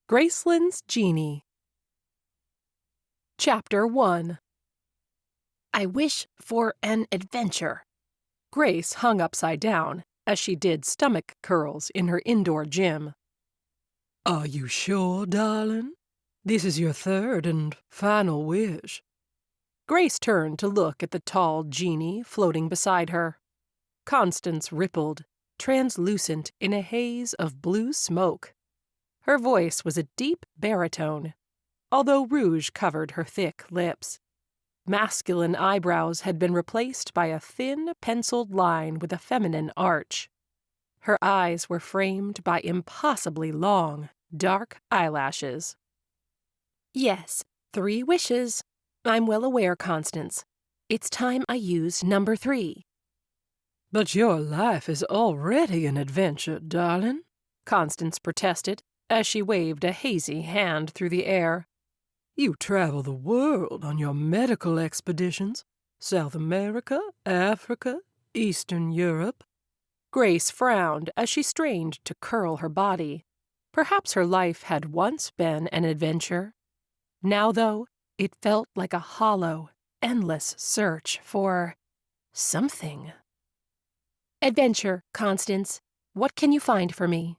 Gracelyn's Genie. Chapter 1. I wish for an adventure. Grace hung upside down as she did stomach curls in her indoor gym. Are you sure, darling? This is your third and final wish. Grace turned to look at the tall Genie floating beside her. Constance rippled, translucent in a haze of blue smoke. Her voice was a deep baritone, although rouge covered her thick lips. Masculine eyebrows had been replaced by a thin, penciled line with a feminine arch. Her eyes were framed by impossibly long, dark eyelashes. Yes, 3 wishes. I'm well aware, Constance. It's time I use number 3. But your life is already an adventure, darling, Constance protested as she waved a hazy hand through the air. You travel the world on your medical expeditions. South America, Africa, Eastern Europe. Grace frowned as she strained to curl her body. Perhaps her life had once been an adventure. Now, though, it felt like a hollow, endless search for something. Adventure, Constance. What can you find for me?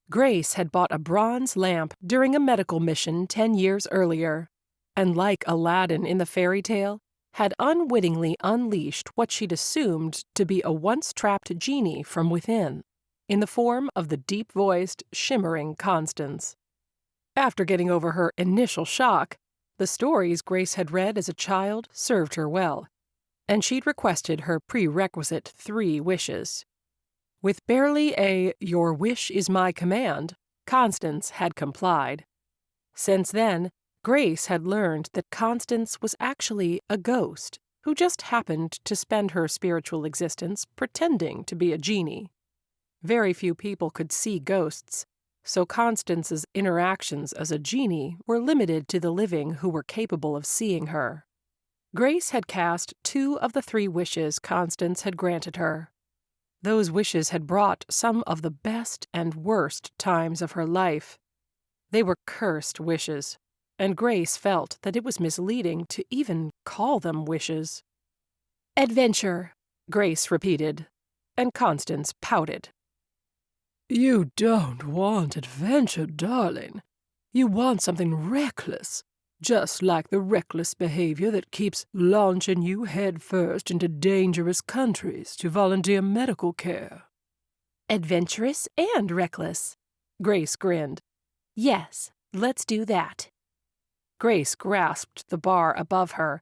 Grace had bought a bronze lamp during a medical mission 10 years earlier, and like Aladdin in the fairy tale, had unwittingly unleashed what she'd assumed to be a once-trapped genie from within, in the form of the deep-voiced, shimmering Constance. After getting over her initial shock, the stories Grace had read as a child served her well, and she'd requested her prerequisite 3 wishes. With barely a "your wish is my command," Constance had complied. Since then, Grace had learned that Constance was actually a ghost who just happened to spend her spiritual existence pretending to be a genie. Very few people could see ghosts, so Constance's interactions as a genie were limited to the living who were capable of seeing her. Grace had cast 2 of the 3 wishes Constance had granted her. Those wishes had brought some of the best and worst times of her life. They were cursed wishes, and Grace felt that it was misleading to even call them wishes. Adventure, Grace repeated, and Constance pouted. You don't want adventure, darling. You want something reckless, just like the reckless behavior that keeps launching you headfirst into dangerous countries to volunteer medical care. Adventurous and reckless, Grace grinned. Yes, let's do that. Grace grasped the bar above her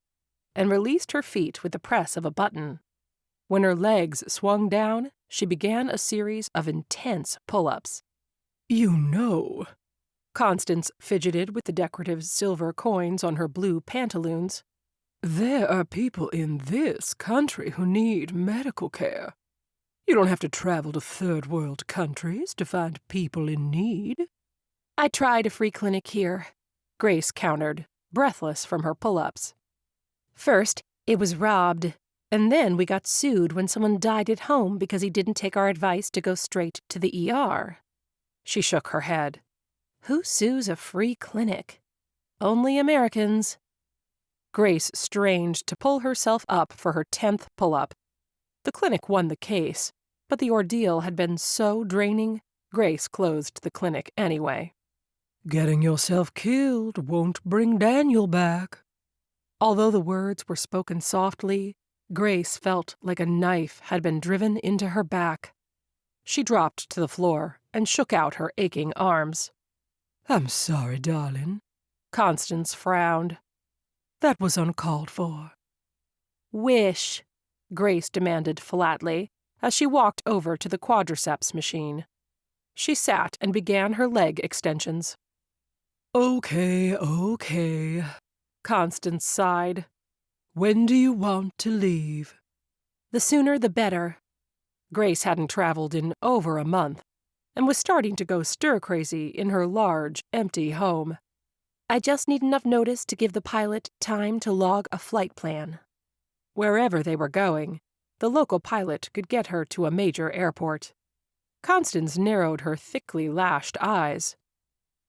and released her feet with the press of a button. When her legs swung down, she began a series of intense pull-ups. You know, Constance fidgeted with the decorative silver coins on her blue pantaloons. There are people in this country who need medical care. You don't have to travel to third-world countries to find people in need. I tried a free clinic here, Grace countered, breathless from her pull-ups. First, it was robbed, and then we got sued when someone died at home because he didn't take our advice to go straight to the ER. She shook her head. Who sues a free clinic? Only Americans. Grace strained to pull herself up for her 10th pull-up. The clinic won the case, but the ordeal had been so draining, Grace closed the clinic anyway. Getting yourself killed won't bring Daniel back. Although the words were spoken softly, Grace felt like a knife had been driven into her back. She dropped to the floor and shook out her aching arms. I'm sorry, darling. Constance frowned. That was uncalled for. Wish, Grace demanded flatly as she walked over to the quadriceps machine. She sat and began her leg extensions. Okay, Constance sighed. When do you want to leave? The sooner the better. Grace hadn't traveled in over a month, and was starting to go stir-crazy in her large, empty home. I just need enough notice to give the pilot time to log a flight plan. Wherever they were going, the local pilot could get her to a major airport. Constance narrowed her thickly lashed eyes.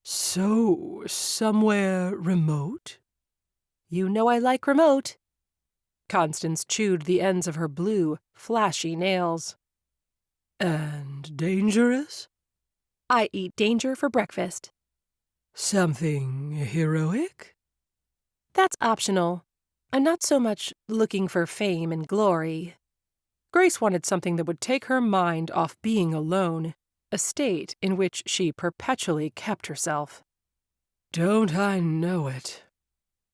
So, somewhere remote? You know I like remote. Constance chewed the ends of her blue, flashy nails. And dangerous? I eat danger for breakfast. Something heroic? That's optional. I'm not so much looking for fame and glory. Grace wanted something that would take her mind off being alone, a state in which she perpetually kept herself. Don't I know it?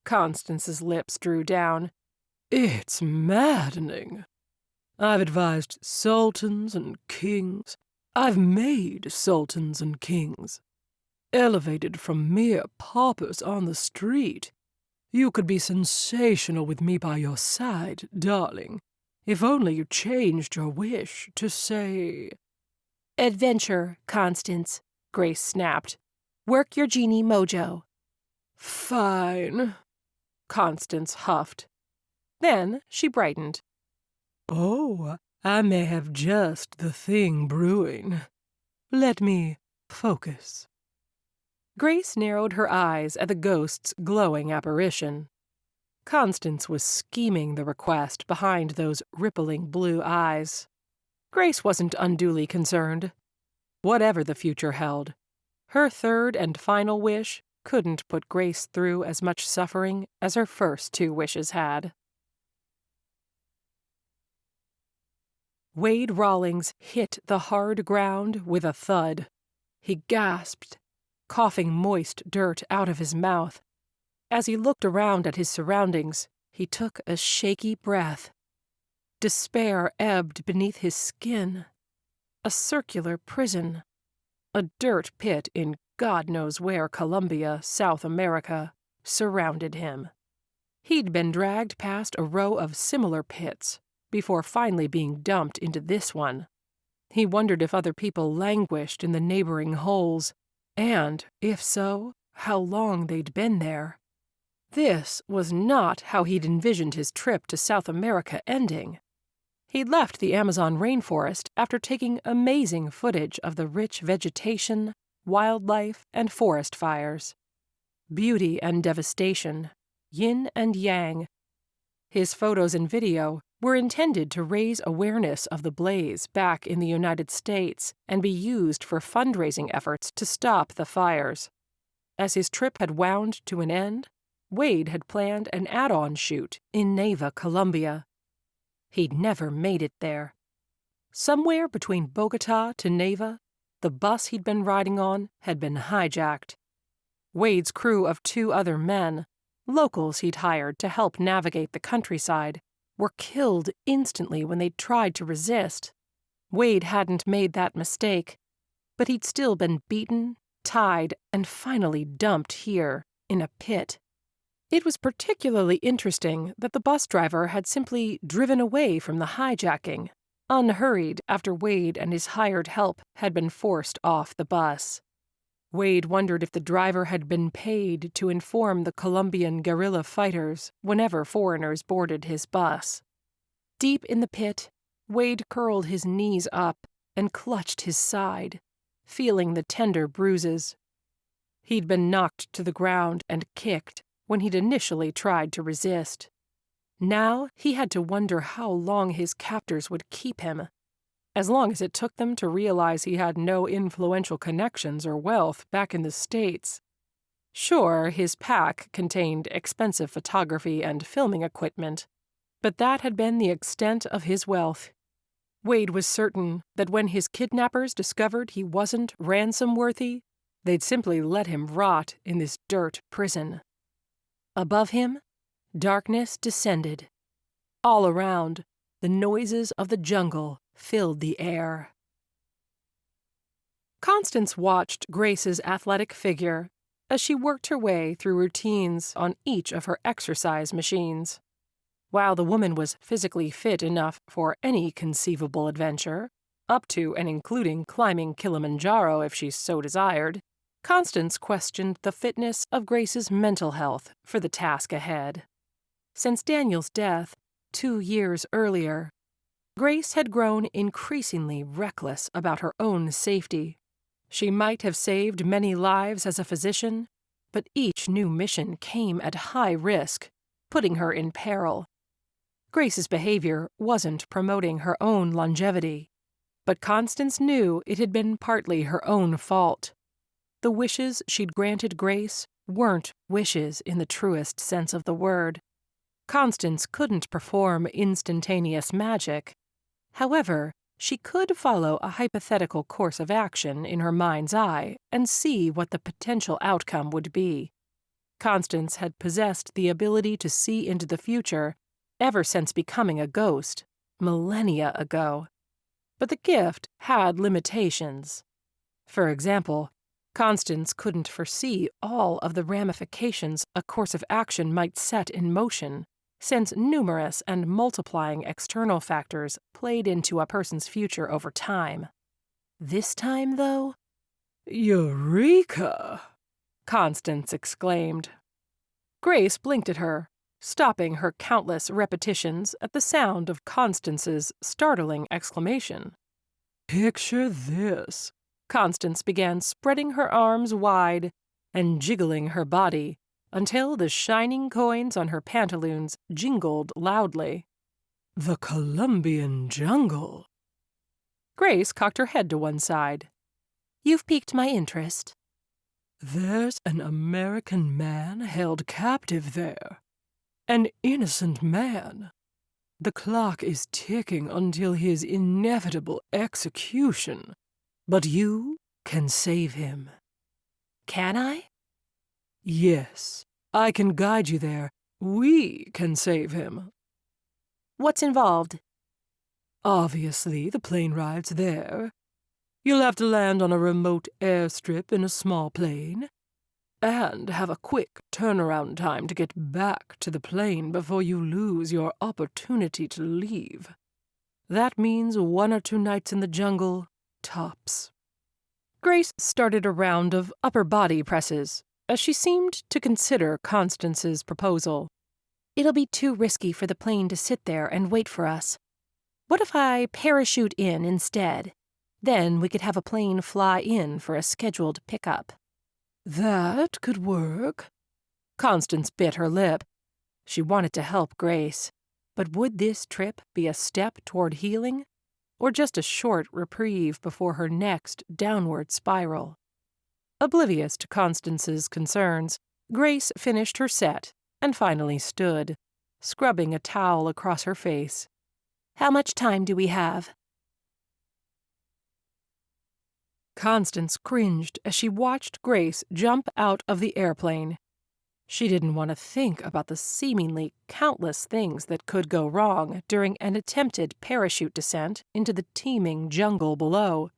Constance's lips drew down. It's maddening. I've advised sultans and kings. I've made sultans and kings. Elevated from mere paupers on the street. You could be sensational with me by your side, darling, if only you changed your wish to say... Adventure, Constance, Grace snapped. Work your Genie mojo. Fine, Constance huffed. Then she brightened. Oh, I may have just the thing brewing. Let me focus. Grace narrowed her eyes at the ghost's glowing apparition. Constance was scheming the request behind those rippling blue eyes. Grace wasn't unduly concerned. Whatever the future held, her third and final wish couldn't put Grace through as much suffering as her first two wishes had. Wade Rawlings hit the hard ground with a thud. He gasped, coughing moist dirt out of his mouth. As he looked around at his surroundings, he took a shaky breath. Despair ebbed beneath his skin. A circular prison. A dirt pit in God knows where, Colombia, South America, surrounded him. He'd been dragged past a row of similar pits before finally being dumped into this one. He wondered if other people languished in the neighboring holes, and, if so, how long they'd been there. This was not how he'd envisioned his trip to South America ending. He'd left the Amazon rainforest after taking amazing footage of the rich vegetation, wildlife, and forest fires. Beauty and devastation, yin and yang. His photos and video were intended to raise awareness of the blaze back in the United States and be used for fundraising efforts to stop the fires. As his trip had wound to an end, Wade had planned an add-on shoot in Neiva, Colombia. He'd never made it there. Somewhere between Bogota to Neiva, the bus he'd been riding on had been hijacked. Wade's crew of 2 other men, locals he'd hired to help navigate the countryside, were killed instantly when they tried to resist. Wade hadn't made that mistake, but he'd still been beaten, tied, and finally dumped here, in a pit. It was particularly interesting that the bus driver had simply driven away from the hijacking, unhurried after Wade and his hired help had been forced off the bus. Wade wondered if the driver had been paid to inform the Colombian guerrilla fighters whenever foreigners boarded his bus. Deep in the pit, Wade curled his knees up and clutched his side, feeling the tender bruises. He'd been knocked to the ground and kicked when he'd initially tried to resist. Now he had to wonder how long his captors would keep him. As long as it took them to realize he had no influential connections or wealth back in the States. Sure, his pack contained expensive photography and filming equipment, but that had been the extent of his wealth. Wade was certain that when his kidnappers discovered he wasn't ransom-worthy, they'd simply let him rot in this dirt prison. Above him, darkness descended. All around, the noises of the jungle filled the air. Constance watched Grace's athletic figure as she worked her way through routines on each of her exercise machines. While the woman was physically fit enough for any conceivable adventure, up to and including climbing Kilimanjaro if she so desired, Constance questioned the fitness of Grace's mental health for the task ahead. Since Daniel's death, 2 years earlier, Grace had grown increasingly reckless about her own safety. She might have saved many lives as a physician, but each new mission came at high risk, putting her in peril. Grace's behavior wasn't promoting her own longevity, but Constance knew it had been partly her own fault. The wishes she'd granted Grace weren't wishes in the truest sense of the word. Constance couldn't perform instantaneous magic. However, she could follow a hypothetical course of action in her mind's eye and see what the potential outcome would be. Constance had possessed the ability to see into the future ever since becoming a ghost, millennia ago. But the gift had limitations. For example, Constance couldn't foresee all of the ramifications a course of action might set in motion, since numerous and multiplying external factors played into a person's future over time. This time, though, Eureka! Constance exclaimed. Grace blinked at her, stopping her countless repetitions at the sound of Constance's startling exclamation. Picture this. Constance began spreading her arms wide and jiggling her body until the shining coins on her pantaloons jingled loudly. The Colombian jungle. Grace cocked her head to one side. You've piqued my interest. There's an American man held captive there. An innocent man. The clock is ticking until his inevitable execution. But you can save him. Can I? Yes, I can guide you there. We can save him. What's involved? Obviously, the plane ride's there. You'll have to land on a remote airstrip in a small plane, and have a quick turnaround time to get back to the plane before you lose your opportunity to leave. That means 1 or 2 nights in the jungle, tops. Grace started a round of upper body presses, as she seemed to consider Constance's proposal. It'll be too risky for the plane to sit there and wait for us. What if I parachute in instead? Then we could have a plane fly in for a scheduled pickup. That could work. Constance bit her lip. She wanted to help Grace, but would this trip be a step toward healing, or just a short reprieve before her next downward spiral? Oblivious to Constance's concerns, Grace finished her set and finally stood, scrubbing a towel across her face. How much time do we have? Constance cringed as she watched Grace jump out of the airplane. She didn't want to think about the seemingly countless things that could go wrong during an attempted parachute descent into the teeming jungle below.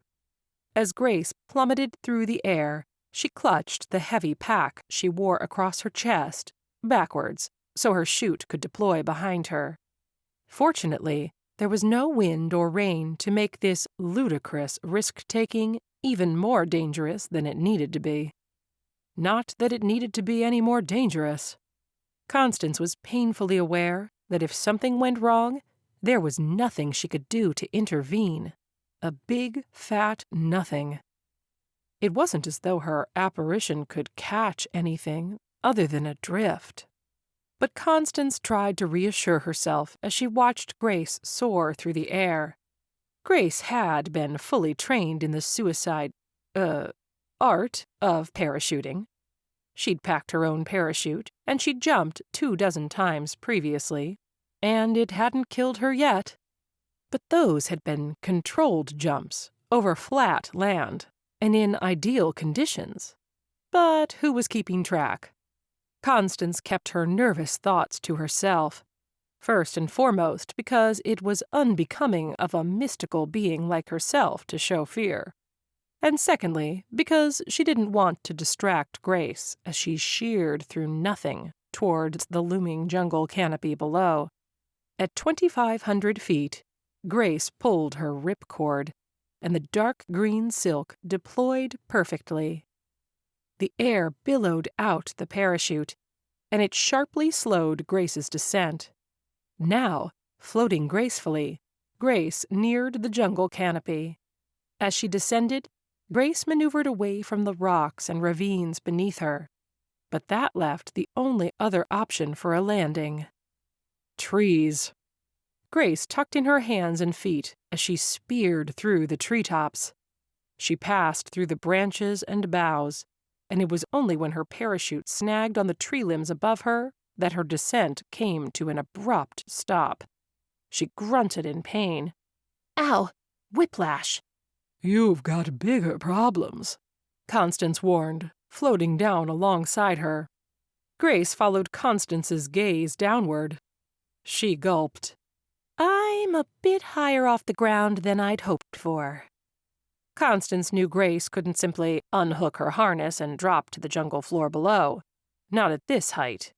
As Grace plummeted through the air, she clutched the heavy pack she wore across her chest, backwards, so her chute could deploy behind her. Fortunately, there was no wind or rain to make this ludicrous risk-taking even more dangerous than it needed to be. Not that it needed to be any more dangerous. Constance was painfully aware that if something went wrong, there was nothing she could do to intervene. A big, fat nothing. It wasn't as though her apparition could catch anything other than a drift. But Constance tried to reassure herself as she watched Grace soar through the air. Grace had been fully trained in the art of parachuting. She'd packed her own parachute, and she'd jumped 24 times previously, and it hadn't killed her yet. But those had been controlled jumps over flat land and in ideal conditions. But who was keeping track? Constance kept her nervous thoughts to herself. First and foremost because it was unbecoming of a mystical being like herself to show fear. And secondly, because she didn't want to distract Grace as she sheared through nothing towards the looming jungle canopy below. At 2,500 feet, Grace pulled her ripcord, and the dark green silk deployed perfectly. The air billowed out the parachute, and it sharply slowed Grace's descent. Now, floating gracefully, Grace neared the jungle canopy. As she descended, Grace maneuvered away from the rocks and ravines beneath her, but that left the only other option for a landing. Trees. Grace tucked in her hands and feet as she speared through the treetops. She passed through the branches and boughs, and it was only when her parachute snagged on the tree limbs above her that her descent came to an abrupt stop. She grunted in pain. Ow! Whiplash! You've got bigger problems, Constance warned, floating down alongside her. Grace followed Constance's gaze downward. She gulped. I'm a bit higher off the ground than I'd hoped for. Constance knew Grace couldn't simply unhook her harness and drop to the jungle floor below. Not at this height.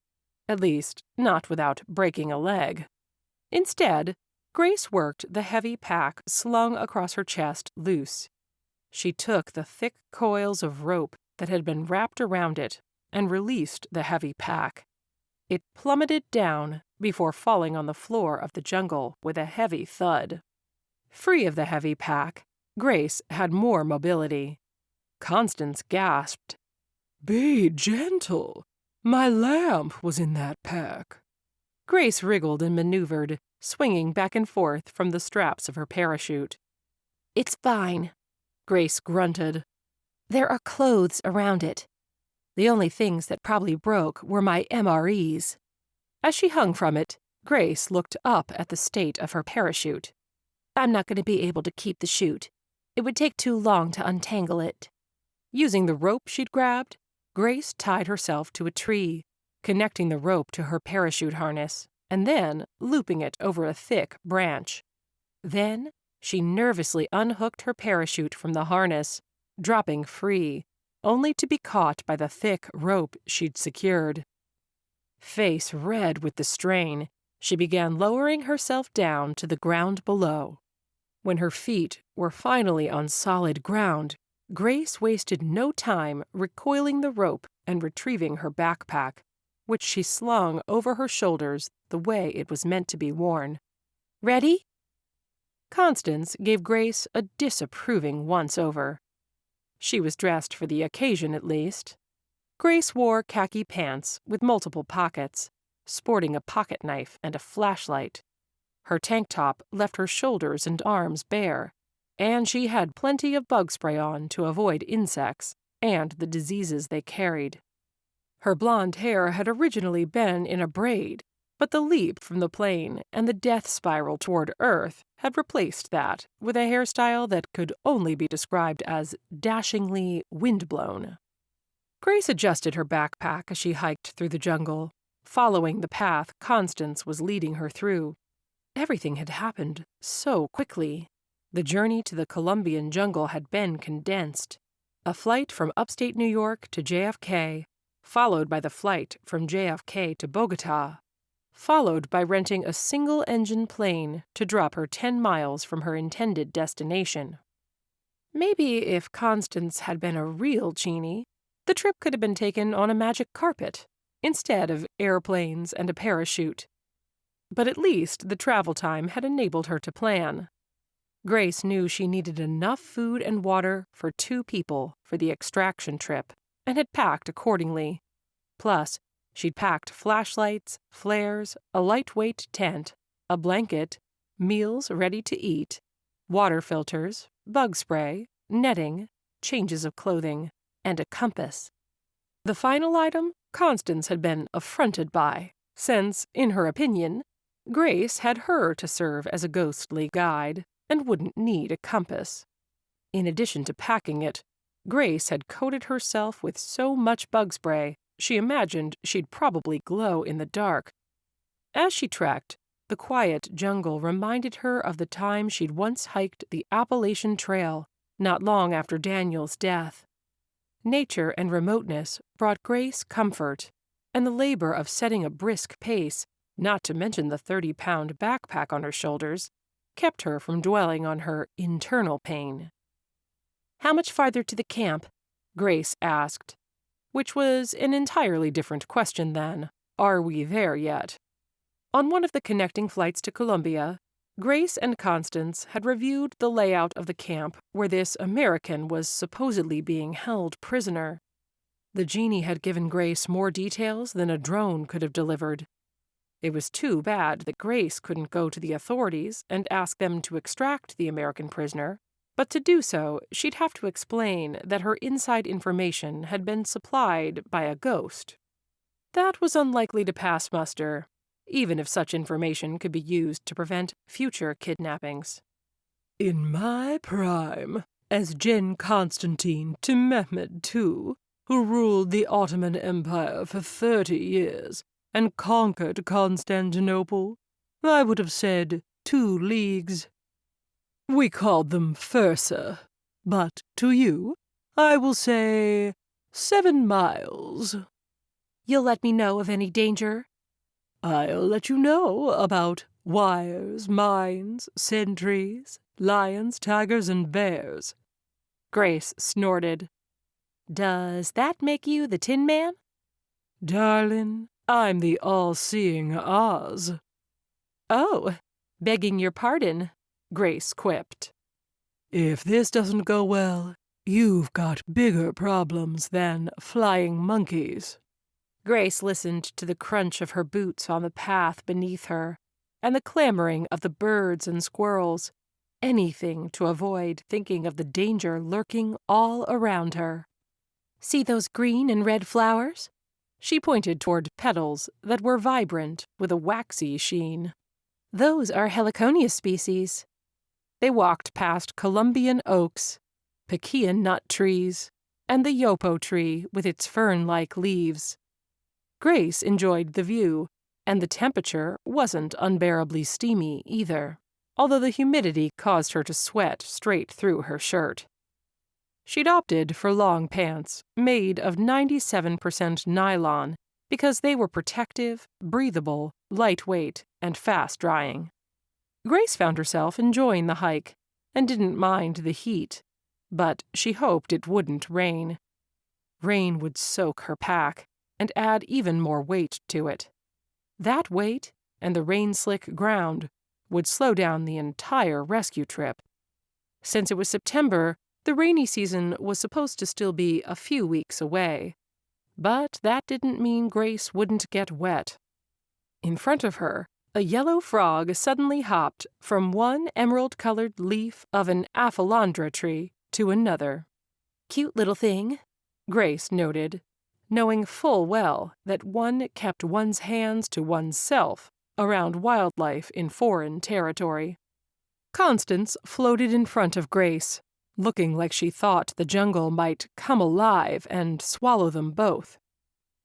At least, not without breaking a leg. Instead, Grace worked the heavy pack slung across her chest loose. She took the thick coils of rope that had been wrapped around it and released the heavy pack. It plummeted down before falling on the floor of the jungle with a heavy thud. Free of the heavy pack, Grace had more mobility. Constance gasped. Be gentle. My lamp was in that pack. Grace wriggled and maneuvered, swinging back and forth from the straps of her parachute. It's fine, Grace grunted. There are clothes around it. The only things that probably broke were my MREs. As she hung from it, Grace looked up at the state of her parachute. I'm not going to be able to keep the chute. It would take too long to untangle it. Using the rope she'd grabbed, Grace tied herself to a tree, connecting the rope to her parachute harness, and then looping it over a thick branch. Then she nervously unhooked her parachute from the harness, dropping free, only to be caught by the thick rope she'd secured. Face red with the strain, she began lowering herself down to the ground below. When her feet were finally on solid ground, Grace wasted no time recoiling the rope and retrieving her backpack, which she slung over her shoulders the way it was meant to be worn. Ready? Constance gave Grace a disapproving once-over. She was dressed for the occasion, at least. Grace wore khaki pants with multiple pockets, sporting a pocket knife and a flashlight. Her tank top left her shoulders and arms bare, and she had plenty of bug spray on to avoid insects and the diseases they carried. Her blonde hair had originally been in a braid, but the leap from the plane and the death spiral toward Earth had replaced that with a hairstyle that could only be described as dashingly windblown. Grace adjusted her backpack as she hiked through the jungle, following the path Constance was leading her through. Everything had happened so quickly. The journey to the Colombian jungle had been condensed. A flight from upstate New York to JFK, followed by the flight from JFK to Bogota, followed by renting a single-engine plane to drop her 10 miles from her intended destination. Maybe if Constance had been a real genie, the trip could have been taken on a magic carpet, instead of airplanes and a parachute. But at least the travel time had enabled her to plan. Grace knew she needed enough food and water for 2 people for the extraction trip, and had packed accordingly. Plus, she'd packed flashlights, flares, a lightweight tent, a blanket, meals ready to eat, water filters, bug spray, netting, changes of clothing, and a compass. The final item Constance had been affronted by, since, in her opinion, Grace had her to serve as a ghostly guide and wouldn't need a compass. In addition to packing it, Grace had coated herself with so much bug spray she imagined she'd probably glow in the dark. As she trekked, the quiet jungle reminded her of the time she'd once hiked the Appalachian Trail, not long after Daniel's death. Nature and remoteness brought Grace comfort, and the labor of setting a brisk pace, not to mention the 30-pound backpack on her shoulders, kept her from dwelling on her internal pain. "How much farther to the camp?" Grace asked, which was an entirely different question than, "Are we there yet?" On one of the connecting flights to Colombia, Grace and Constance had reviewed the layout of the camp where this American was supposedly being held prisoner. The Genie had given Grace more details than a drone could have delivered. It was too bad that Grace couldn't go to the authorities and ask them to extract the American prisoner, but to do so, she'd have to explain that her inside information had been supplied by a ghost. That was unlikely to pass muster, even if such information could be used to prevent future kidnappings. In my prime, as Gen Constantine to Mehmed II, who ruled the Ottoman Empire for 30 years and conquered Constantinople, I would have said 2 leagues. We called them Fursa, but to you, I will say 7 miles. You'll let me know of any danger? I'll let you know about wires, mines, sentries, lions, tigers, and bears. Grace snorted. Does that make you the Tin Man? Darling, I'm the all-seeing Oz. Oh, begging your pardon, Grace quipped. If this doesn't go well, you've got bigger problems than flying monkeys. Grace listened to the crunch of her boots on the path beneath her, and the clamoring of the birds and squirrels, anything to avoid thinking of the danger lurking all around her. See those green and red flowers? She pointed toward petals that were vibrant with a waxy sheen. Those are heliconia species. They walked past Colombian oaks, Pekian nut trees, and the yopo tree with its fern-like leaves. Grace enjoyed the view, and the temperature wasn't unbearably steamy either, although the humidity caused her to sweat straight through her shirt. She'd opted for long pants, made of 97% nylon, because they were protective, breathable, lightweight, and fast-drying. Grace found herself enjoying the hike, and didn't mind the heat, but she hoped it wouldn't rain. Rain would soak her pack, and add even more weight to it. That weight, and the rain-slick ground, would slow down the entire rescue trip. Since it was September, the rainy season was supposed to still be a few weeks away. But that didn't mean Grace wouldn't get wet. In front of her, a yellow frog suddenly hopped from one emerald-colored leaf of an aphelandra tree to another. Cute little thing, Grace noted, knowing full well that one kept one's hands to oneself around wildlife in foreign territory. Constance floated in front of Grace, looking like she thought the jungle might come alive and swallow them both.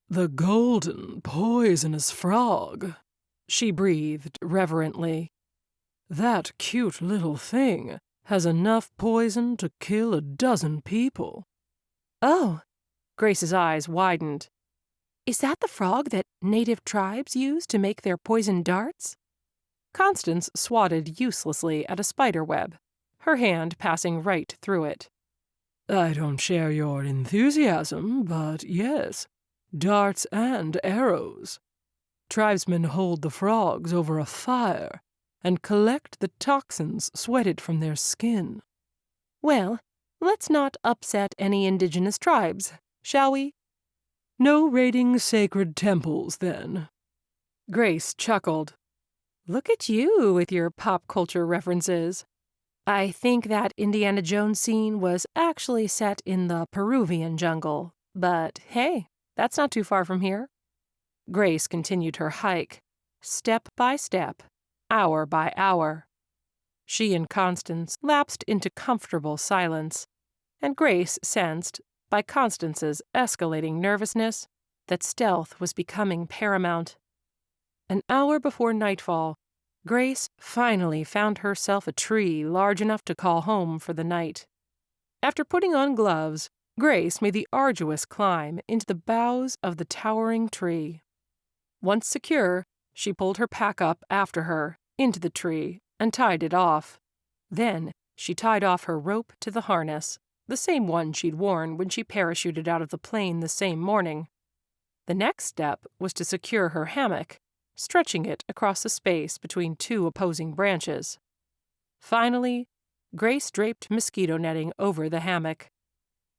The golden, poisonous frog, she breathed reverently. That cute little thing has enough poison to kill a dozen people. Oh, Grace's eyes widened. Is that the frog that native tribes use to make their poison darts? Constance swatted uselessly at a spider web, her hand passing right through it. I don't share your enthusiasm, but yes, darts and arrows. Tribesmen hold the frogs over a fire and collect the toxins sweated from their skin. Well, let's not upset any indigenous tribes, shall we? No raiding sacred temples, then. Grace chuckled. Look at you with your pop culture references. I think that Indiana Jones scene was actually set in the Peruvian jungle, but hey, that's not too far from here. Grace continued her hike, step by step, hour by hour. She and Constance lapsed into comfortable silence, and Grace sensed, by Constance's escalating nervousness, that stealth was becoming paramount. An hour before nightfall, Grace finally found herself a tree large enough to call home for the night. After putting on gloves, Grace made the arduous climb into the boughs of the towering tree. Once secure, she pulled her pack up after her, into the tree, and tied it off. Then she tied off her rope to the harness, the same one she'd worn when she parachuted out of the plane the same morning. The next step was to secure her hammock, stretching it across the space between two opposing branches. Finally, Grace draped mosquito netting over the hammock.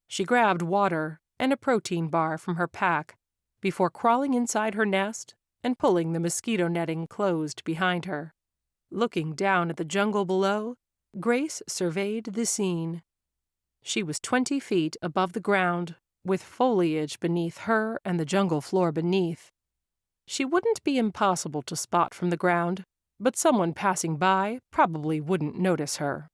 She grabbed water and a protein bar from her pack before crawling inside her nest and pulling the mosquito netting closed behind her. Looking down at the jungle below, Grace surveyed the scene. She was 20 feet above the ground, with foliage beneath her and the jungle floor beneath. She wouldn't be impossible to spot from the ground, but someone passing by probably wouldn't notice her.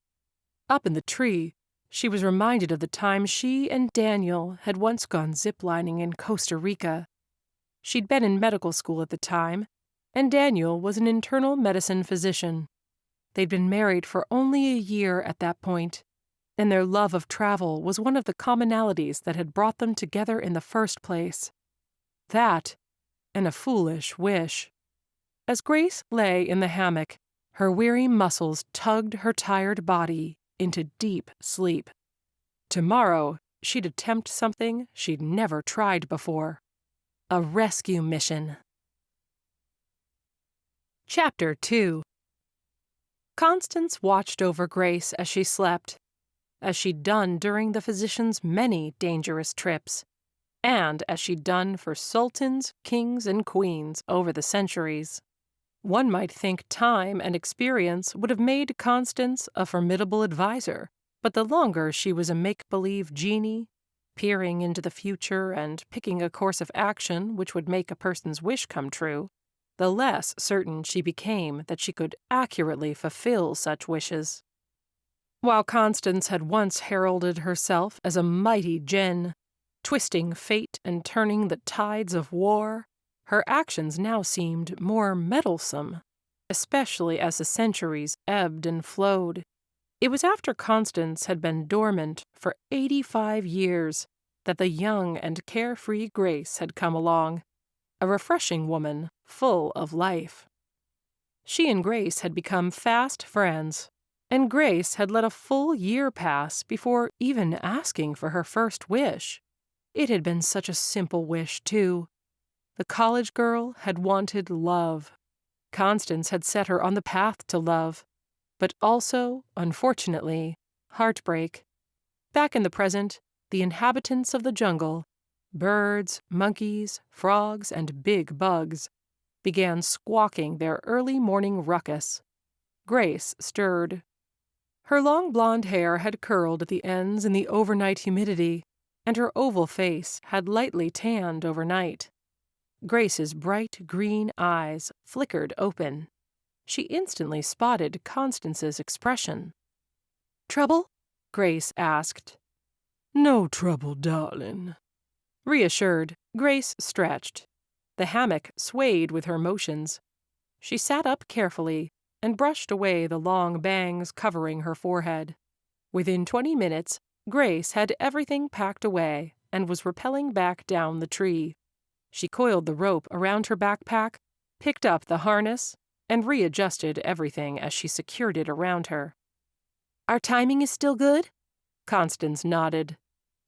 Up in the tree, she was reminded of the time she and Daniel had once gone ziplining in Costa Rica. She'd been in medical school at the time, and Daniel was an internal medicine physician. They'd been married for only a year at that point, and their love of travel was one of the commonalities that had brought them together in the first place. That, and a foolish wish. As Grace lay in the hammock, her weary muscles tugged her tired body into deep sleep. Tomorrow, she'd attempt something she'd never tried before. A rescue mission. Chapter 2. Constance watched over Grace as she slept, as she'd done during the physician's many dangerous trips, and as she'd done for sultans, kings, and queens over the centuries. One might think time and experience would have made Constance a formidable advisor, but the longer she was a make-believe genie, peering into the future and picking a course of action which would make a person's wish come true, the less certain she became that she could accurately fulfill such wishes. While Constance had once heralded herself as a mighty djinn, twisting fate and turning the tides of war, her actions now seemed more meddlesome, especially as the centuries ebbed and flowed. It was after Constance had been dormant for 85 years that the young and carefree Grace had come along, a refreshing woman full of life. She and Grace had become fast friends, and Grace had let a full year pass before even asking for her first wish. It had been such a simple wish, too. The college girl had wanted love. Constance had set her on the path to love, but also, unfortunately, heartbreak. Back in the present, the inhabitants of the jungle, birds, monkeys, frogs, and big bugs, began squawking their early morning ruckus. Grace stirred. Her long blonde hair had curled at the ends in the overnight humidity, and her oval face had lightly tanned overnight. Grace's bright green eyes flickered open. She instantly spotted Constance's expression. "Trouble?" Grace asked. "No trouble, darling." Reassured, Grace stretched. The hammock swayed with her motions. She sat up carefully and brushed away the long bangs covering her forehead. Within 20 minutes, Grace had everything packed away and was rappelling back down the tree. She coiled the rope around her backpack, picked up the harness, and readjusted everything as she secured it around her. "Our timing is still good?" Constance nodded.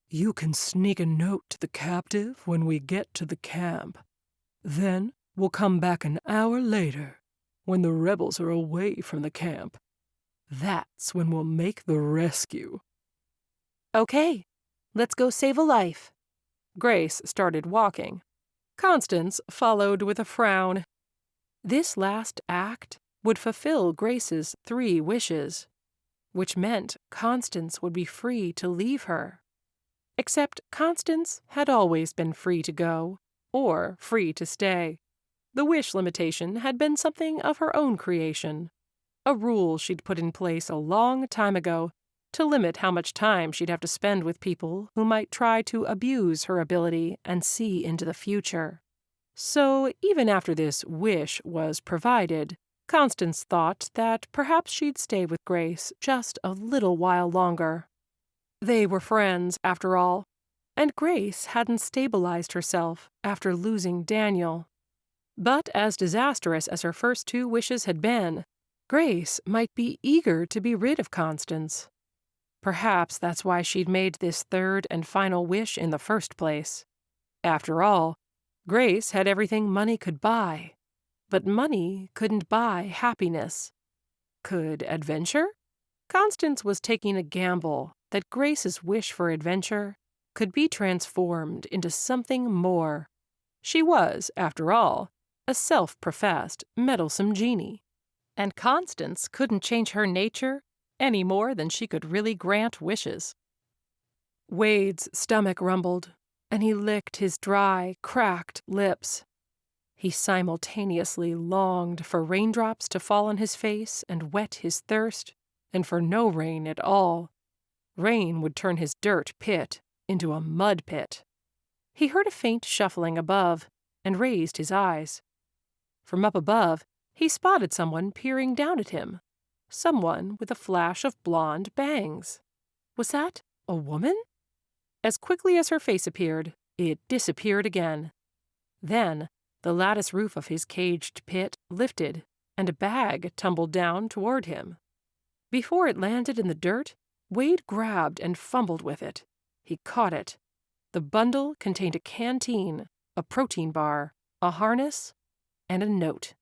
"You can sneak a note to the captive when we get to the camp. Then we'll come back an hour later, when the rebels are away from the camp. That's when we'll make the rescue." "Okay, let's go save a life." Grace started walking. Constance followed with a frown. This last act would fulfill Grace's 3 wishes, which meant Constance would be free to leave her. Except Constance had always been free to go, or free to stay. The wish limitation had been something of her own creation, a rule she'd put in place a long time ago to limit how much time she'd have to spend with people who might try to abuse her ability and see into the future. So even after this wish was provided, Constance thought that perhaps she'd stay with Grace just a little while longer. They were friends, after all, and Grace hadn't stabilized herself after losing Daniel. But as disastrous as her first 2 wishes had been, Grace might be eager to be rid of Constance. Perhaps that's why she'd made this 3rd and final wish in the first place. After all, Grace had everything money could buy. But money couldn't buy happiness. Could adventure? Constance was taking a gamble that Grace's wish for adventure could be transformed into something more. She was, after all, a self-professed, meddlesome genie. And Constance couldn't change her nature any more than she could really grant wishes. Wade's stomach rumbled, and he licked his dry, cracked lips. He simultaneously longed for raindrops to fall on his face and wet his thirst, and for no rain at all. Rain would turn his dirt pit into a mud pit. He heard a faint shuffling above and raised his eyes. From up above, he spotted someone peering down at him. Someone with a flash of blonde bangs. Was that a woman? As quickly as her face appeared, it disappeared again. Then, the lattice roof of his caged pit lifted, and a bag tumbled down toward him. Before it landed in the dirt, Wade grabbed and fumbled with it. He caught it. The bundle contained a canteen, a protein bar, a harness, and a note.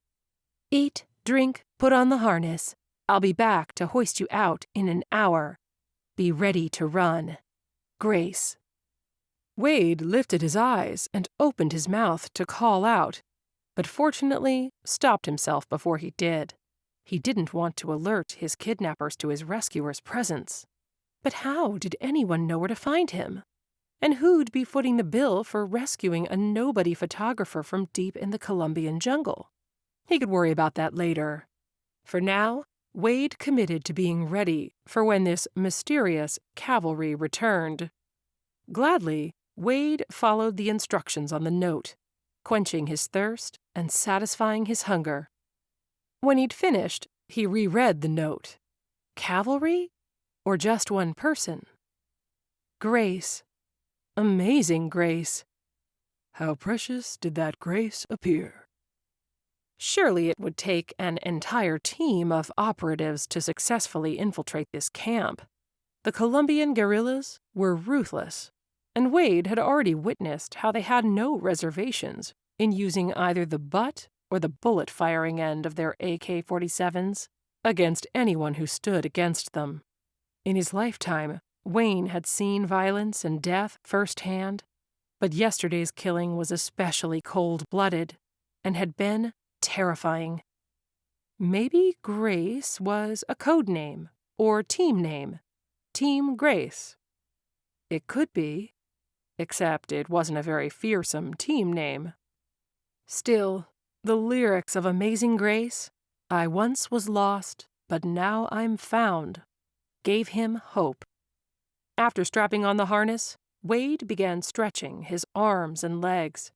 "Eat, drink, put on the harness. I'll be back to hoist you out in an hour. Be ready to run. Grace." Wade lifted his eyes and opened his mouth to call out, but fortunately stopped himself before he did. He didn't want to alert his kidnappers to his rescuer's presence. But how did anyone know where to find him? And who'd be footing the bill for rescuing a nobody photographer from deep in the Colombian jungle? He could worry about that later. For now, Wade committed to being ready for when this mysterious cavalry returned. Gladly, Wade followed the instructions on the note, quenching his thirst and satisfying his hunger. When he'd finished, he reread the note. Cavalry? Or just one person? Grace. Amazing Grace. How precious did that grace appear? Surely it would take an entire team of operatives to successfully infiltrate this camp. The Colombian guerrillas were ruthless, and Wade had already witnessed how they had no reservations in using either the butt or the bullet-firing end of their AK-47s against anyone who stood against them. In his lifetime, Wayne had seen violence and death firsthand, but yesterday's killing was especially cold-blooded and had been terrifying. Maybe Grace was a code name or team name. Team Grace. It could be, except it wasn't a very fearsome team name. Still, the lyrics of Amazing Grace, "I once was lost, but now I'm found," gave him hope. After strapping on the harness, Wade began stretching his arms and legs.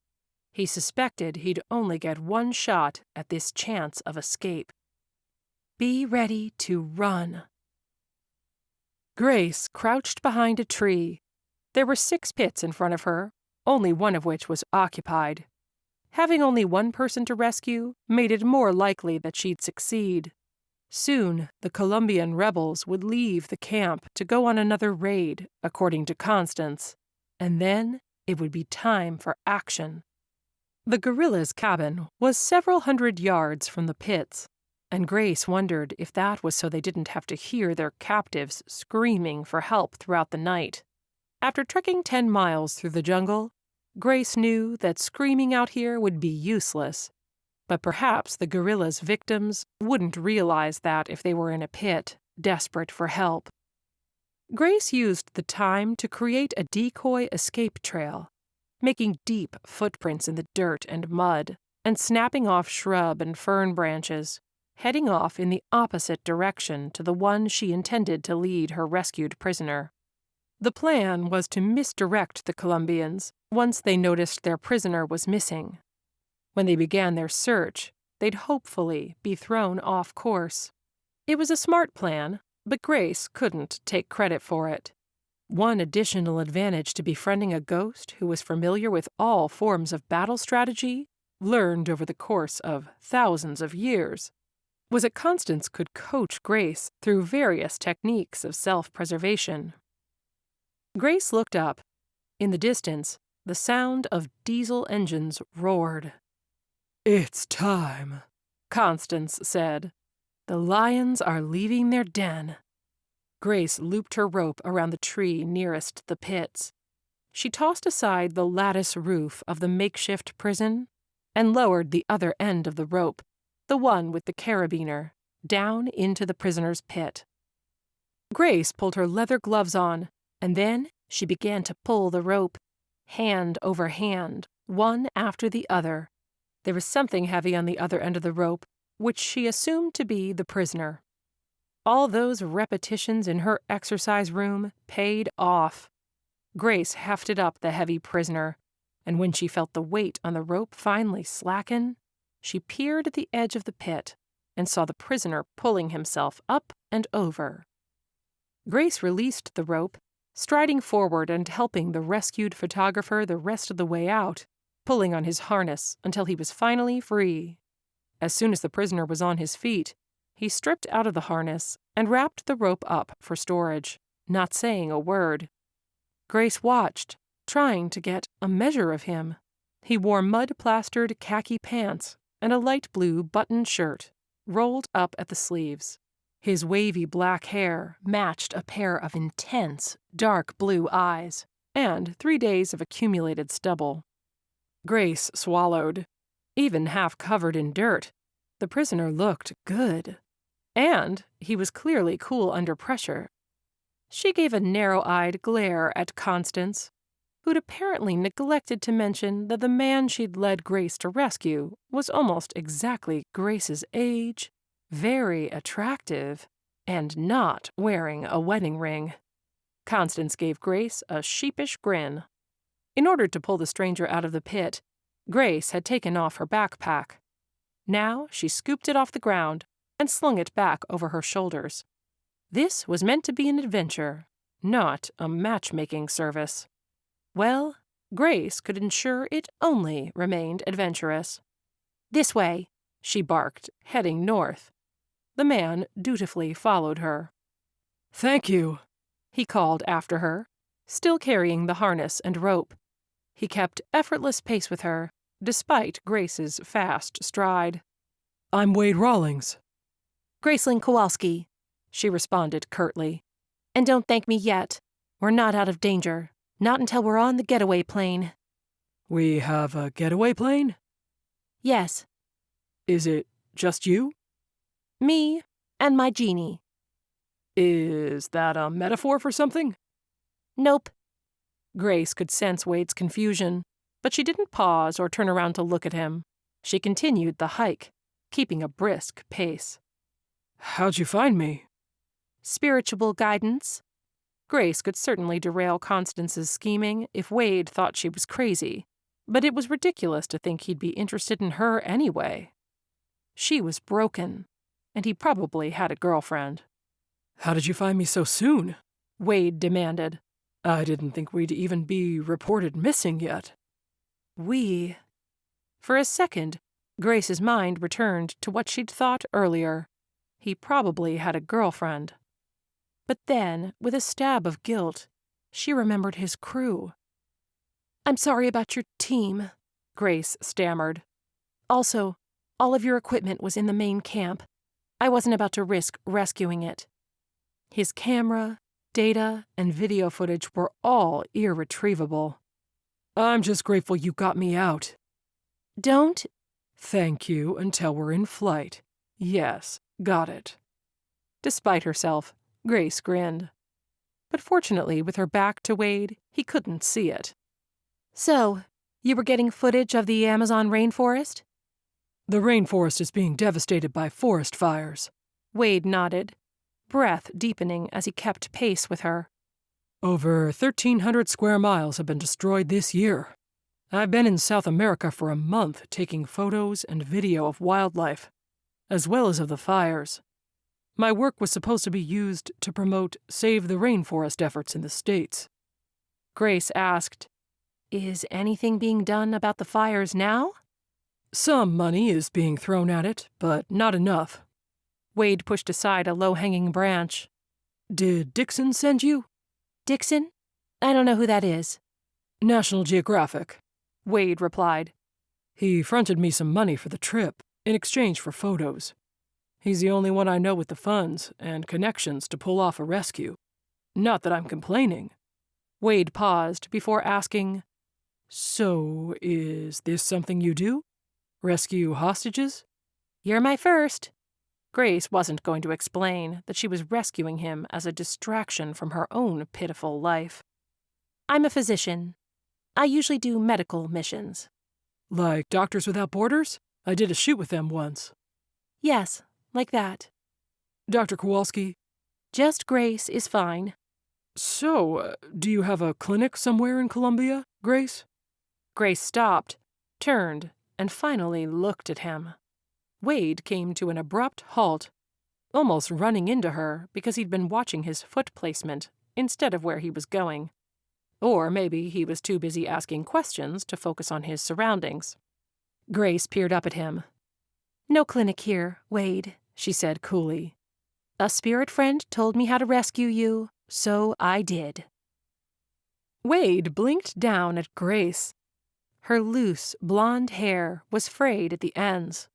He suspected he'd only get one shot at this chance of escape. Be ready to run. Grace crouched behind a tree. There were 6 pits in front of her, only one of which was occupied. Having only one person to rescue made it more likely that she'd succeed. Soon, the Colombian rebels would leave the camp to go on another raid, according to Constance, and then it would be time for action. The guerrillas' cabin was several hundred yards from the pits, and Grace wondered if that was so they didn't have to hear their captives screaming for help throughout the night. After trekking 10 miles through the jungle, Grace knew that screaming out here would be useless, but perhaps the guerrillas' victims wouldn't realize that if they were in a pit, desperate for help. Grace used the time to create a decoy escape trail, making deep footprints in the dirt and mud, and snapping off shrub and fern branches, heading off in the opposite direction to the one she intended to lead her rescued prisoner. The plan was to misdirect the Colombians once they noticed their prisoner was missing. When they began their search, they'd hopefully be thrown off course. It was a smart plan, but Grace couldn't take credit for it. One additional advantage to befriending a ghost who was familiar with all forms of battle strategy, learned over the course of thousands of years, was that Constance could coach Grace through various techniques of self-preservation. Grace looked up. In the distance, the sound of diesel engines roared. It's time, Constance said. The lions are leaving their den. Grace looped her rope around the tree nearest the pits. She tossed aside the lattice roof of the makeshift prison and lowered the other end of the rope, the one with the carabiner, down into the prisoner's pit. Grace pulled her leather gloves on, and then she began to pull the rope, hand over hand, one after the other. There was something heavy on the other end of the rope, which she assumed to be the prisoner. All those repetitions in her exercise room paid off. Grace hefted up the heavy prisoner, and when she felt the weight on the rope finally slacken, she peered at the edge of the pit and saw the prisoner pulling himself up and over. Grace released the rope, striding forward and helping the rescued photographer the rest of the way out, pulling on his harness until he was finally free. As soon as the prisoner was on his feet, he stripped out of the harness and wrapped the rope up for storage, not saying a word. Grace watched, trying to get a measure of him. He wore mud-plastered khaki pants and a light blue buttoned shirt, rolled up at the sleeves. His wavy black hair matched a pair of intense, dark blue eyes and 3 days of accumulated stubble. Grace swallowed. Even half covered in dirt, the prisoner looked good. And he was clearly cool under pressure. She gave a narrow-eyed glare at Constance, who'd apparently neglected to mention that the man she'd led Grace to rescue was almost exactly Grace's age, very attractive, and not wearing a wedding ring. Constance gave Grace a sheepish grin. In order to pull the stranger out of the pit, Grace had taken off her backpack. Now she scooped it off the ground and slung it back over her shoulders. This was meant to be an adventure, not a matchmaking service. Well, Grace could ensure it only remained adventurous. "This way," she barked, heading north. The man dutifully followed her. "Thank you," he called after her, still carrying the harness and rope. He kept effortless pace with her, despite Grace's fast stride. "I'm Wade Rawlings." "Gracelynn Kowalski," she responded curtly. "And don't thank me yet. We're not out of danger. Not until we're on the getaway plane." "We have a getaway plane?" "Yes." "Is it just you?" "Me and my Genie." "Is that a metaphor for something?" "Nope." Grace could sense Wade's confusion, but she didn't pause or turn around to look at him. She continued the hike, keeping a brisk pace. "How'd you find me?" "Spiritual guidance." Grace could certainly derail Constance's scheming if Wade thought she was crazy, but it was ridiculous to think he'd be interested in her anyway. She was broken, and he probably had a girlfriend. "How did you find me so soon?" Wade demanded. "I didn't think we'd even be reported missing yet." "We..." For a second, Grace's mind returned to what she'd thought earlier. He probably had a girlfriend. But then, with a stab of guilt, she remembered his crew. "I'm sorry about your team," Grace stammered. "Also, all of your equipment was in the main camp. I wasn't about to risk rescuing it." His camera, data, and video footage were all irretrievable. "I'm just grateful you got me out." "Don't..." "Thank you until we're in flight. Yes, got it." Despite herself, Grace grinned. But fortunately, with her back to Wade, he couldn't see it. "So, you were getting footage of the Amazon rainforest?" "The rainforest is being devastated by forest fires." Wade nodded, breath deepening as he kept pace with her. "Over 1,300 square miles have been destroyed this year. I've been in South America for a month taking photos and video of wildlife, as well as of the fires. My work was supposed to be used to promote Save the Rainforest efforts in the States." Grace asked, "Is anything being done about the fires now?" "Some money is being thrown at it, but not enough." Wade pushed aside a low-hanging branch. "Did Dixon send you?" "Dixon? I don't know who that is." "National Geographic." Wade replied. He fronted me some money for the trip, in exchange for photos. He's the only one I know with the funds and connections to pull off a rescue. Not that I'm complaining." Wade paused before asking, "So, is this something you do? Rescue hostages?" "You're my first." Grace wasn't going to explain that she was rescuing him as a distraction from her own pitiful life. "I'm a physician. I usually do medical missions." "Like Doctors Without Borders? I did a shoot with them once." "Yes, like that." "Dr. Kowalski?" "Just Grace is fine." "So, do you have a clinic somewhere in Colombia, Grace?" Grace stopped, turned, and finally looked at him. Wade came to an abrupt halt, almost running into her because he'd been watching his foot placement instead of where he was going. Or maybe he was too busy asking questions to focus on his surroundings. Grace peered up at him. "No clinic here, Wade," she said coolly. "A spirit friend told me how to rescue you, so I did." Wade blinked down at Grace. Her loose, blonde hair was frayed at the ends.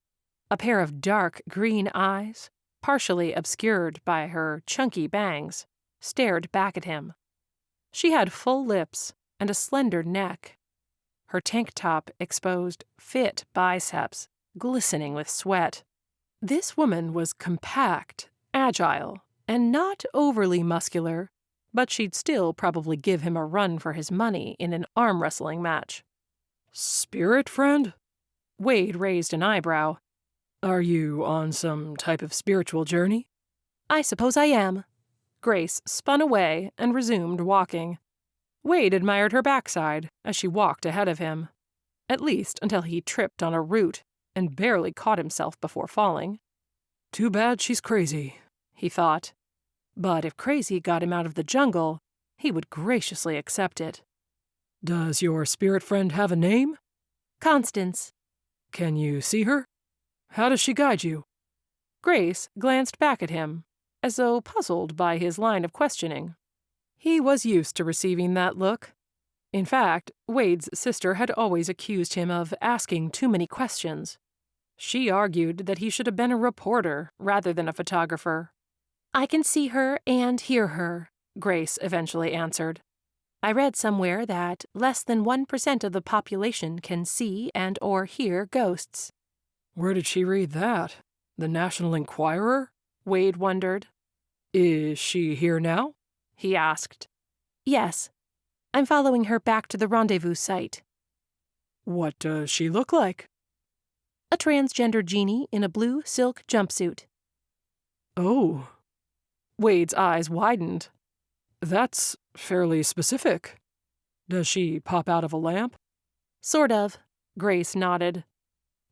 A pair of dark green eyes, partially obscured by her chunky bangs, stared back at him. She had full lips and a slender neck. Her tank top exposed fit biceps, glistening with sweat. This woman was compact, agile, and not overly muscular, but she'd still probably give him a run for his money in an arm wrestling match. "Spirit friend?" Wade raised an eyebrow. "Are you on some type of spiritual journey?" "I suppose I am." Grace spun away and resumed walking. Wade admired her backside as she walked ahead of him, at least until he tripped on a root and barely caught himself before falling. "Too bad she's crazy," he thought. But if crazy got him out of the jungle, he would graciously accept it. "Does your spirit friend have a name?" "Constance." "Can you see her? How does she guide you?" Grace glanced back at him, as though puzzled by his line of questioning. He was used to receiving that look. In fact, Wade's sister had always accused him of asking too many questions. She argued that he should have been a reporter rather than a photographer. "I can see her and hear her," Grace eventually answered. "I read somewhere that less than 1% of the population can see and or hear ghosts." "Where did she read that? The National Enquirer?" Wade wondered. "Is she here now?" he asked. "Yes. I'm following her back to the rendezvous site." "What does she look like?" "A transgender genie in a blue silk jumpsuit." "Oh." Wade's eyes widened. "That's fairly specific. Does she pop out of a lamp?" "Sort of," Grace nodded.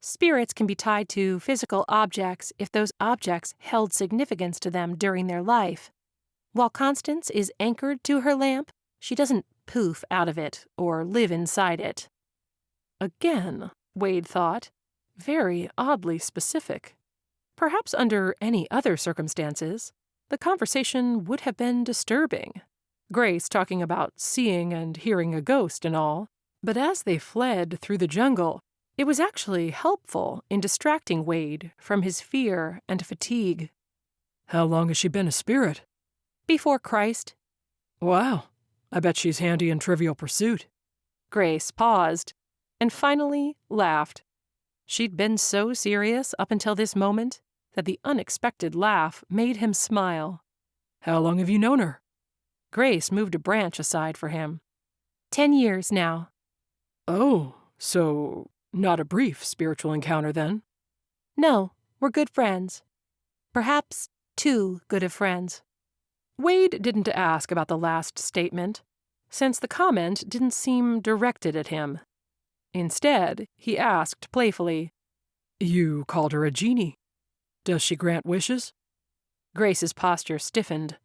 "Spirits can be tied to physical objects if those objects held significance to them during their life. While Constance is anchored to her lamp, she doesn't poof out of it or live inside it." Again, Wade thought, very oddly specific. Perhaps under any other circumstances, the conversation would have been disturbing. Grace talking about seeing and hearing a ghost and all, but as they fled through the jungle, it was actually helpful in distracting Wade from his fear and fatigue. "How long has she been a spirit?" "Before Christ." "Wow. I bet she's handy in Trivial Pursuit." Grace paused, and finally laughed. She'd been so serious up until this moment that the unexpected laugh made him smile. "How long have you known her?" Grace moved a branch aside for him. 10 years now." "Oh, so not a brief spiritual encounter then?" "No, we're good friends. Perhaps too good of friends." Wade didn't ask about the last statement, since the comment didn't seem directed at him. Instead, he asked playfully, "You called her a genie. Does she grant wishes?" Grace's posture stiffened.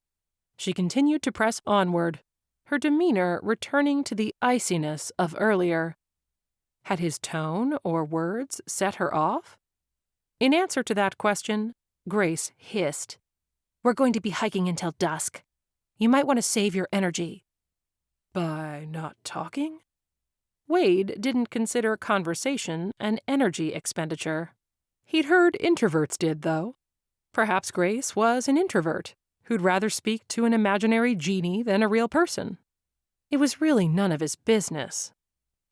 She continued to press onward, her demeanor returning to the iciness of earlier. Had his tone or words set her off? In answer to that question, Grace hissed, "We're going to be hiking until dusk. You might want to save your energy." "By not talking?" Wade didn't consider conversation an energy expenditure. He'd heard introverts did, though. Perhaps Grace was an introvert who'd rather speak to an imaginary genie than a real person. It was really none of his business.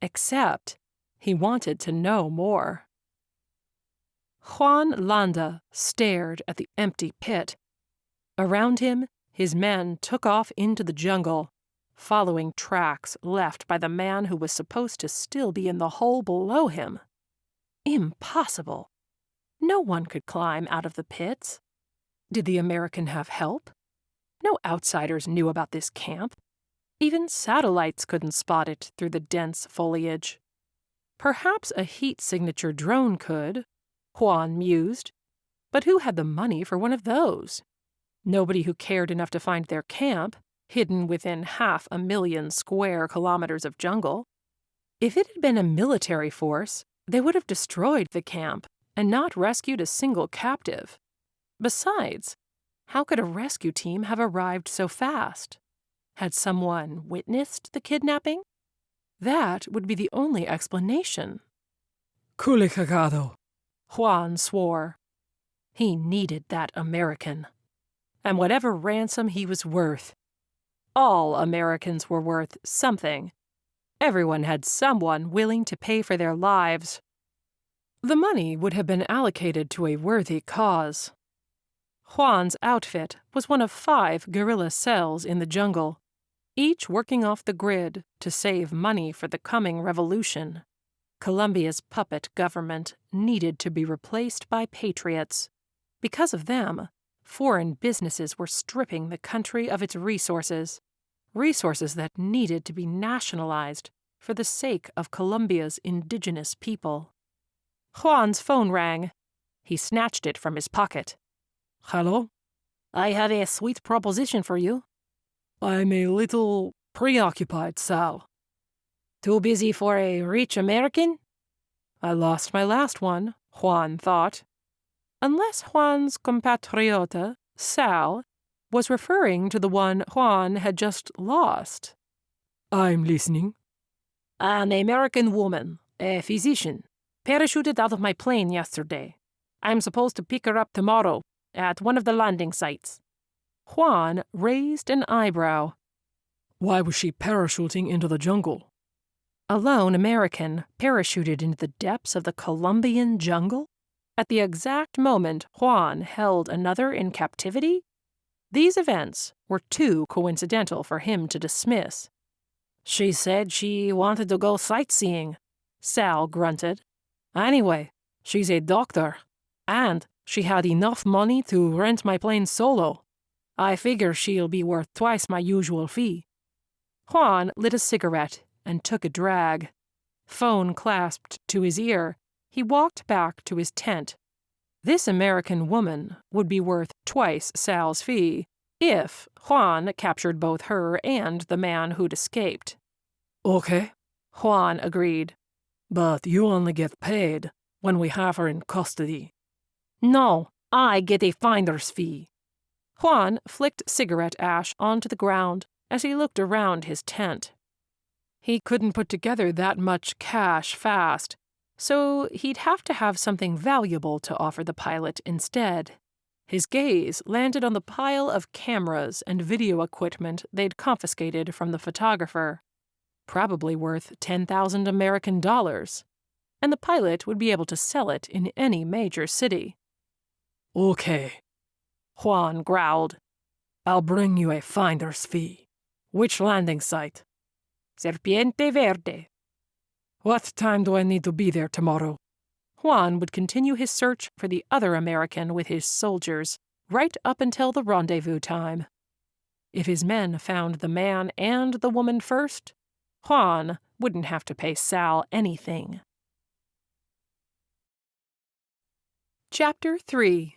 Except he wanted to know more. Juan Landa stared at the empty pit. Around him, his men took off into the jungle, following tracks left by the man who was supposed to still be in the hole below him. Impossible. No one could climb out of the pits. Did the American have help? No outsiders knew about this camp. Even satellites couldn't spot it through the dense foliage. Perhaps a heat signature drone could, Juan mused. But who had the money for one of those? Nobody who cared enough to find their camp, hidden within 500,000 square kilometers of jungle. If it had been a military force, they would have destroyed the camp and not rescued a single captive. Besides, how could a rescue team have arrived so fast? Had someone witnessed the kidnapping? That would be the only explanation. Culicagado. Juan swore. He needed that American. And whatever ransom he was worth. All Americans were worth something. Everyone had someone willing to pay for their lives. The money would have been allocated to a worthy cause. Juan's outfit was one of 5 guerrilla cells in the jungle, each working off the grid to save money for the coming revolution. Colombia's puppet government needed to be replaced by patriots. Because of them, foreign businesses were stripping the country of its resources that needed to be nationalized for the sake of Colombia's indigenous people. Juan's phone rang. He snatched it from his pocket. Hello? I have a sweet proposition for you. I'm a little preoccupied, Sal. Too busy for a rich American? I lost my last one, Juan thought. Unless Juan's compatriota, Sal, was referring to the one Juan had just lost. I'm listening. An American woman, a physician, parachuted out of my plane yesterday. I'm supposed to pick her up tomorrow at one of the landing sites. Juan raised an eyebrow. Why was she parachuting into the jungle? A lone American parachuted into the depths of the Colombian jungle? At the exact moment Juan held another in captivity? These events were too coincidental for him to dismiss. She said she wanted to go sightseeing, Sal grunted. Anyway, she's a doctor, and she had enough money to rent my plane solo. I figure she'll be worth twice my usual fee. Juan lit a cigarette and took a drag. Phone clasped to his ear, he walked back to his tent. This American woman would be worth twice Sal's fee if Juan captured both her and the man who'd escaped. Okay, Juan agreed. but you only get paid when we have her in custody. No, I get a finder's fee. Juan flicked cigarette ash onto the ground as he looked around his tent. He couldn't put together that much cash fast, so he'd have to have something valuable to offer the pilot instead. His gaze landed on the pile of cameras and video equipment they'd confiscated from the photographer, probably worth 10,000 American dollars, and the pilot would be able to sell it in any major city. Okay, Juan growled. I'll bring you a finder's fee. Which landing site? Serpiente Verde. What time do I need to be there tomorrow? Juan would continue his search for the other American with his soldiers, right up until the rendezvous time. If his men found the man and the woman first, Juan wouldn't have to pay Sal anything. Chapter 3.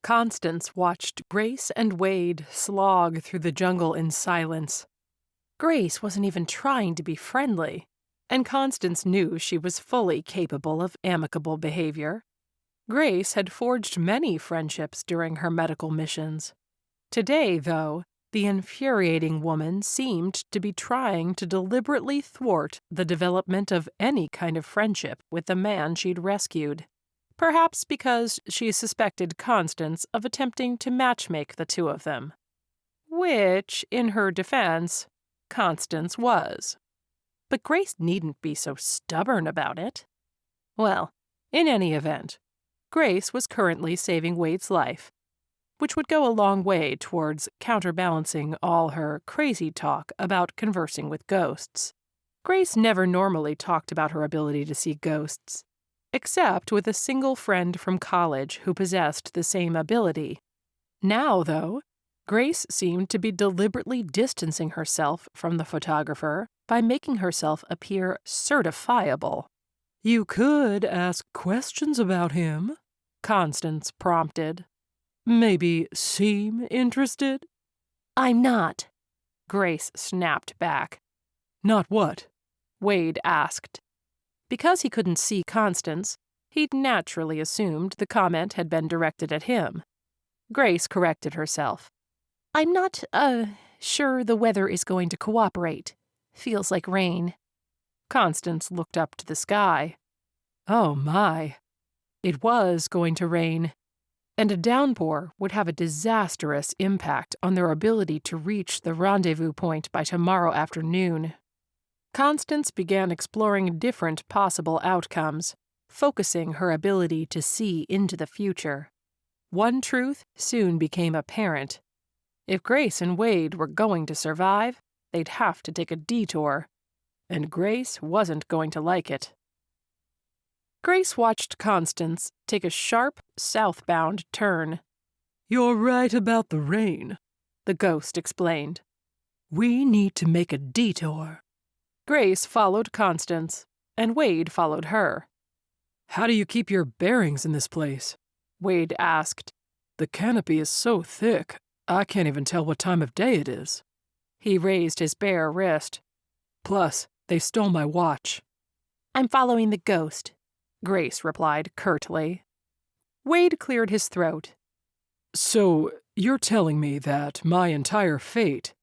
Constance watched Grace and Wade slog through the jungle in silence. Grace wasn't even trying to be friendly, and Constance knew she was fully capable of amicable behavior. Grace had forged many friendships during her medical missions. Today, though, The infuriating woman seemed to be trying to deliberately thwart the development of any kind of friendship with the man she'd rescued. Perhaps because she suspected Constance of attempting to matchmake the two of them. Which, in her defense, Constance was. But Grace needn't be so stubborn about it. Well, in any event, Grace was currently saving Wade's life, which would go a long way towards counterbalancing all her crazy talk about conversing with ghosts. Grace never normally talked about her ability to see ghosts, except with a single friend from college who possessed the same ability. Now, though, Grace seemed to be deliberately distancing herself from the photographer by making herself appear certifiable. You could ask questions about him, Constance prompted. Maybe seem interested? I'm not, Grace snapped back. Not what? Wade asked. Because he couldn't see Constance, he'd naturally assumed the comment had been directed at him. Grace corrected herself. I'm not, sure the weather is going to cooperate. Feels like rain. Constance looked up to the sky. Oh my. It was going to rain, and a downpour would have a disastrous impact on their ability to reach the rendezvous point by tomorrow afternoon. Constance began exploring different possible outcomes, focusing her ability to see into the future. One truth soon became apparent. If Grace and Wade were going to survive, they'd have to take a detour, and Grace wasn't going to like it. Grace watched Constance take a sharp, southbound turn. You're right about the rain, the ghost explained. We need to make a detour. Grace followed Constance, and Wade followed her. How do you keep your bearings in this place? Wade asked. The canopy is so thick, I can't even tell what time of day it is. He raised his bare wrist. Plus, they stole my watch. I'm following the ghost, Grace replied curtly. Wade cleared his throat. So, you're telling me that my entire fate,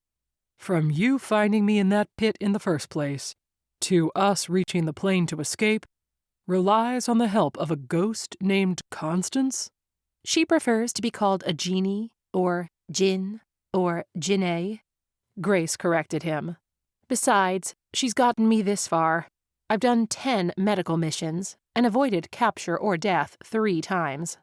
from you finding me in that pit in the first place, to us reaching the plane to escape, relies on the help of a ghost named Constance? She prefers to be called a genie, or Jinn, or Jenni, Grace corrected him. Besides, she's gotten me this far. I've done 10 medical missions and avoided capture or death 3 times.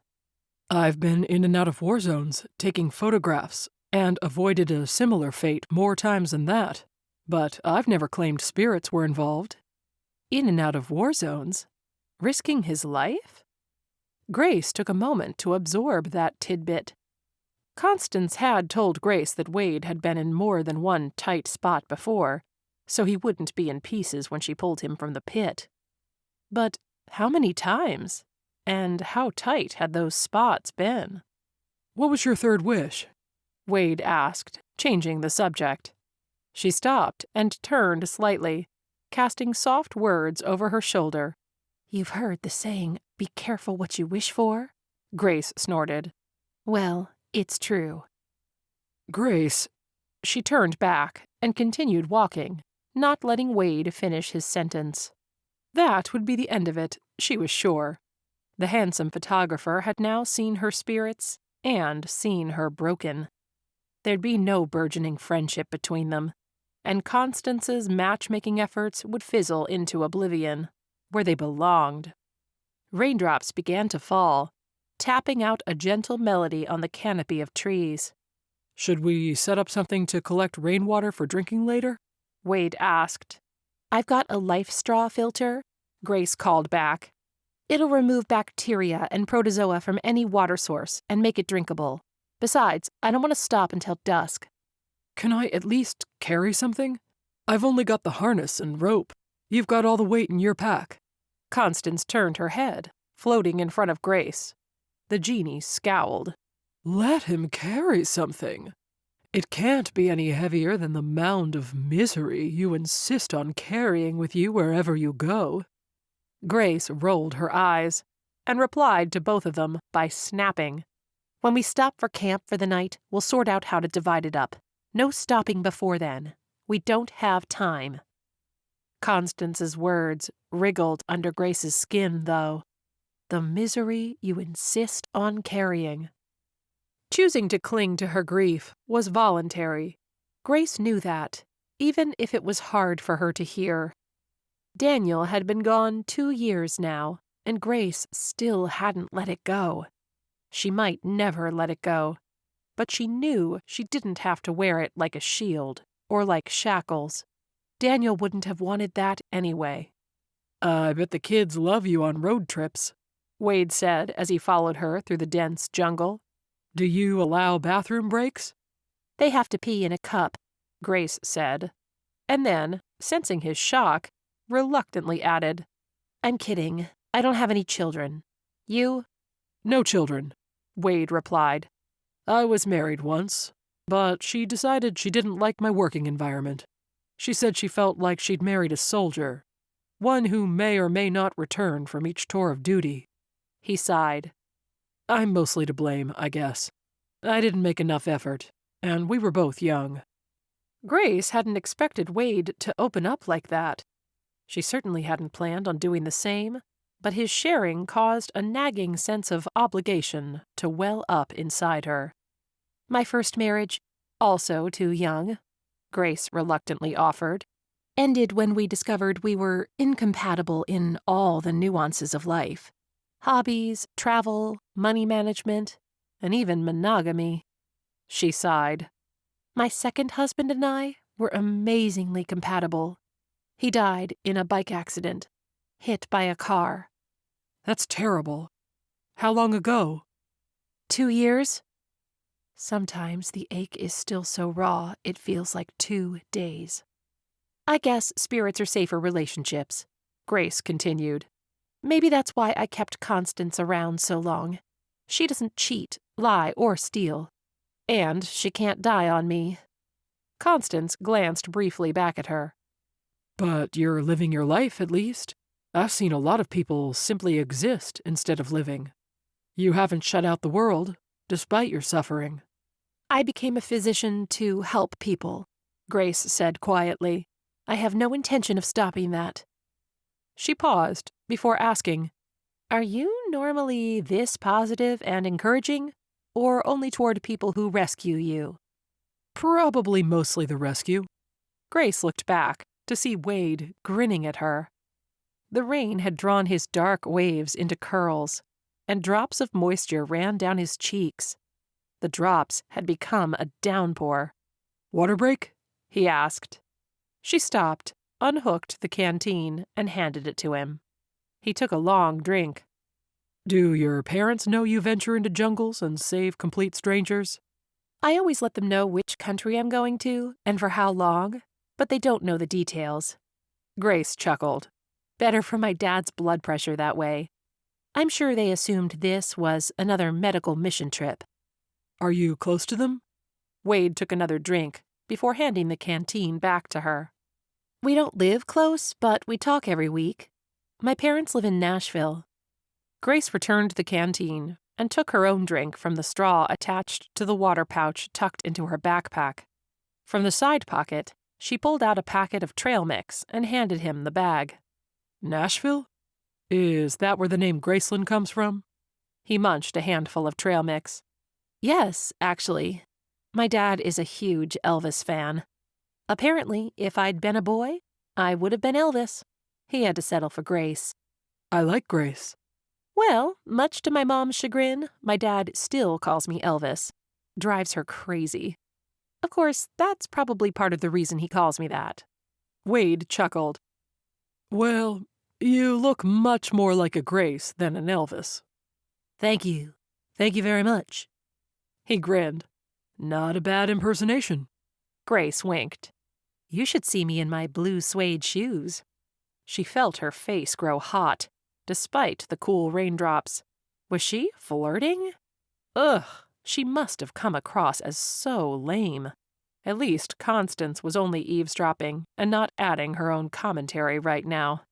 I've been in and out of war zones, taking photographs, and avoided a similar fate more times than that. But I've never claimed spirits were involved. In and out of war zones? Risking his life? Grace took a moment to absorb that tidbit. Constance had told Grace that Wade had been in more than one tight spot before, so he wouldn't be in pieces when she pulled him from the pit. But how many times? And how tight had those spots been? What was your third wish? Wade asked, changing the subject. She stopped and turned slightly, casting soft words over her shoulder. You've heard the saying, be careful what you wish for? Grace snorted. Well, it's true. Grace. She turned back and continued walking, not letting Wade finish his sentence. That would be the end of it, she was sure. The handsome photographer had now seen her spirits and seen her broken. There'd be no burgeoning friendship between them, and Constance's matchmaking efforts would fizzle into oblivion, where they belonged. Raindrops began to fall, tapping out a gentle melody on the canopy of trees. Should we set up something to collect rainwater for drinking later? Wade asked. I've got a life straw filter, Grace called back. It'll remove bacteria and protozoa from any water source and make it drinkable. Besides, I don't want to stop until dusk. Can I at least carry something? I've only got the harness and rope. You've got all the weight in your pack. Constance turned her head, floating in front of Grace. The genie scowled. Let him carry something. It can't be any heavier than the mound of misery you insist on carrying with you wherever you go. Grace rolled her eyes and replied to both of them by snapping. When we stop for camp for the night, we'll sort out how to divide it up. No stopping before then. We don't have time. Constance's words wriggled under Grace's skin, though. The misery you insist on carrying. Choosing to cling to her grief was voluntary. Grace knew that, even if it was hard for her to hear. Daniel had been gone 2 years now, and Grace still hadn't let it go. She might never let it go, but she knew she didn't have to wear it like a shield or like shackles. Daniel wouldn't have wanted that anyway. I bet the kids love you on road trips, Wade said as he followed her through the dense jungle. Do you allow bathroom breaks? They have to pee in a cup, Grace said, and then, sensing his shock, reluctantly added, I'm kidding. I don't have any children. You? No children, Wade replied. I was married once, but she decided she didn't like my working environment. She said she felt like she'd married a soldier, one who may or may not return from each tour of duty. He sighed. I'm mostly to blame, I guess. I didn't make enough effort, and we were both young. Grace hadn't expected Wade to open up like that. She certainly hadn't planned on doing the same, but his sharing caused a nagging sense of obligation to well up inside her. My first marriage, also too young, Grace reluctantly offered, ended when we discovered we were incompatible in all the nuances of life. Hobbies, travel, money management, and even monogamy. She sighed. My second husband and I were amazingly compatible. He died in a bike accident, hit by a car. That's terrible. How long ago? 2 years. Sometimes the ache is still so raw it feels like 2 days. I guess spirits are safer relationships, Grace continued. Maybe that's why I kept Constance around so long. She doesn't cheat, lie, or steal. And she can't die on me. Constance glanced briefly back at her. But you're living your life, at least. I've seen a lot of people simply exist instead of living. You haven't shut out the world, despite your suffering. I became a physician to help people, Grace said quietly. I have no intention of stopping that. She paused before asking, Are you normally this positive and encouraging, or only toward people who rescue you? Probably mostly the rescue. Grace looked back to see Wade grinning at her. The rain had drawn his dark waves into curls, and drops of moisture ran down his cheeks. The drops had become a downpour. Water break? He asked. She stopped, unhooked the canteen, and handed it to him. He took a long drink. Do your parents know you venture into jungles and save complete strangers? I always let them know which country I'm going to and for how long, but they don't know the details. Grace chuckled. Better for my dad's blood pressure that way. I'm sure they assumed this was another medical mission trip. Are you close to them? Wade took another drink before handing the canteen back to her. We don't live close, but we talk every week. My parents live in Nashville. Grace returned the canteen and took her own drink from the straw attached to the water pouch tucked into her backpack. From the side pocket, she pulled out a packet of trail mix and handed him the bag. Nashville? Is that where the name Gracelynn comes from? He munched a handful of trail mix. Yes, actually. My dad is a huge Elvis fan. Apparently, if I'd been a boy, I would have been Elvis. He had to settle for Grace. I like Grace. Well, much to my mom's chagrin, my dad still calls me Elvis. Drives her crazy. Of course, that's probably part of the reason he calls me that. Wade chuckled. Well, you look much more like a Grace than an Elvis. Thank you. Thank you very much. He grinned. Not a bad impersonation. Grace winked. You should see me in my blue suede shoes. She felt her face grow hot, despite the cool raindrops. Was she flirting? Ugh, she must have come across as so lame. At least Constance was only eavesdropping and not adding her own commentary right now.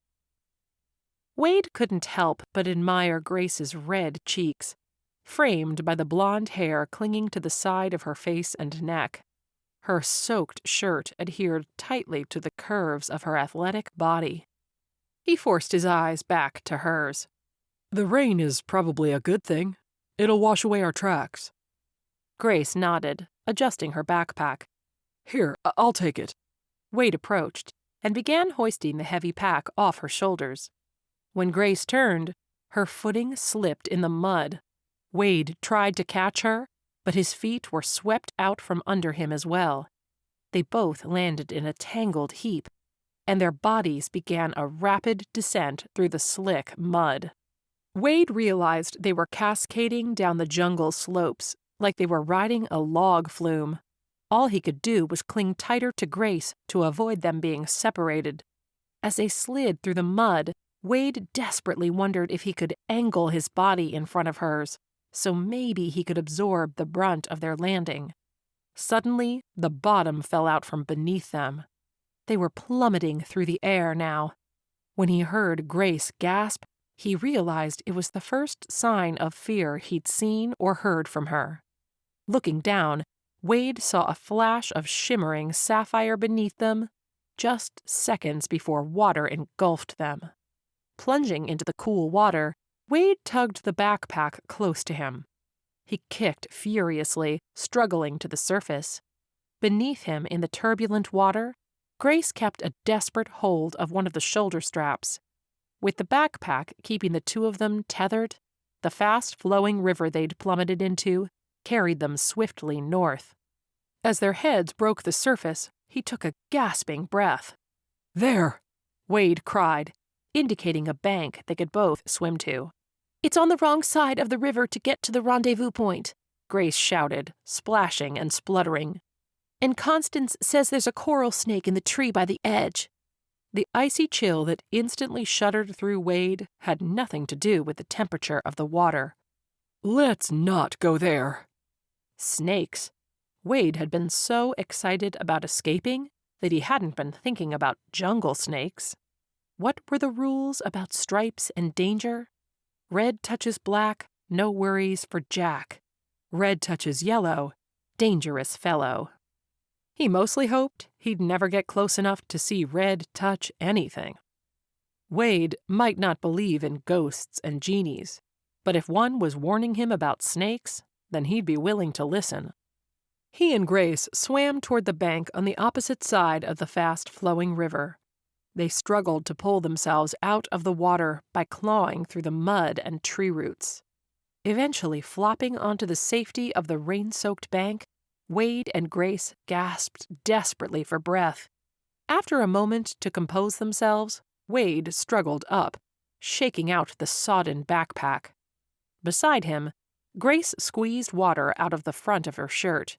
Wade couldn't help but admire Grace's red cheeks, framed by the blonde hair clinging to the side of her face and neck. Her soaked shirt adhered tightly to the curves of her athletic body. He forced his eyes back to hers. The rain is probably a good thing. It'll wash away our tracks. Grace nodded, adjusting her backpack. Here, I'll take it. Wade approached and began hoisting the heavy pack off her shoulders. When Grace turned, her footing slipped in the mud. Wade tried to catch her, but his feet were swept out from under him as well. They both landed in a tangled heap, and their bodies began a rapid descent through the slick mud. Wade realized they were cascading down the jungle slopes like they were riding a log flume. All he could do was cling tighter to Grace to avoid them being separated. As they slid through the mud, Wade desperately wondered if he could angle his body in front of hers, so maybe he could absorb the brunt of their landing. Suddenly, the bottom fell out from beneath them. They were plummeting through the air now. When he heard Grace gasp, he realized it was the first sign of fear he'd seen or heard from her. Looking down, Wade saw a flash of shimmering sapphire beneath them, just seconds before water engulfed them. Plunging into the cool water, Wade tugged the backpack close to him. He kicked furiously, struggling to the surface. Beneath him in the turbulent water, Grace kept a desperate hold of one of the shoulder straps. With the backpack keeping the two of them tethered, the fast-flowing river they'd plummeted into carried them swiftly north. As their heads broke the surface, he took a gasping breath. There! Wade cried, indicating a bank they could both swim to. It's on the wrong side of the river to get to the rendezvous point, Grace shouted, splashing and spluttering. And Constance says there's a coral snake in the tree by the edge. The icy chill that instantly shuddered through Wade had nothing to do with the temperature of the water. Let's not go there. Snakes. Wade had been so excited about escaping that he hadn't been thinking about jungle snakes. What were the rules about stripes and danger? Red touches black, no worries for Jack. Red touches yellow, dangerous fellow. He mostly hoped he'd never get close enough to see red touch anything. Wade might not believe in ghosts and genies, but if one was warning him about snakes, then he'd be willing to listen. He and Grace swam toward the bank on the opposite side of the fast-flowing river. They struggled to pull themselves out of the water by clawing through the mud and tree roots. Eventually flopping onto the safety of the rain-soaked bank, Wade and Grace gasped desperately for breath. After a moment to compose themselves, Wade struggled up, shaking out the sodden backpack. Beside him, Grace squeezed water out of the front of her shirt.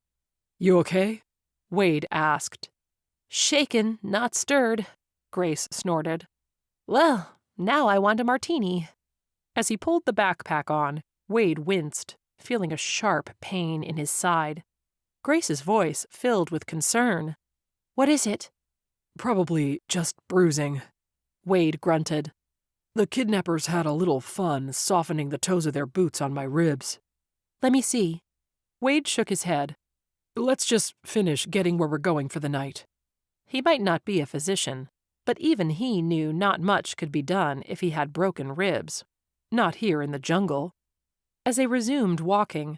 You okay? Wade asked. Shaken, not stirred, Grace snorted. Well, now I want a martini. As he pulled the backpack on, Wade winced, feeling a sharp pain in his side. Grace's voice filled with concern. What is it? Probably just bruising. Wade grunted. The kidnappers had a little fun softening the toes of their boots on my ribs. Let me see. Wade shook his head. Let's just finish getting where we're going for the night. He might not be a physician, but even he knew not much could be done if he had broken ribs. Not here in the jungle. As they resumed walking,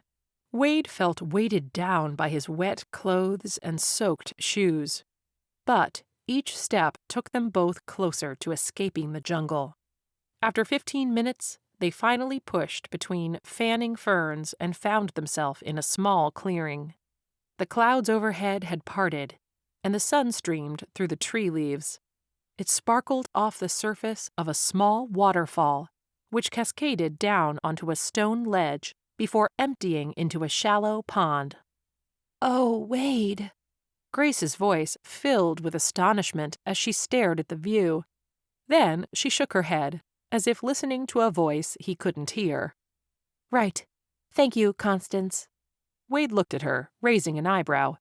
Wade felt weighted down by his wet clothes and soaked shoes. But each step took them both closer to escaping the jungle. After 15 minutes, they finally pushed between fanning ferns and found themselves in a small clearing. The clouds overhead had parted, and the sun streamed through the tree leaves. It sparkled off the surface of a small waterfall, which cascaded down onto a stone ledge before emptying into a shallow pond. Oh, Wade! Grace's voice filled with astonishment as she stared at the view. Then she shook her head, as if listening to a voice he couldn't hear. Right. Thank you, Constance. Wade looked at her, raising an eyebrow.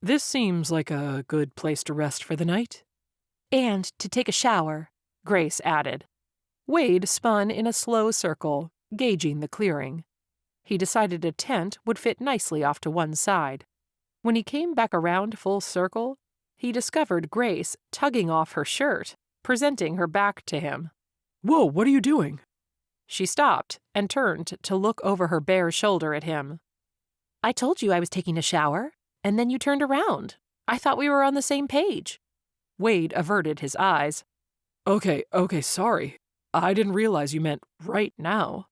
This seems like a good place to rest for the night. And to take a shower, Grace added. Wade spun in a slow circle, gauging the clearing. He decided a tent would fit nicely off to one side. When he came back around full circle, he discovered Grace tugging off her shirt, presenting her back to him. Whoa, what are you doing? She stopped and turned to look over her bare shoulder at him. I told you I was taking a shower, and then you turned around. I thought we were on the same page. Wade averted his eyes. Okay, sorry. I didn't realize you meant right now.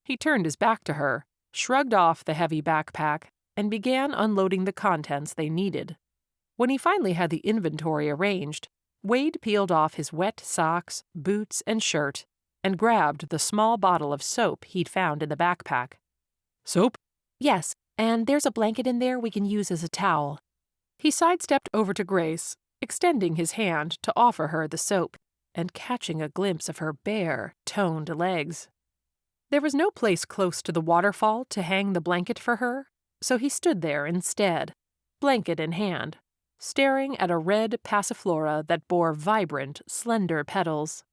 He turned his back to her, shrugged off the heavy backpack, and began unloading the contents they needed. When he finally had the inventory arranged, Wade peeled off his wet socks, boots, and shirt, and grabbed the small bottle of soap he'd found in the backpack. Soap? Yes, and there's a blanket in there we can use as a towel. He sidestepped over to Grace, extending his hand to offer her the soap, and catching a glimpse of her bare, toned legs. There was no place close to the waterfall to hang the blanket for her, so he stood there instead, blanket in hand, staring at a red passiflora that bore vibrant, slender petals.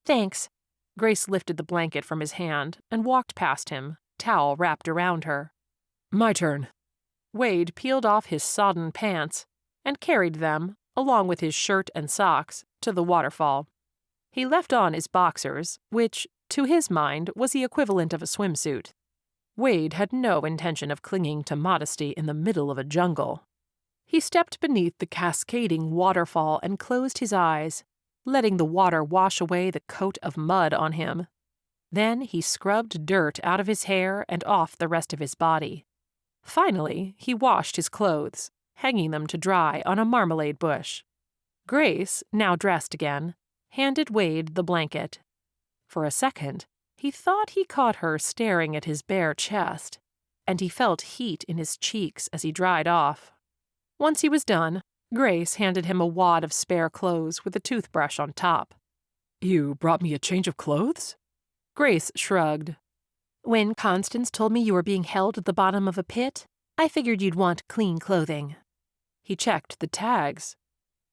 Thanks. Grace lifted the blanket from his hand and walked past him, towel wrapped around her. My turn. Wade peeled off his sodden pants and carried them, along with his shirt and socks, to the waterfall. He left on his boxers, which, to his mind, was the equivalent of a swimsuit. Wade had no intention of clinging to modesty in the middle of a jungle. He stepped beneath the cascading waterfall and closed his eyes, letting the water wash away the coat of mud on him. Then he scrubbed dirt out of his hair and off the rest of his body. Finally, he washed his clothes, hanging them to dry on a marmalade bush. Grace, now dressed again, handed Wade the blanket. For a second, he thought he caught her staring at his bare chest, and he felt heat in his cheeks as he dried off. Once he was done, Grace handed him a wad of spare clothes with a toothbrush on top. You brought me a change of clothes? Grace shrugged. When Constance told me you were being held at the bottom of a pit, I figured you'd want clean clothing. He checked the tags.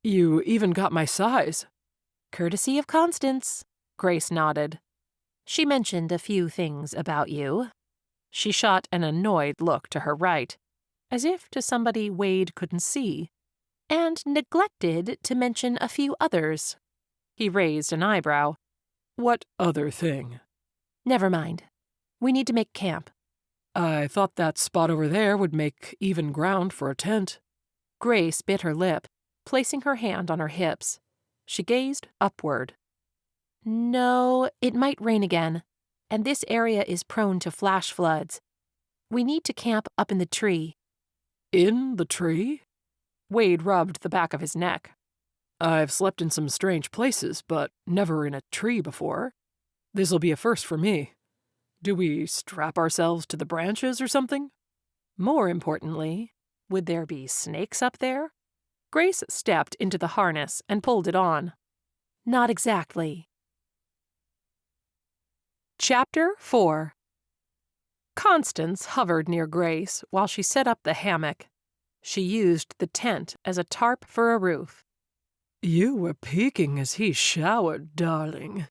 You even got my size. Courtesy of Constance, Grace nodded. She mentioned a few things about you. She shot an annoyed look to her right, as if to somebody Wade couldn't see, and neglected to mention a few others. He raised an eyebrow. What other thing? Never mind. We need to make camp. I thought that spot over there would make even ground for a tent. Grace bit her lip, placing her hand on her hips. She gazed upward. No, it might rain again, and this area is prone to flash floods. We need to camp up in the tree. In the tree? Wade rubbed the back of his neck. I've slept in some strange places, but never in a tree before. This'll be a first for me. Do we strap ourselves to the branches or something? More importantly, would there be snakes up there? Grace stepped into the harness and pulled it on. Not exactly. Chapter 4. Constance hovered near Grace while she set up the hammock. She used the tent as a tarp for a roof. You were peeking as he showered, darling.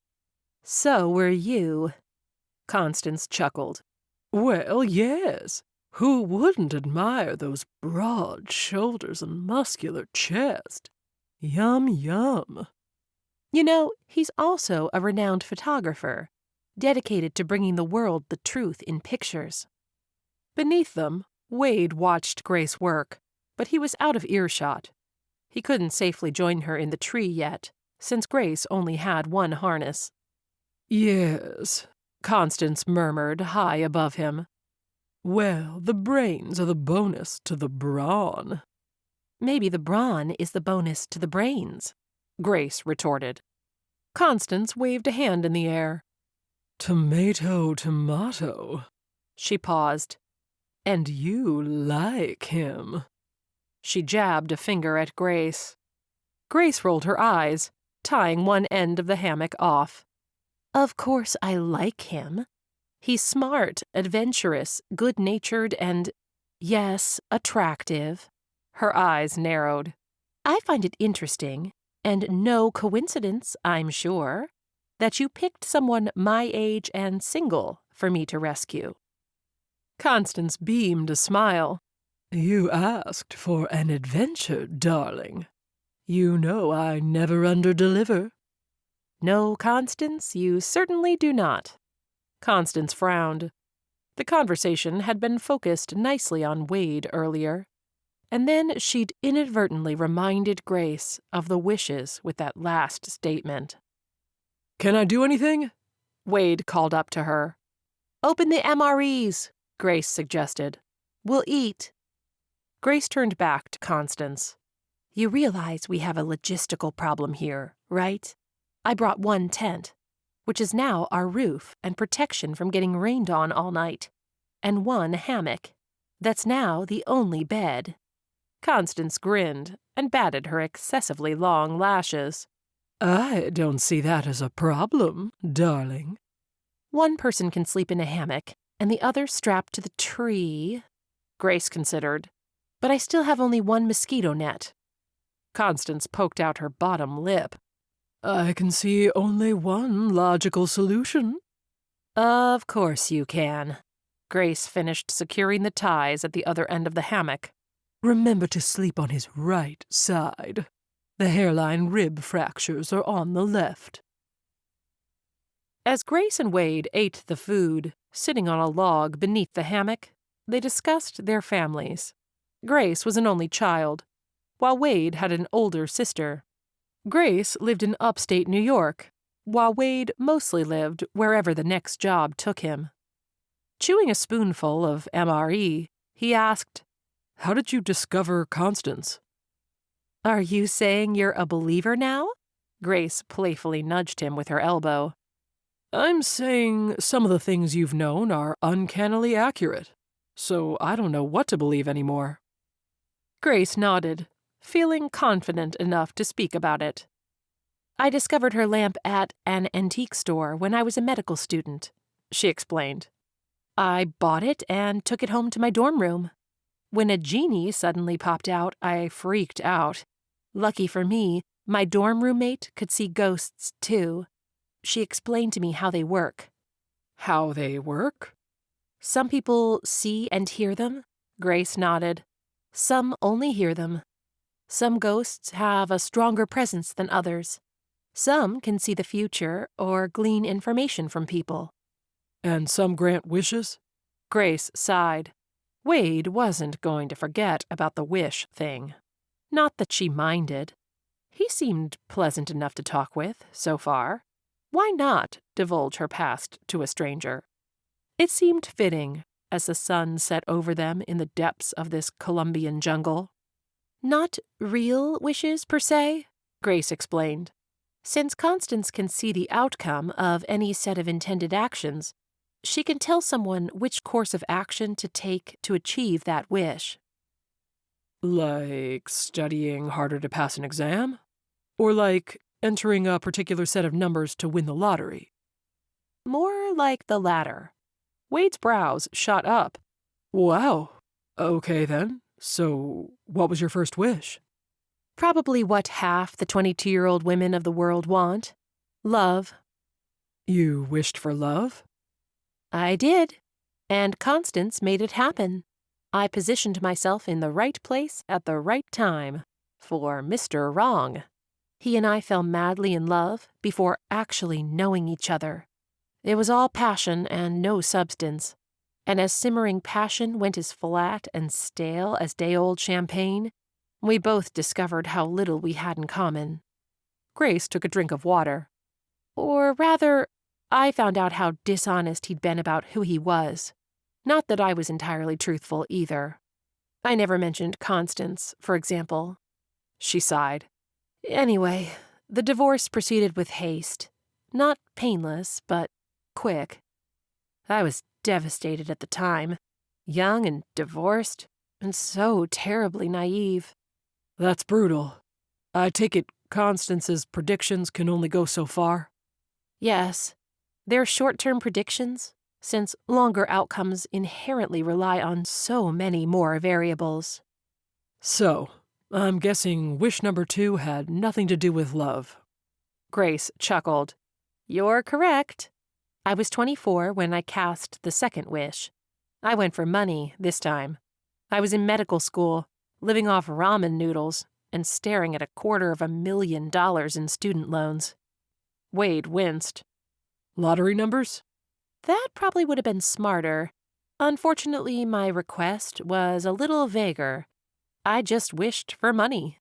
So were you. Constance chuckled. Well, yes. Who wouldn't admire those broad shoulders and muscular chest? Yum, yum. You know, he's also a renowned photographer, dedicated to bringing the world the truth in pictures. Beneath them, Wade watched Grace work, but he was out of earshot. He couldn't safely join her in the tree yet, since Grace only had one harness. Yes, Constance murmured high above him. Well, the brains are the bonus to the brawn. Maybe the brawn is the bonus to the brains, Grace retorted. Constance waved a hand in the air. Tomato, tomato. She paused. And you like him. She jabbed a finger at Grace. Grace rolled her eyes, tying one end of the hammock off. Of course I like him. He's smart, adventurous, good-natured, and, yes, attractive. Her eyes narrowed. I find it interesting, and no coincidence, I'm sure, that you picked someone my age and single for me to rescue. Constance beamed a smile. You asked for an adventure, darling. You know I never underdeliver. No, Constance, you certainly do not. Constance frowned. The conversation had been focused nicely on Wade earlier, and then she'd inadvertently reminded Grace of the wishes with that last statement. Can I do anything? Wade called up to her. Open the MREs, Grace suggested. We'll eat. Grace turned back to Constance. You realize we have a logistical problem here, right? I brought one tent, which is now our roof and protection from getting rained on all night, and one hammock. That's now the only bed. Constance grinned and batted her excessively long lashes. I don't see that as a problem, darling. One person can sleep in a hammock, and the other strapped to the tree. Grace considered. But I still have only one mosquito net. Constance poked out her bottom lip. I can see only one logical solution. Of course you can. Grace finished securing the ties at the other end of the hammock. Remember to sleep on his right side. The hairline rib fractures are on the left. As Grace and Wade ate the food, sitting on a log beneath the hammock, they discussed their families. Grace was an only child, while Wade had an older sister. Grace lived in upstate New York, while Wade mostly lived wherever the next job took him. Chewing a spoonful of MRE, he asked, How did you discover Constance? Are you saying you're a believer now? Grace playfully nudged him with her elbow. I'm saying some of the things you've known are uncannily accurate, so I don't know what to believe anymore. Grace nodded, feeling confident enough to speak about it. I discovered her lamp at an antique store when I was a medical student, she explained. I bought it and took it home to my dorm room. When a genie suddenly popped out, I freaked out. Lucky for me, my dorm roommate could see ghosts too. She explained to me how they work. How they work? Some people see and hear them, Grace nodded. Some only hear them. Some ghosts have a stronger presence than others. Some can see the future or glean information from people. And some grant wishes? Grace sighed. Wade wasn't going to forget about the wish thing. Not that she minded. He seemed pleasant enough to talk with, so far. Why not divulge her past to a stranger? It seemed fitting as the sun set over them in the depths of this Colombian jungle. Not real wishes, per se, Grace explained. Since Constance can see the outcome of any set of intended actions, she can tell someone which course of action to take to achieve that wish. Like studying harder to pass an exam? Or like entering a particular set of numbers to win the lottery? More like the latter. Wade's brows shot up. Wow. Okay then. So, what was your first wish? Probably what half the 22-year-old women of the world want. Love. You wished for love? I did. And Constance made it happen. I positioned myself in the right place at the right time. For Mr. Wrong. He and I fell madly in love before actually knowing each other. It was all passion and no substance. And as simmering passion went as flat and stale as day-old champagne, we both discovered how little we had in common. Grace took a drink of water. Or rather, I found out how dishonest he'd been about who he was. Not that I was entirely truthful either. I never mentioned Constance, for example. She sighed. Anyway, the divorce proceeded with haste. Not painless, but quick. I was devastated at the time. Young and divorced, and so terribly naive. That's brutal. I take it Constance's predictions can only go so far? Yes. They're short-term predictions, since longer outcomes inherently rely on so many more variables. So, I'm guessing wish number 2 had nothing to do with love. Grace chuckled. You're correct. I was 24 when I cast the second wish. I went for money this time. I was in medical school, living off ramen noodles, and staring at $250,000 in student loans. Wade winced. Lottery numbers? That probably would have been smarter. Unfortunately, my request was a little vaguer. I just wished for money,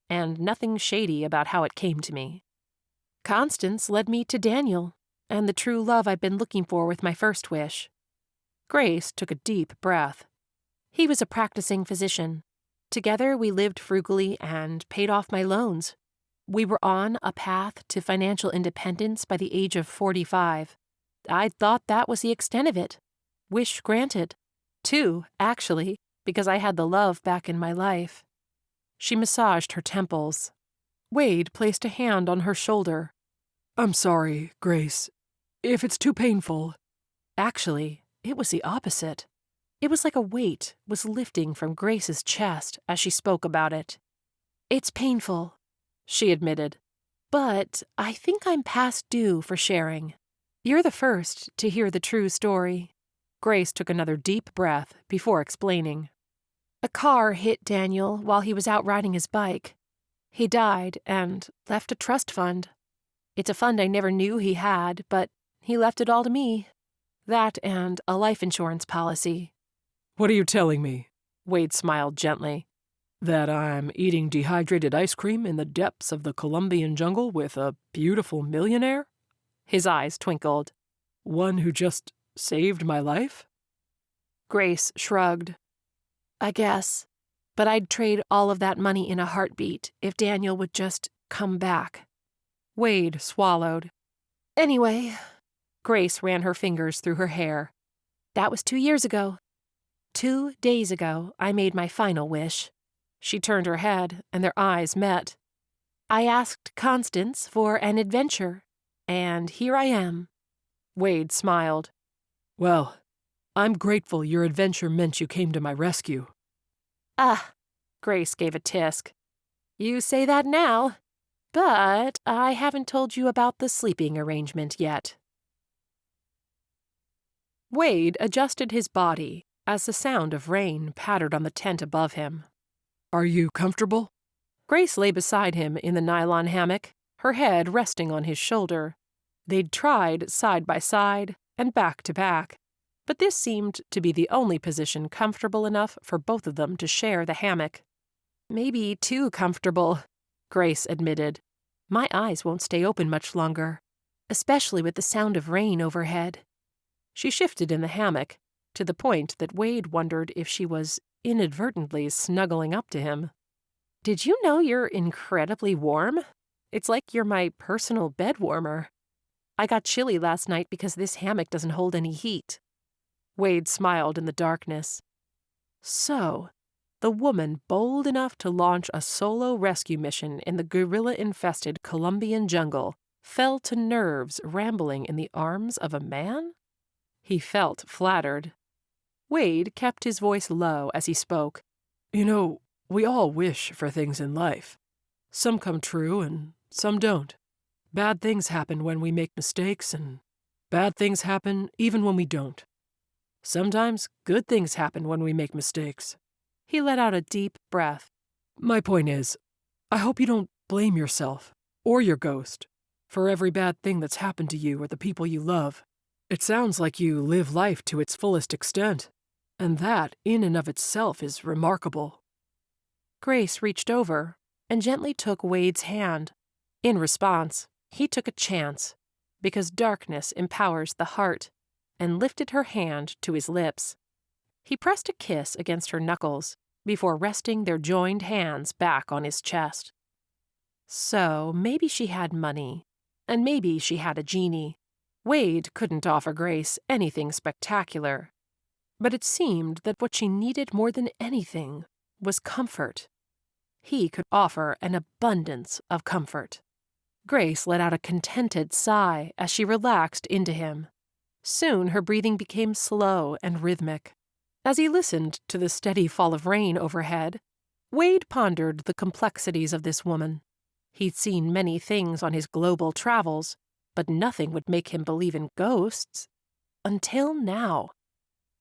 and nothing shady about how it came to me. Constance led me to Daniel, and the true love I've been looking for with my first wish. Grace took a deep breath. He was a practicing physician. Together we lived frugally and paid off my loans. We were on a path to financial independence by the age of 45. I thought that was the extent of it. Wish granted. 2, actually, because I had the love back in my life. She massaged her temples. Wade placed a hand on her shoulder. I'm sorry, Grace. If it's too painful. Actually, it was the opposite. It was like a weight was lifting from Grace's chest as she spoke about it. It's painful, she admitted, but I think I'm past due for sharing. You're the first to hear the true story. Grace took another deep breath before explaining. A car hit Daniel while he was out riding his bike. He died and left a trust fund. It's a fund I never knew he had, but he left it all to me. That and a life insurance policy. What are you telling me? Wade smiled gently. That I'm eating dehydrated ice cream in the depths of the Colombian jungle with a beautiful millionaire? His eyes twinkled. One who just saved my life? Grace shrugged. I guess. But I'd trade all of that money in a heartbeat if Daniel would just come back. Wade swallowed. Anyway, Grace ran her fingers through her hair. That was 2 years ago. 2 days ago, I made my final wish. She turned her head, and their eyes met. I asked Constance for an adventure, and here I am. Wade smiled. Well, I'm grateful your adventure meant you came to my rescue. Ah, Grace gave a tisk. You say that now, but I haven't told you about the sleeping arrangement yet. Wade adjusted his body as the sound of rain pattered on the tent above him. Are you comfortable? Grace lay beside him in the nylon hammock, her head resting on his shoulder. They'd tried side by side and back to back, but this seemed to be the only position comfortable enough for both of them to share the hammock. Maybe too comfortable, Grace admitted. My eyes won't stay open much longer, especially with the sound of rain overhead. She shifted in the hammock, to the point that Wade wondered if she was inadvertently snuggling up to him. Did you know you're incredibly warm? It's like you're my personal bed warmer. I got chilly last night because this hammock doesn't hold any heat. Wade smiled in the darkness. So, the woman bold enough to launch a solo rescue mission in the gorilla-infested Colombian jungle fell to nerves rambling in the arms of a man? He felt flattered. Wade kept his voice low as he spoke. You know, we all wish for things in life. Some come true and some don't. Bad things happen when we make mistakes, and bad things happen even when we don't. Sometimes good things happen when we make mistakes. He let out a deep breath. My point is, I hope you don't blame yourself, or your ghost, for every bad thing that's happened to you or the people you love. It sounds like you live life to its fullest extent, and that, in and of itself, is remarkable. Grace reached over and gently took Wade's hand. In response, he took a chance, because darkness empowers the heart, and lifted her hand to his lips. He pressed a kiss against her knuckles before resting their joined hands back on his chest. So maybe she had money, and maybe she had a genie. Wade couldn't offer Grace anything spectacular, but it seemed that what she needed more than anything was comfort. He could offer an abundance of comfort. Grace let out a contented sigh as she relaxed into him. Soon her breathing became slow and rhythmic. As he listened to the steady fall of rain overhead, Wade pondered the complexities of this woman. He'd seen many things on his global travels, but nothing would make him believe in ghosts. Until now.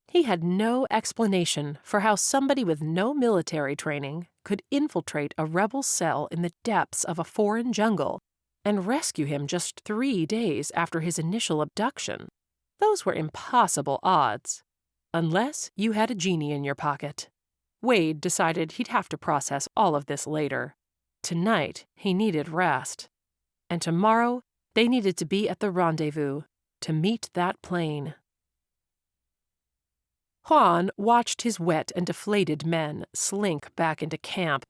He had no explanation for how somebody with no military training could infiltrate a rebel cell in the depths of a foreign jungle and rescue him just 3 days after his initial abduction. Those were impossible odds, unless you had a genie in your pocket. Wade decided he'd have to process all of this later. Tonight, he needed rest. And tomorrow, they needed to be at the rendezvous to meet that plane. Juan watched his wet and deflated men slink back into camp.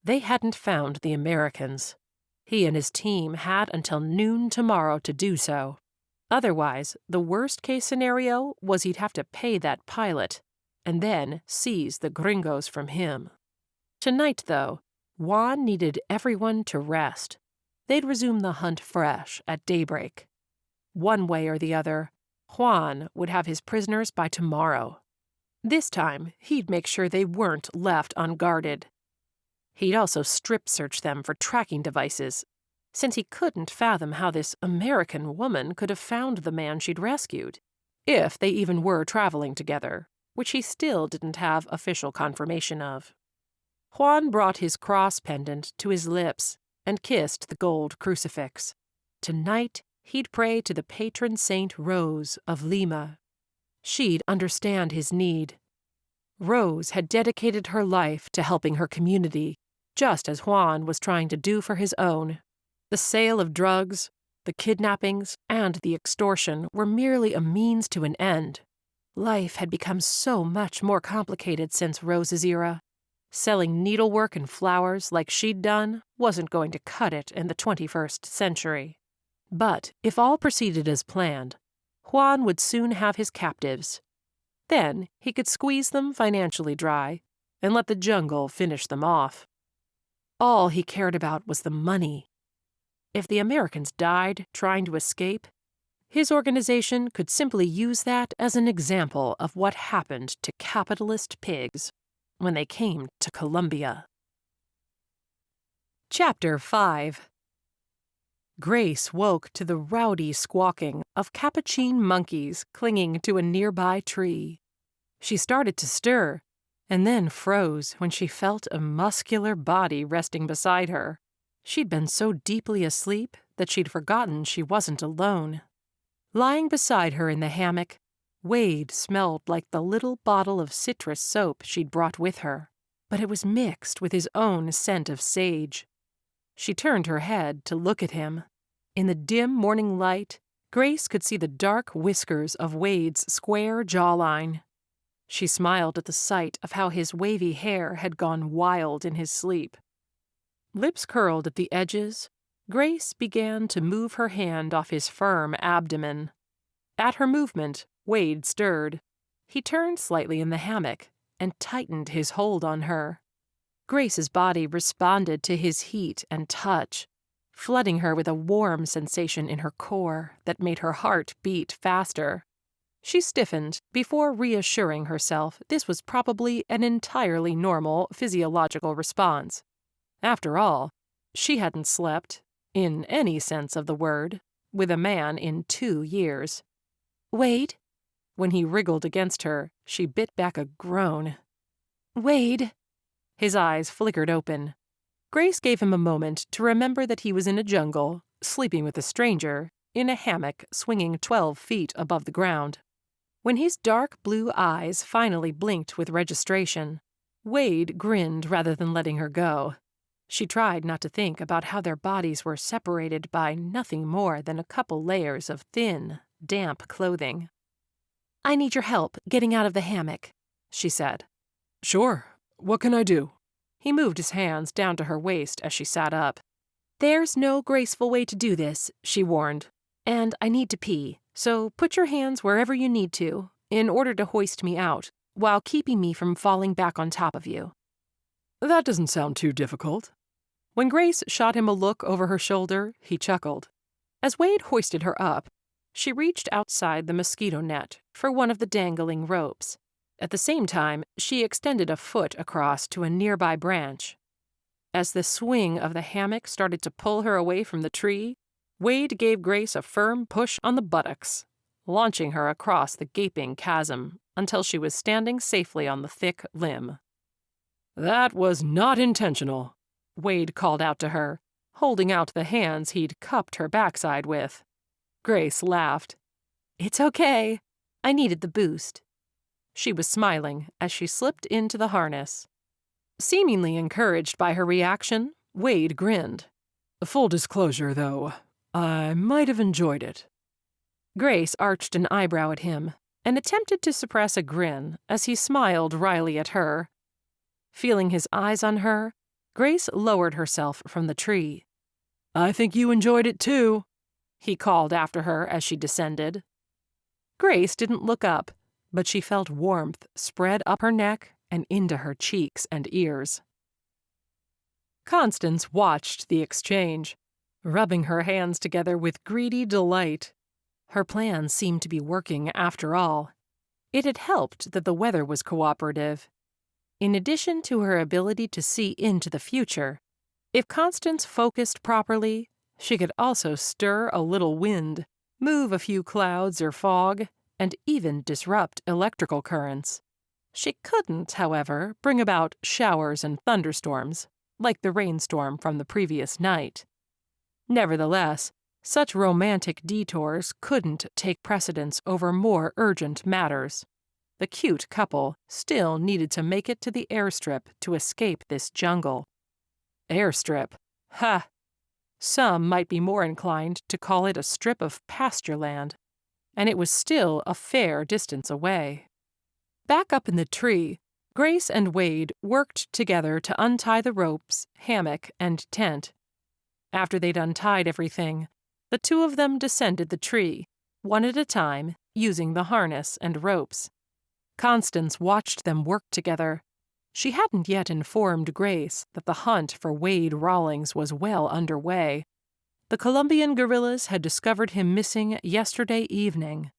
They hadn't found the Americans. He and his team had until noon tomorrow to do so. Otherwise, the worst-case scenario was he'd have to pay that pilot and then seize the gringos from him. Tonight, though, Juan needed everyone to rest. They'd resume the hunt fresh at daybreak. One way or the other, Juan would have his prisoners by tomorrow. This time, he'd make sure they weren't left unguarded. He'd also strip-search them for tracking devices, since he couldn't fathom how this American woman could have found the man she'd rescued, if they even were traveling together, which he still didn't have official confirmation of. Juan brought his cross pendant to his lips and kissed the gold crucifix. Tonight, he'd pray to the patron saint Rose of Lima. She'd understand his need. Rose had dedicated her life to helping her community, just as Juan was trying to do for his own. The sale of drugs, the kidnappings, and the extortion were merely a means to an end. Life had become so much more complicated since Rose's era. Selling needlework and flowers like she'd done wasn't going to cut it in the 21st century. But if all proceeded as planned, Juan would soon have his captives. Then he could squeeze them financially dry and let the jungle finish them off. All he cared about was the money. If the Americans died trying to escape, his organization could simply use that as an example of what happened to capitalist pigs when they came to Colombia. Chapter 5. Grace woke to the rowdy squawking of capuchin monkeys clinging to a nearby tree. She started to stir, and then froze when she felt a muscular body resting beside her. She'd been so deeply asleep that she'd forgotten she wasn't alone. Lying beside her in the hammock, Wade smelled like the little bottle of citrus soap she'd brought with her, but it was mixed with his own scent of sage. She turned her head to look at him. In the dim morning light, Grace could see the dark whiskers of Wade's square jawline. She smiled at the sight of how his wavy hair had gone wild in his sleep. Lips curled at the edges, Grace began to move her hand off his firm abdomen. At her movement, Wade stirred. He turned slightly in the hammock and tightened his hold on her. Grace's body responded to his heat and touch, flooding her with a warm sensation in her core that made her heart beat faster. She stiffened before reassuring herself this was probably an entirely normal physiological response. After all, she hadn't slept, in any sense of the word, with a man in 2 years. "Wade?" When he wriggled against her, she bit back a groan. "Wade?" His eyes flickered open. Grace gave him a moment to remember that he was in a jungle, sleeping with a stranger, in a hammock swinging 12 feet above the ground. When his dark blue eyes finally blinked with registration, Wade grinned rather than letting her go. She tried not to think about how their bodies were separated by nothing more than a couple layers of thin, damp clothing. "I need your help getting out of the hammock," she said. "Sure. What can I do?" He moved his hands down to her waist as she sat up. "There's no graceful way to do this," she warned. "And I need to pee, so put your hands wherever you need to, in order to hoist me out, while keeping me from falling back on top of you." "That doesn't sound too difficult." When Grace shot him a look over her shoulder, he chuckled. As Wade hoisted her up, she reached outside the mosquito net for one of the dangling ropes. At the same time, she extended a foot across to a nearby branch. As the swing of the hammock started to pull her away from the tree, Wade gave Grace a firm push on the buttocks. launching her across the gaping chasm until she was standing safely on the thick limb. "That was not intentional," Wade called out to her, holding out the hands he'd cupped her backside with. Grace laughed. "It's okay. I needed the boost." She was smiling as she slipped into the harness. Seemingly encouraged by her reaction, Wade grinned. "Full disclosure, though, I might have enjoyed it." Grace arched an eyebrow at him and attempted to suppress a grin as he smiled wryly at her. Feeling his eyes on her, Grace lowered herself from the tree. "I think you enjoyed it too," he called after her as she descended. Grace didn't look up, but she felt warmth spread up her neck and into her cheeks and ears. Constance watched the exchange, rubbing her hands together with greedy delight. Her plan seemed to be working after all. It had helped that the weather was cooperative. In addition to her ability to see into the future, if Constance focused properly, she could also stir a little wind, move a few clouds or fog, and even disrupt electrical currents. She couldn't, however, bring about showers and thunderstorms, like the rainstorm from the previous night. Nevertheless, such romantic detours couldn't take precedence over more urgent matters. The cute couple still needed to make it to the airstrip to escape this jungle. Airstrip? Ha! Some might be more inclined to call it a strip of pasture land, and it was still a fair distance away. Back up in the tree, Grace and Wade worked together to untie the ropes, hammock, and tent. After they'd untied everything, the two of them descended the tree, one at a time, using the harness and ropes. Constance watched them work together. She hadn't yet informed Grace that the hunt for Wade Rawlings was well underway. The Colombian guerrillas had discovered him missing yesterday evening.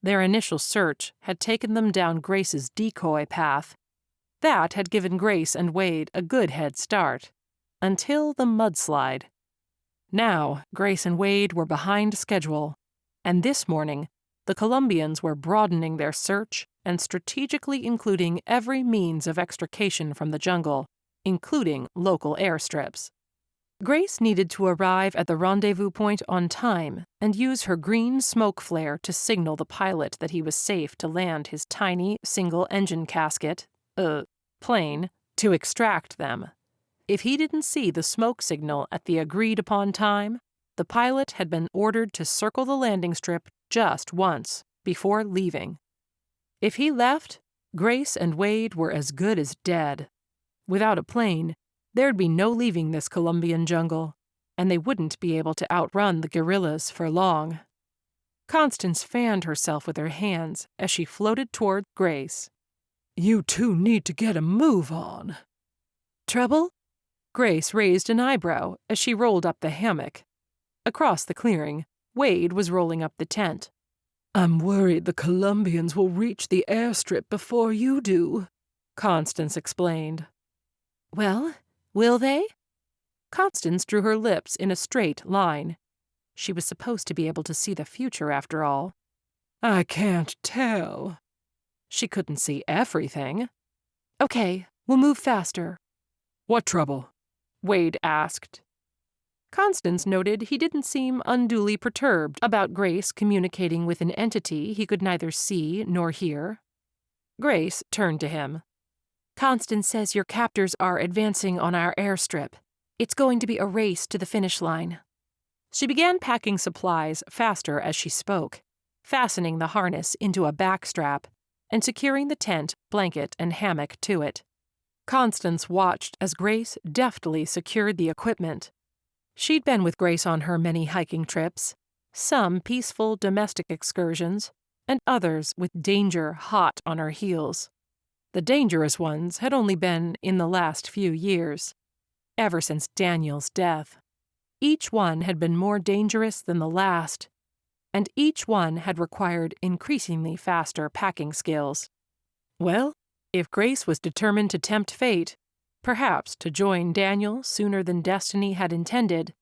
Their initial search had taken them down Grace's decoy path. That had given Grace and Wade a good head start, until the mudslide. Now, Grace and Wade were behind schedule, and this morning, the Colombians were broadening their search and strategically including every means of extrication from the jungle, including local airstrips. Grace needed to arrive at the rendezvous point on time and use her green smoke flare to signal the pilot that he was safe to land his tiny single-engine plane to extract them. If he didn't see the smoke signal at the agreed-upon time, the pilot had been ordered to circle the landing strip just once before leaving. If he left, Grace and Wade were as good as dead. Without a plane, there'd be no leaving this Colombian jungle, and they wouldn't be able to outrun the guerrillas for long. Constance fanned herself with her hands as she floated toward Grace. "You two need to get a move on." "Trouble?" Grace raised an eyebrow as she rolled up the hammock. Across the clearing, Wade was rolling up the tent. "I'm worried the Colombians will reach the airstrip before you do," Constance explained. "Well, will they?" Constance drew her lips in a straight line. She was supposed to be able to see the future after all. "I can't tell." She couldn't see everything. "Okay, we'll move faster." "What trouble?" Wade asked. Constance noted he didn't seem unduly perturbed about Grace communicating with an entity he could neither see nor hear. Grace turned to him. "Constance says your captors are advancing on our airstrip. It's going to be a race to the finish line." She began packing supplies faster as she spoke, fastening the harness into a backstrap and securing the tent, blanket, and hammock to it. Constance watched as Grace deftly secured the equipment. She'd been with Grace on her many hiking trips, some peaceful domestic excursions, and others with danger hot on her heels. The dangerous ones had only been in the last few years, ever since Daniel's death. Each one had been more dangerous than the last, and each one had required increasingly faster packing skills. Well, if Grace was determined to tempt fate, perhaps to join Daniel sooner than destiny had intended,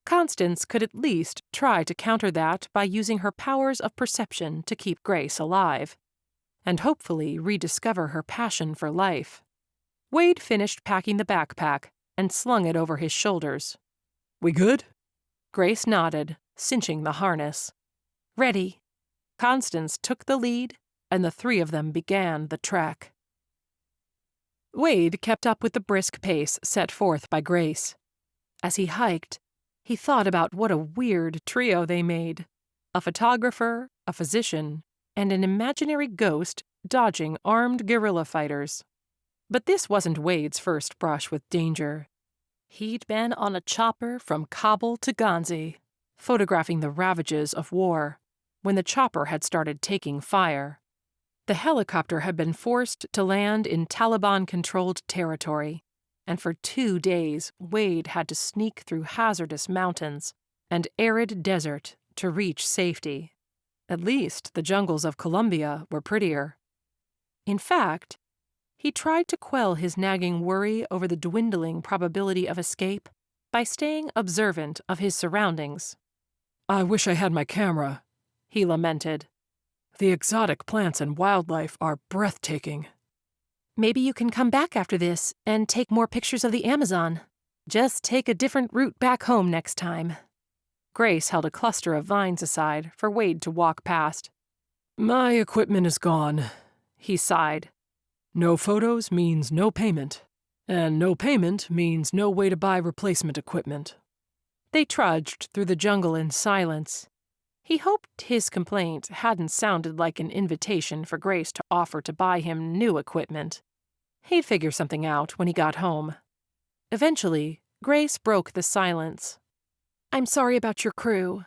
Constance could at least try to counter that by using her powers of perception to keep Grace alive, and hopefully rediscover her passion for life. Wade finished packing the backpack and slung it over his shoulders. We good? Grace nodded, cinching the harness. Ready. Constance took the lead, and the three of them began the trek. Wade kept up with the brisk pace set forth by Grace. As he hiked, he thought about what a weird trio they made. A photographer, a physician, and an imaginary ghost dodging armed guerrilla fighters. But this wasn't Wade's first brush with danger. He'd been on a chopper from Kabul to Ghazni, photographing the ravages of war, when the chopper had started taking fire. The helicopter had been forced to land in Taliban-controlled territory, and for 2 days Wade had to sneak through hazardous mountains and arid desert to reach safety. At least the jungles of Colombia were prettier. In fact, he tried to quell his nagging worry over the dwindling probability of escape by staying observant of his surroundings. I wish I had my camera, he lamented. The exotic plants and wildlife are breathtaking. Maybe you can come back after this and take more pictures of the Amazon. Just take a different route back home next time. Grace held a cluster of vines aside for Wade to walk past. My equipment is gone, he sighed. No photos means no payment, and no payment means no way to buy replacement equipment. They trudged through the jungle in silence. He hoped his complaint hadn't sounded like an invitation for Grace to offer to buy him new equipment. He'd figure something out when he got home. Eventually, Grace broke the silence. I'm sorry about your crew.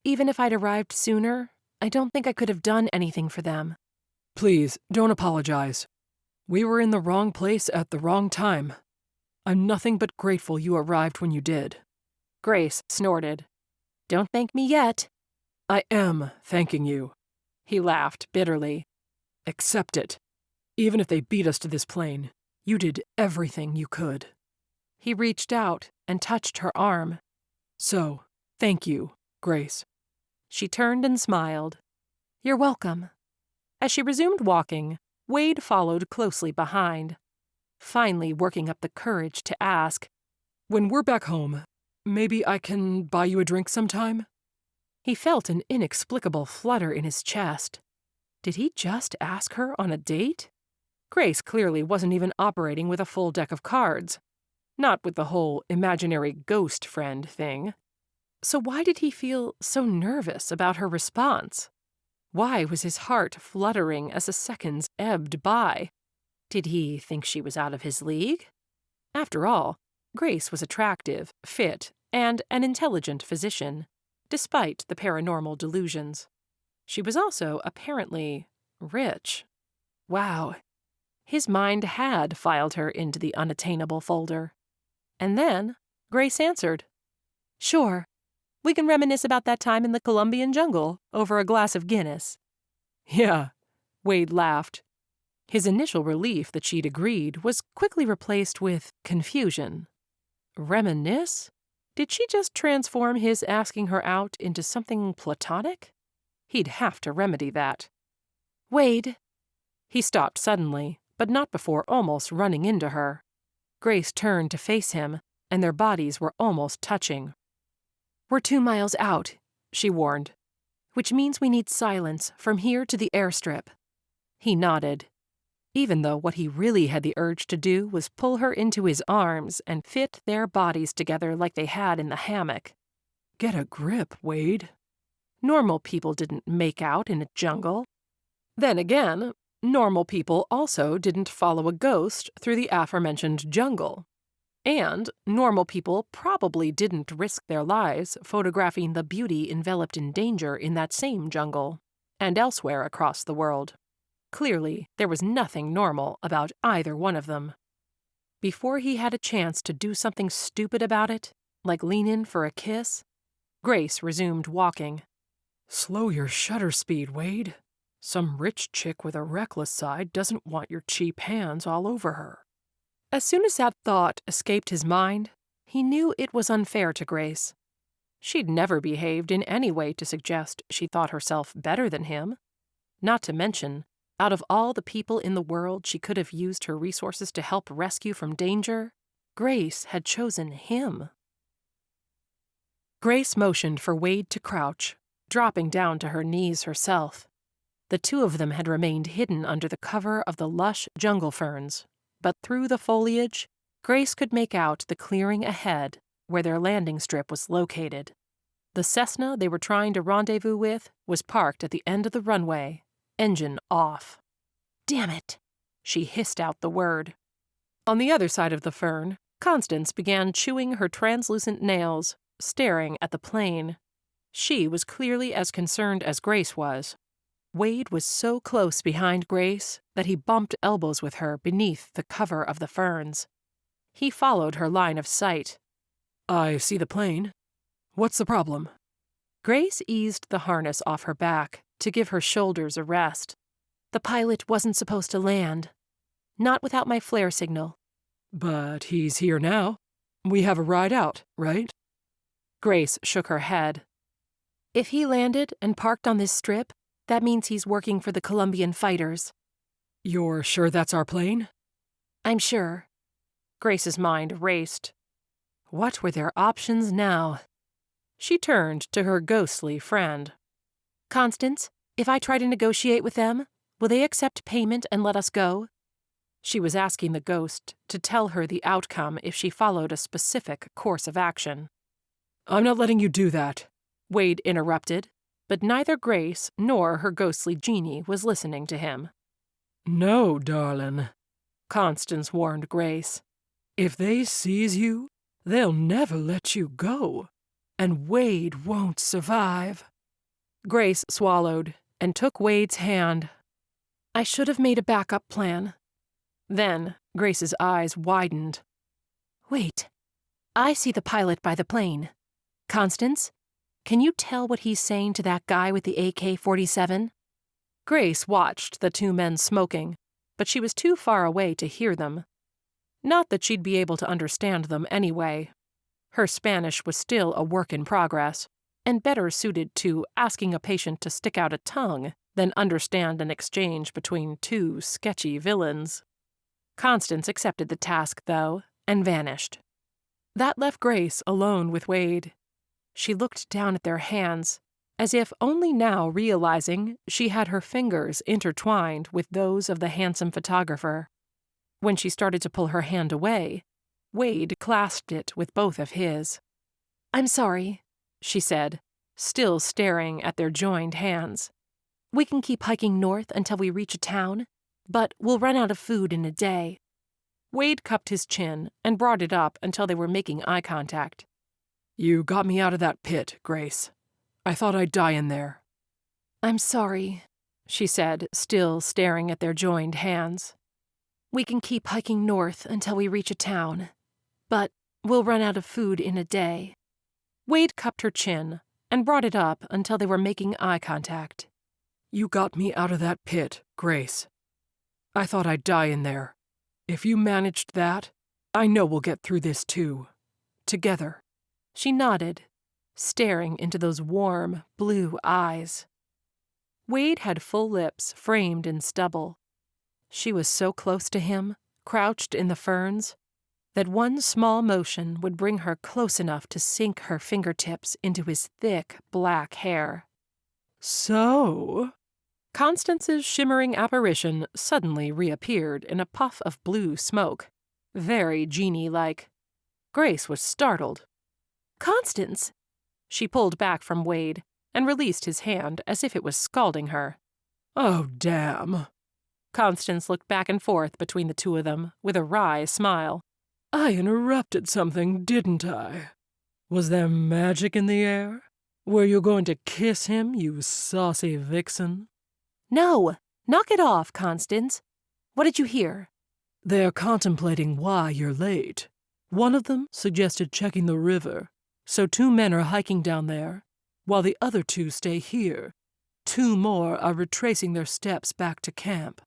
Even if I'd arrived sooner, I don't think I could have done anything for them. Please, don't apologize. We were in the wrong place at the wrong time. I'm nothing but grateful you arrived when you did. Grace snorted. Don't thank me yet. I am thanking you. He laughed bitterly. Accept it. Even if they beat us to this plane, you did everything you could. He reached out and touched her arm. So, thank you, Grace. She turned and smiled. You're welcome. As she resumed walking, Wade followed closely behind, finally working up the courage to ask, When we're back home, maybe I can buy you a drink sometime? He felt an inexplicable flutter in his chest. Did he just ask her on a date? Grace clearly wasn't even operating with a full deck of cards. Not with the whole imaginary ghost friend thing. So why did he feel so nervous about her response? Why was his heart fluttering as the seconds ebbed by? Did he think she was out of his league? After all, Grace was attractive, fit, and an intelligent physician, despite the paranormal delusions. She was also, apparently, rich. Wow. His mind had filed her into the unattainable folder. And then Grace answered, Sure. We can reminisce about that time in the Colombian jungle over a glass of Guinness. Yeah, Wade laughed. His initial relief that she'd agreed was quickly replaced with confusion. Reminisce? Did she just transform his asking her out into something platonic? He'd have to remedy that. Wade. He stopped suddenly, but not before almost running into her. Grace turned to face him, and their bodies were almost touching. We're 2 miles out, she warned, which means we need silence from here to the airstrip. He nodded, even though what he really had the urge to do was pull her into his arms and fit their bodies together like they had in the hammock. Get a grip, Wade. Normal people didn't make out in a jungle. Then again, normal people also didn't follow a ghost through the aforementioned jungle. And normal people probably didn't risk their lives photographing the beauty enveloped in danger in that same jungle, and elsewhere across the world. Clearly, there was nothing normal about either one of them. Before he had a chance to do something stupid about it, like lean in for a kiss, Grace resumed walking. Slow your shutter speed, Wade. Some rich chick with a reckless side doesn't want your cheap hands all over her. As soon as that thought escaped his mind, he knew it was unfair to Grace. She'd never behaved in any way to suggest she thought herself better than him. Not to mention, out of all the people in the world she could have used her resources to help rescue from danger, Grace had chosen him. Grace motioned for Wade to crouch, dropping down to her knees herself. The two of them had remained hidden under the cover of the lush jungle ferns, but through the foliage, Grace could make out the clearing ahead where their landing strip was located. The Cessna they were trying to rendezvous with was parked at the end of the runway, engine off. "Damn it!" She hissed out the word. On the other side of the fern, Constance began chewing her translucent nails, staring at the plane. She was clearly as concerned as Grace was. Wade was so close behind Grace that he bumped elbows with her beneath the cover of the ferns. He followed her line of sight. I see the plane. What's the problem? Grace eased the harness off her back to give her shoulders a rest. The pilot wasn't supposed to land. Not without my flare signal. But he's here now. We have a ride out, right? Grace shook her head. If he landed and parked on this strip, that means he's working for the Colombian fighters. You're sure that's our plane? I'm sure. Grace's mind raced. What were their options now? She turned to her ghostly friend. Constance, if I try to negotiate with them, will they accept payment and let us go? She was asking the ghost to tell her the outcome if she followed a specific course of action. I'm not letting you do that, Wade interrupted, but neither Grace nor her ghostly genie was listening to him. No, darling, Constance warned Grace. If they seize you, they'll never let you go, and Wade won't survive. Grace swallowed and took Wade's hand. I should have made a backup plan. Then Grace's eyes widened. Wait, I see the pilot by the plane. Constance, can you tell what he's saying to that guy with the AK-47? Grace watched the two men smoking, but she was too far away to hear them. Not that she'd be able to understand them anyway. Her Spanish was still a work in progress, and better suited to asking a patient to stick out a tongue than understand an exchange between two sketchy villains. Constance accepted the task, though, and vanished. That left Grace alone with Wade. She looked down at their hands, as if only now realizing she had her fingers intertwined with those of the handsome photographer. When she started to pull her hand away, Wade clasped it with both of his. I'm sorry, she said, still staring at their joined hands. We can keep hiking north until we reach a town, but we'll run out of food in a day. Wade cupped his chin and brought it up until they were making eye contact. You got me out of that pit, Grace. I thought I'd die in there. I'm sorry, she said, still staring at their joined hands. We can keep hiking north until we reach a town, but we'll run out of food in a day. Wade cupped her chin and brought it up until they were making eye contact. You got me out of that pit, Grace. I thought I'd die in there. If you managed that, I know we'll get through this too. Together. She nodded, staring into those warm, blue eyes. Wade had full lips framed in stubble. She was so close to him, crouched in the ferns, that one small motion would bring her close enough to sink her fingertips into his thick, black hair. So? Constance's shimmering apparition suddenly reappeared in a puff of blue smoke, very Genie-like. Grace was startled. Constance! She pulled back from Wade and released his hand as if it was scalding her. Oh, damn. Constance looked back and forth between the two of them with a wry smile. I interrupted something, didn't I? Was there magic in the air? Were you going to kiss him, you saucy vixen? No! Knock it off, Constance. What did you hear? They're contemplating why you're late. One of them suggested checking the river, so 2 men are hiking down there, while the other 2 stay here. 2 more are retracing their steps back to camp.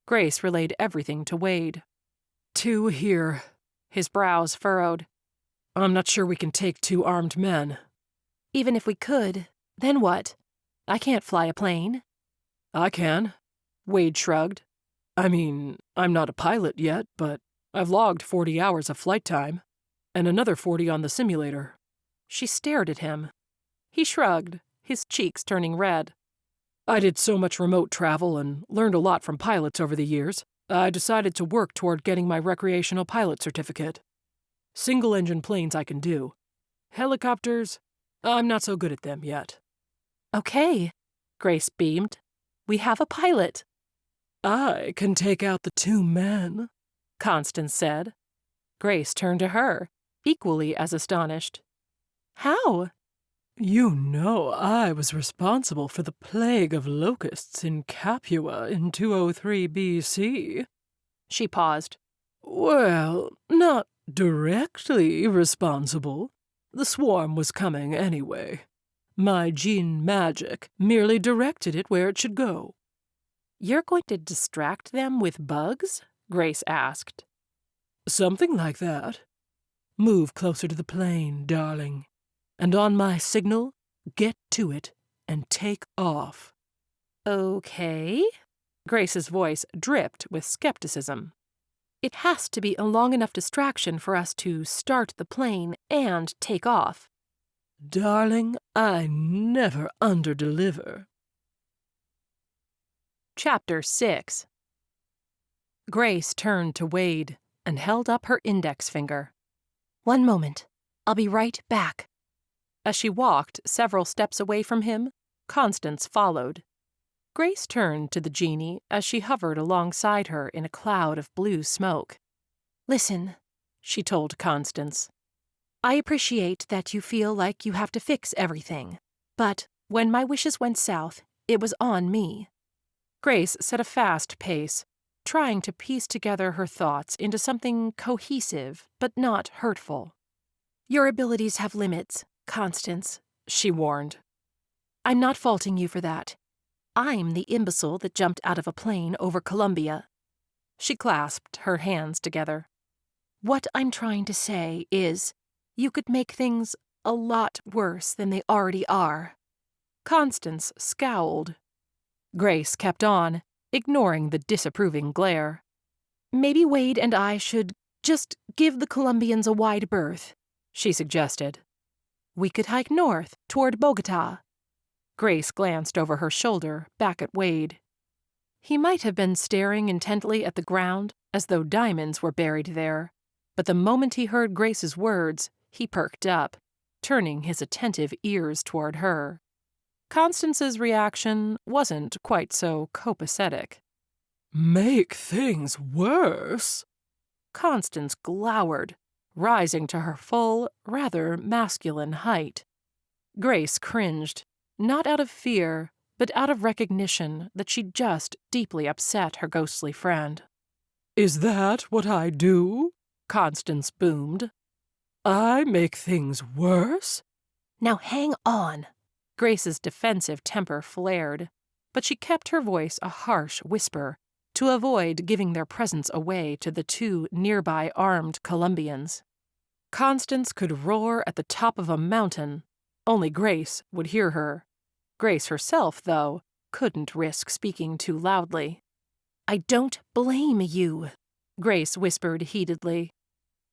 Grace relayed everything to Wade. 2 here. His brows furrowed. I'm not sure we can take 2 armed men. Even if we could, then what? I can't fly a plane. I can. Wade shrugged. I mean, I'm not a pilot yet, but I've logged 40 hours of flight time, and another 40 on the simulator. She stared at him. He shrugged, his cheeks turning red. I did so much remote travel and learned a lot from pilots over the years, I decided to work toward getting my recreational pilot certificate. Single-engine planes I can do. Helicopters, I'm not so good at them yet. Okay, Grace beamed. We have a pilot. I can take out the 2 men, Constance said. Grace turned to her, equally as astonished. How? You know I was responsible for the plague of locusts in Capua in 203 BC. She paused. Well, not directly responsible. The swarm was coming anyway. My gene magic merely directed it where it should go. You're going to distract them with bugs? Grace asked. Something like that. Move closer to the plane, darling. And on my signal, get to it and take off. Okay. Grace's voice dripped with skepticism. It has to be a long enough distraction for us to start the plane and take off. Darling, I never underdeliver. Chapter 6. Grace turned to Wade and held up her index finger. 1 moment. I'll be right back. As she walked several steps away from him, Constance followed. Grace turned to the Genie as she hovered alongside her in a cloud of blue smoke. Listen, she told Constance. I appreciate that you feel like you have to fix everything, but when my wishes went south, it was on me. Grace set a fast pace, trying to piece together her thoughts into something cohesive but not hurtful. Your abilities have limits, Constance, she warned. I'm not faulting you for that. I'm the imbecile that jumped out of a plane over Colombia. She clasped her hands together. What I'm trying to say is, you could make things a lot worse than they already are. Constance scowled. Grace kept on, ignoring the disapproving glare. Maybe Wade and I should just give the Colombians a wide berth, she suggested. We could hike north, toward Bogota. Grace glanced over her shoulder, back at Wade. He might have been staring intently at the ground, as though diamonds were buried there, but the moment he heard Grace's words, he perked up, turning his attentive ears toward her. Constance's reaction wasn't quite so copacetic. Make things worse? Constance glowered, rising to her full, rather masculine height. Grace cringed, not out of fear, but out of recognition that she'd just deeply upset her ghostly friend. Is that what I do? Constance boomed. I make things worse? Now hang on. Grace's defensive temper flared, but she kept her voice a harsh whisper to avoid giving their presence away to the 2 nearby armed Colombians. Constance could roar at the top of a mountain. Only Grace would hear her. Grace herself, though, couldn't risk speaking too loudly. I don't blame you, Grace whispered heatedly.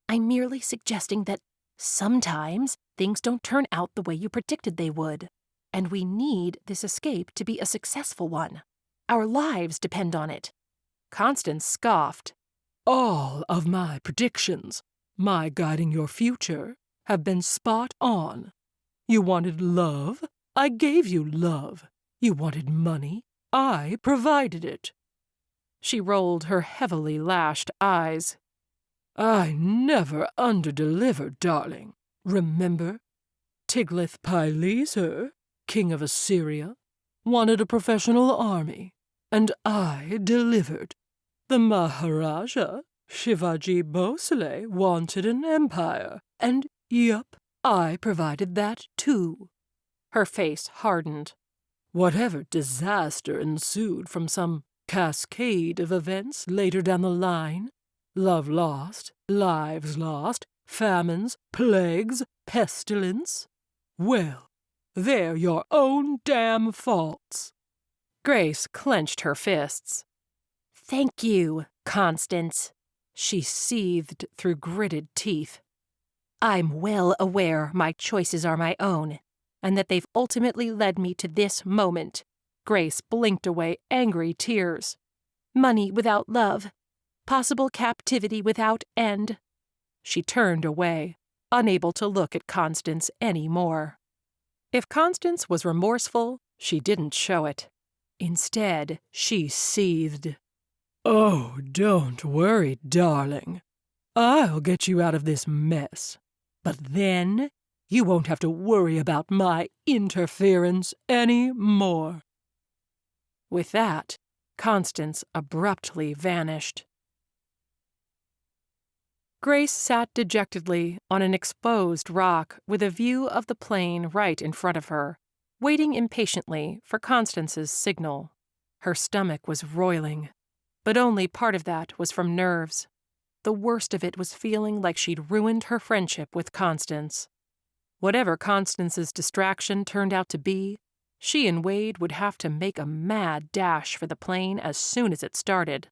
I'm merely suggesting that sometimes things don't turn out the way you predicted they would, and we need this escape to be a successful one. Our lives depend on it. Constance scoffed. All of my predictions, my guiding your future, have been spot on. You wanted love? I gave you love. You wanted money? I provided it. She rolled her heavily lashed eyes. I never underdelivered, darling. Remember? Tiglath-Pileser, king of Assyria, wanted a professional army, and I delivered. The Maharaja, Shivaji Bhosle, wanted an empire, and yup, I provided that too. Her face hardened. Whatever disaster ensued from some cascade of events later down the line, love lost, lives lost, famines, plagues, pestilence, well, They're your own damn faults. Grace clenched her fists. Thank you, Constance, she seethed through gritted teeth. I'm well aware my choices are my own, and that they've ultimately led me to this moment. Grace blinked away angry tears. Money without love. Possible captivity without end. She turned away, unable to look at Constance any more. If Constance was remorseful, she didn't show it. Instead, she seethed. Oh, don't worry, darling. I'll get you out of this mess. But then, you won't have to worry about my interference any more. With that, Constance abruptly vanished. Grace sat dejectedly on an exposed rock with a view of the plain right in front of her, waiting impatiently for Constance's signal. Her stomach was roiling, but only part of that was from nerves. The worst of it was feeling like she'd ruined her friendship with Constance. Whatever Constance's distraction turned out to be, she and Wade would have to make a mad dash for the plane as soon as it started.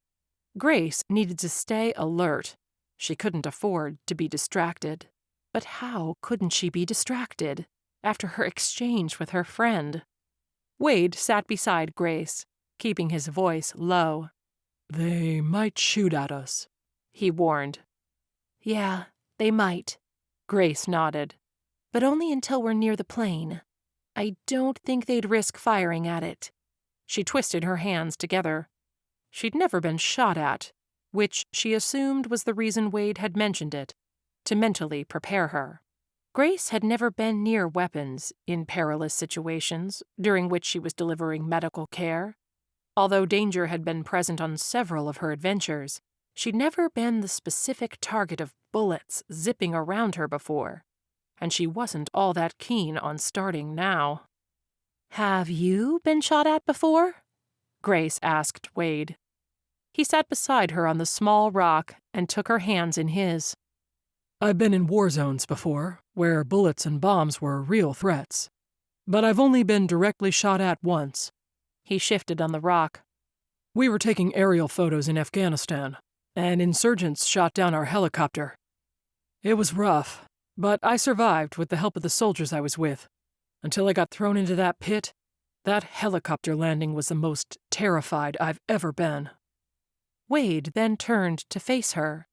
Grace needed to stay alert. She couldn't afford to be distracted. But how couldn't she be distracted after her exchange with her friend? Wade sat beside Grace, keeping his voice low. They might shoot at us, he warned. Yeah, they might. Grace nodded. But only until we're near the plane. I don't think they'd risk firing at it. She twisted her hands together. She'd never been shot at, which she assumed was the reason Wade had mentioned it, to mentally prepare her. Grace had never been near weapons in perilous situations during which she was delivering medical care. Although danger had been present on several of her adventures, she'd never been the specific target of bullets zipping around her before, and she wasn't all that keen on starting now. Have you been shot at before? Grace asked Wade. He sat beside her on the small rock and took her hands in his. I've been in war zones before, where bullets and bombs were real threats. But I've only been directly shot at once. He shifted on the rock. We were taking aerial photos in Afghanistan, and insurgents shot down our helicopter. It was rough, but I survived with the help of the soldiers I was with. Until I got thrown into that pit, that helicopter landing was the most terrified I've ever been. Wade then turned to face her,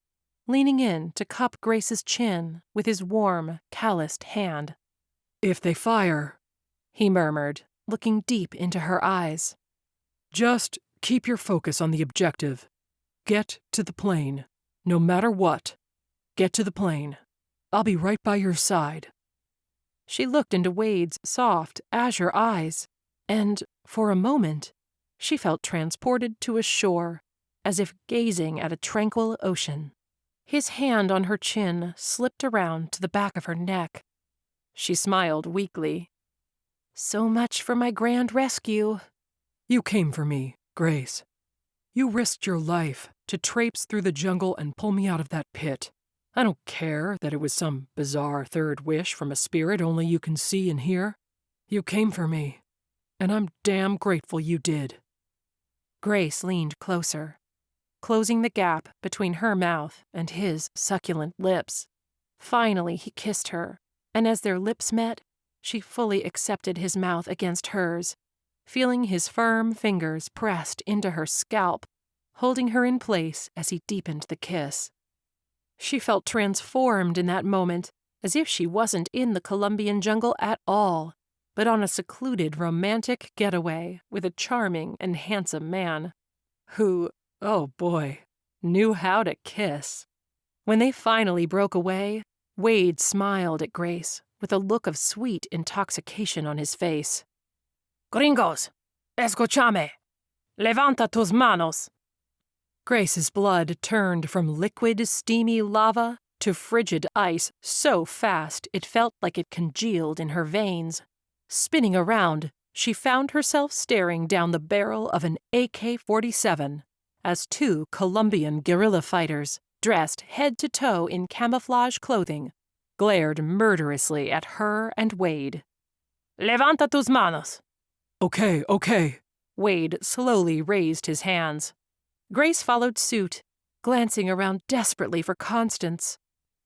leaning in to cup Grace's chin with his warm, calloused hand. If they fire, he murmured, looking deep into her eyes. Just keep your focus on the objective. Get to the plane, no matter what. Get to the plane. I'll be right by your side. She looked into Wade's soft, azure eyes, and, for a moment, she felt transported to a shore, as if gazing at a tranquil ocean. His hand on her chin slipped around to the back of her neck. She smiled weakly. So much for my grand rescue. You came for me, Grace. You risked your life to traipse through the jungle and pull me out of that pit. I don't care that it was some bizarre third wish from a spirit only you can see and hear. You came for me, and I'm damn grateful you did. Grace leaned closer, closing the gap between her mouth and his succulent lips. Finally, he kissed her, and as their lips met, she fully accepted his mouth against hers, feeling his firm fingers pressed into her scalp, holding her in place as he deepened the kiss. She felt transformed in that moment, as if she wasn't in the Colombian jungle at all, but on a secluded romantic getaway with a charming and handsome man, who, oh boy, knew how to kiss. When they finally broke away, Wade smiled at Grace with a look of sweet intoxication on his face. Gringos, escúchame. Levanta tus manos. Grace's blood turned from liquid, steamy lava to frigid ice so fast it felt like it congealed in her veins. Spinning around, she found herself staring down the barrel of an AK-47 as two Colombian guerrilla fighters, dressed head to toe in camouflage clothing, glared murderously at her and Wade. Levanta tus manos. Okay. Wade slowly raised his hands. Grace followed suit, glancing around desperately for Constance.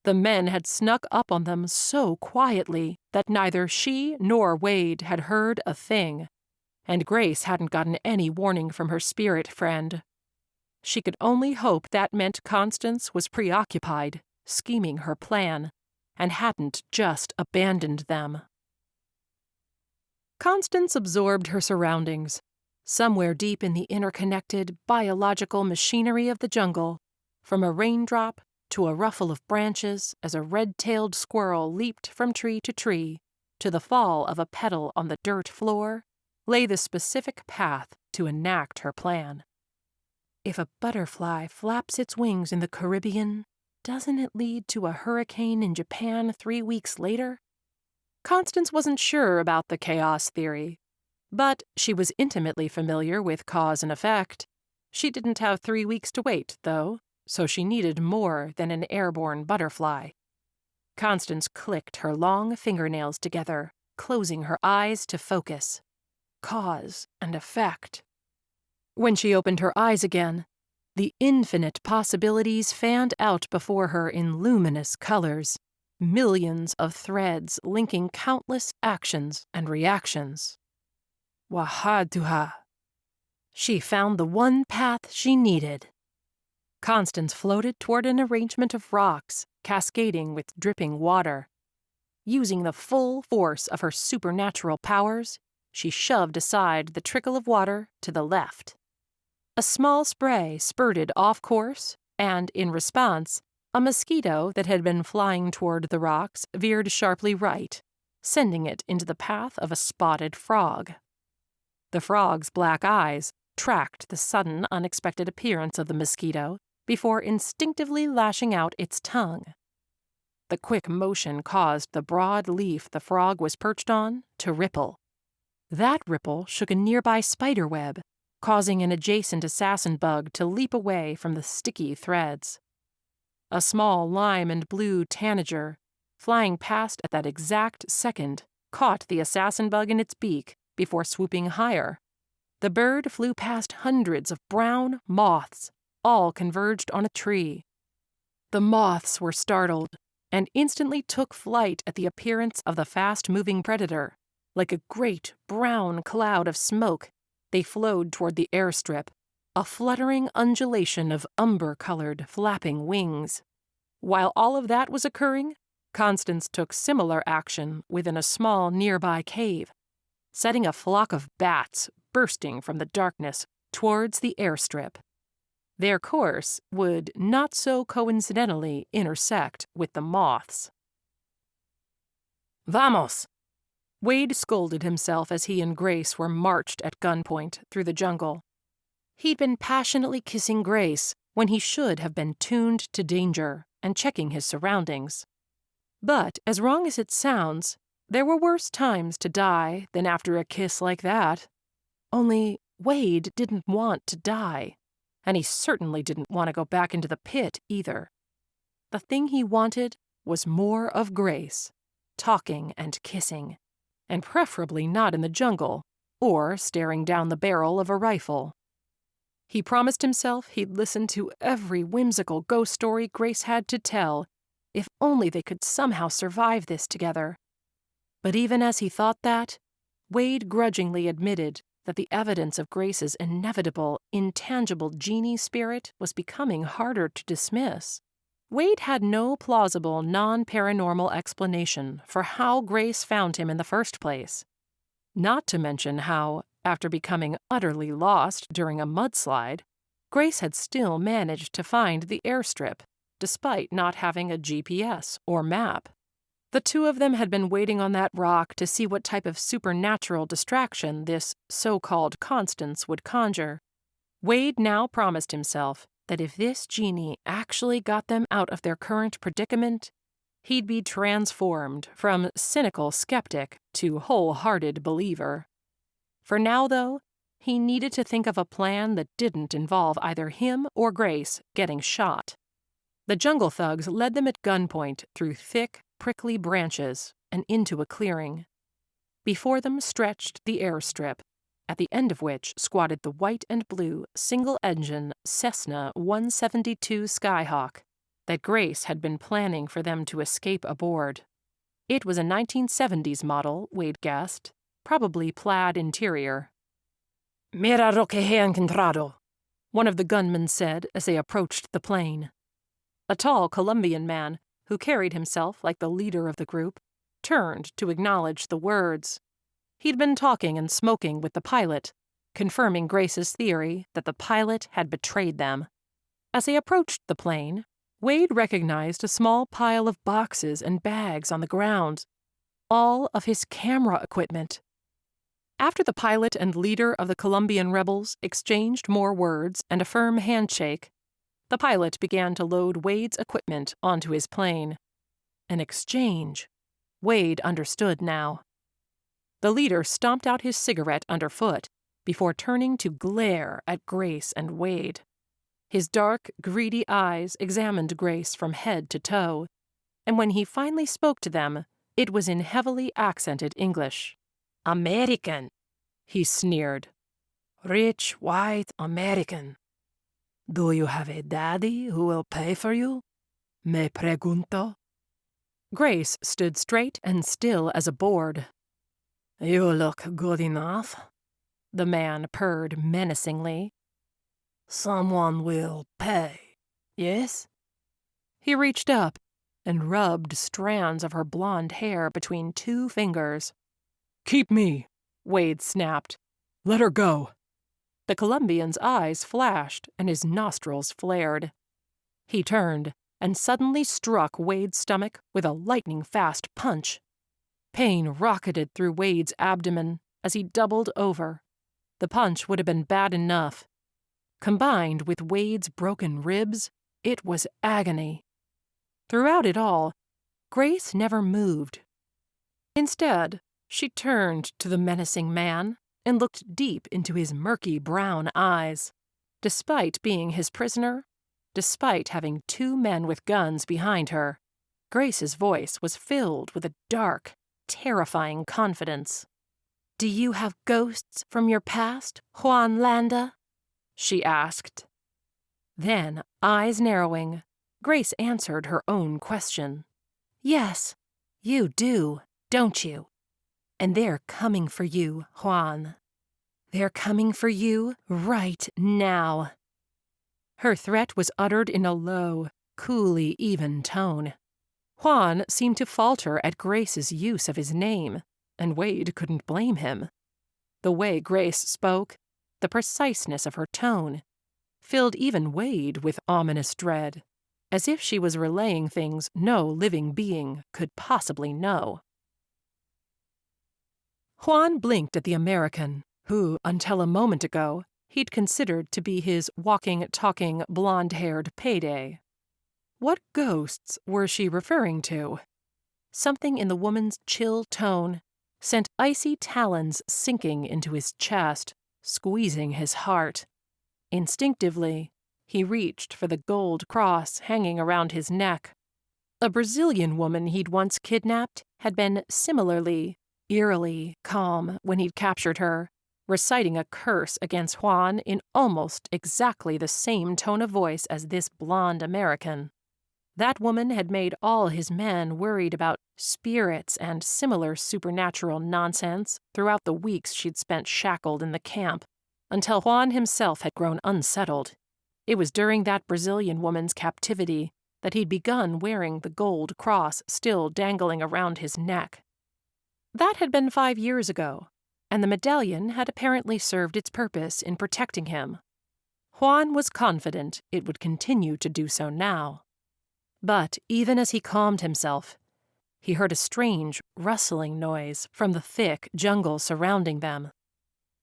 The men had snuck up on them so quietly that neither she nor Wade had heard a thing, and Grace hadn't gotten any warning from her spirit friend. She could only hope that meant Constance was preoccupied, scheming her plan, and hadn't just abandoned them. Constance absorbed her surroundings. Somewhere deep in the interconnected, biological machinery of the jungle, from a raindrop to a ruffle of branches as a red-tailed squirrel leaped from tree to tree, to the fall of a petal on the dirt floor, lay the specific path to enact her plan. If a butterfly flaps its wings in the Caribbean, doesn't it lead to a hurricane in Japan 3 weeks later? Constance wasn't sure about the chaos theory, but she was intimately familiar with cause and effect. She didn't have 3 weeks to wait, though, so she needed more than an airborne butterfly. Constance clicked her long fingernails together, closing her eyes to focus. Cause and effect. When she opened her eyes again, the infinite possibilities fanned out before her in luminous colors, millions of threads linking countless actions and reactions. Wahaduha. She found the one path she needed. Constance floated toward an arrangement of rocks, cascading with dripping water. Using the full force of her supernatural powers, she shoved aside the trickle of water to the left. A small spray spurted off course, and, in response, a mosquito that had been flying toward the rocks veered sharply right, sending it into the path of a spotted frog. The frog's black eyes tracked the sudden, unexpected appearance of the mosquito before instinctively lashing out its tongue. The quick motion caused the broad leaf the frog was perched on to ripple. That ripple shook a nearby spider web, causing an adjacent assassin bug to leap away from the sticky threads. A small lime and blue tanager, flying past at that exact second, caught the assassin bug in its beak before swooping higher. The bird flew past hundreds of brown moths, all converged on a tree. The moths were startled and instantly took flight at the appearance of the fast-moving predator. Like a great brown cloud of smoke, they flowed toward the airstrip, a fluttering undulation of umber-colored, flapping wings. While all of that was occurring, Constance took similar action within a small nearby cave, setting a flock of bats bursting from the darkness towards the airstrip. Their course would not so coincidentally intersect with the moths. Vamos! Wade scolded himself as he and Grace were marched at gunpoint through the jungle. He'd been passionately kissing Grace when he should have been tuned to danger and checking his surroundings. But, as wrong as it sounds, there were worse times to die than after a kiss like that. Only Wade didn't want to die, and he certainly didn't want to go back into the pit either. The thing he wanted was more of Grace, talking and kissing, and preferably not in the jungle or staring down the barrel of a rifle. He promised himself he'd listen to every whimsical ghost story Grace had to tell, if only they could somehow survive this together. But even as he thought that, Wade grudgingly admitted that the evidence of Grace's inevitable, intangible Genie spirit was becoming harder to dismiss. Wade had no plausible, non-paranormal explanation for how Grace found him in the first place. Not to mention how, after becoming utterly lost during a mudslide, Grace had still managed to find the airstrip, despite not having a GPS or map. The two of them had been waiting on that rock to see what type of supernatural distraction this so-called Constance would conjure. Wade now promised himself that if this Genie actually got them out of their current predicament, he'd be transformed from cynical skeptic to wholehearted believer. For now, though, he needed to think of a plan that didn't involve either him or Grace getting shot. The jungle thugs led them at gunpoint through thick, prickly branches and into a clearing. Before them stretched the airstrip, at the end of which squatted the white and blue single-engine Cessna 172 Skyhawk that Grace had been planning for them to escape aboard. It was a 1970s model, Wade guessed, probably plaid interior. Mira lo que he encontrado, one of the gunmen said as they approached the plane. A tall Colombian man, who carried himself like the leader of the group, turned to acknowledge the words. He'd been talking and smoking with the pilot, confirming Grace's theory that the pilot had betrayed them. As they approached the plane, Wade recognized a small pile of boxes and bags on the ground, all of his camera equipment. After the pilot and leader of the Colombian rebels exchanged more words and a firm handshake, the pilot began to load Wade's equipment onto his plane. An exchange. Wade understood now. The leader stomped out his cigarette underfoot before turning to glare at Grace and Wade. His dark, greedy eyes examined Grace from head to toe, and when he finally spoke to them, it was in heavily accented English. American, he sneered. Rich, white American. Do you have a daddy who will pay for you? Me pregunto. Grace stood straight and still as a board. You look good enough, the man purred menacingly. Someone will pay, yes? He reached up and rubbed strands of her blonde hair between two fingers. Keep me, Wade snapped. Let her go. The Colombian's eyes flashed and his nostrils flared. He turned and suddenly struck Wade's stomach with a lightning-fast punch. Pain rocketed through Wade's abdomen as he doubled over. The punch would have been bad enough. Combined with Wade's broken ribs, it was agony. Throughout it all, Grace never moved. Instead, she turned to the menacing man and looked deep into his murky brown eyes. Despite being his prisoner, despite having two men with guns behind her, Grace's voice was filled with a dark, terrifying confidence. Do you have ghosts from your past, Juan Landa? She asked. Then, eyes narrowing, Grace answered her own question. Yes, you do, don't you? And they're coming for you, Juan. They're coming for you right now. Her threat was uttered in a low, coolly even tone. Juan seemed to falter at Grace's use of his name, and Wade couldn't blame him. The way Grace spoke, the preciseness of her tone, filled even Wade with ominous dread, as if she was relaying things no living being could possibly know. Juan blinked at the American, who, until a moment ago, he'd considered to be his walking, talking, blonde-haired payday. What ghosts were she referring to? Something in the woman's chill tone sent icy talons sinking into his chest, squeezing his heart. Instinctively, he reached for the gold cross hanging around his neck. A Brazilian woman he'd once kidnapped had been similarly, eerily calm when he'd captured her, reciting a curse against Juan in almost exactly the same tone of voice as this blonde American. That woman had made all his men worried about spirits and similar supernatural nonsense throughout the weeks she'd spent shackled in the camp, until Juan himself had grown unsettled. It was during that Brazilian woman's captivity that he'd begun wearing the gold cross still dangling around his neck. That had been 5 years ago, and the medallion had apparently served its purpose in protecting him. Juan was confident it would continue to do so now. But even as he calmed himself, he heard a strange, rustling noise from the thick jungle surrounding them.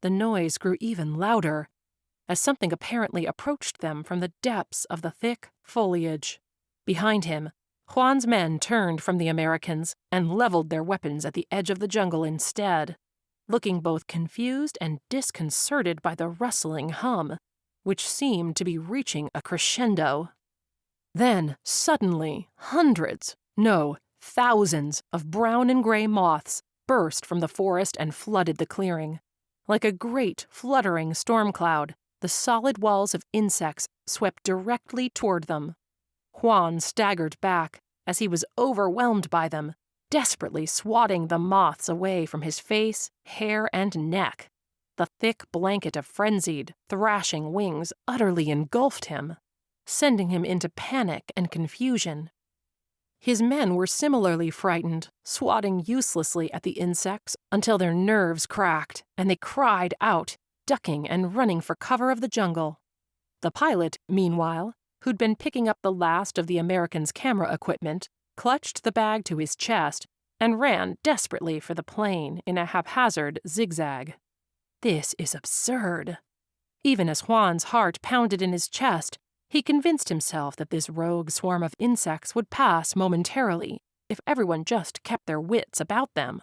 The noise grew even louder, as something apparently approached them from the depths of the thick foliage. Behind him, Juan's men turned from the Americans and leveled their weapons at the edge of the jungle instead, looking both confused and disconcerted by the rustling hum, which seemed to be reaching a crescendo. Then, suddenly, hundreds, no, thousands of brown and gray moths burst from the forest and flooded the clearing. Like a great, fluttering storm cloud, the solid walls of insects swept directly toward them. Juan staggered back as he was overwhelmed by them, desperately swatting the moths away from his face, hair, and neck. The thick blanket of frenzied, thrashing wings utterly engulfed him, sending him into panic and confusion. His men were similarly frightened, swatting uselessly at the insects until their nerves cracked, and they cried out, ducking and running for cover of the jungle. The pilot, meanwhile, who'd been picking up the last of the Americans' camera equipment, clutched the bag to his chest and ran desperately for the plane in a haphazard zigzag. This is absurd. Even as Juan's heart pounded in his chest, he convinced himself that this rogue swarm of insects would pass momentarily if everyone just kept their wits about them.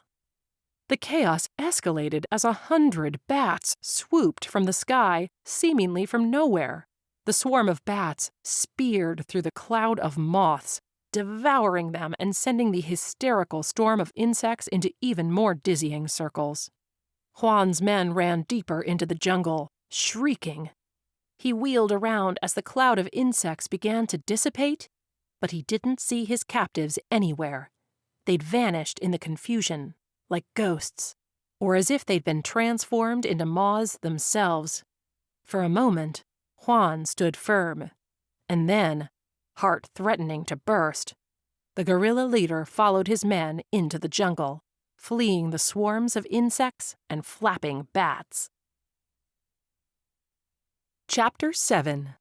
The chaos escalated as 100 bats swooped from the sky, seemingly from nowhere. The swarm of bats speared through the cloud of moths, devouring them and sending the hysterical storm of insects into even more dizzying circles. Juan's men ran deeper into the jungle, shrieking. He wheeled around as the cloud of insects began to dissipate, but he didn't see his captives anywhere. They'd vanished in the confusion, like ghosts, or as if they'd been transformed into moths themselves. For a moment, Juan stood firm, and then, heart threatening to burst, the guerrilla leader followed his men into the jungle, fleeing the swarms of insects and flapping bats. Chapter 7.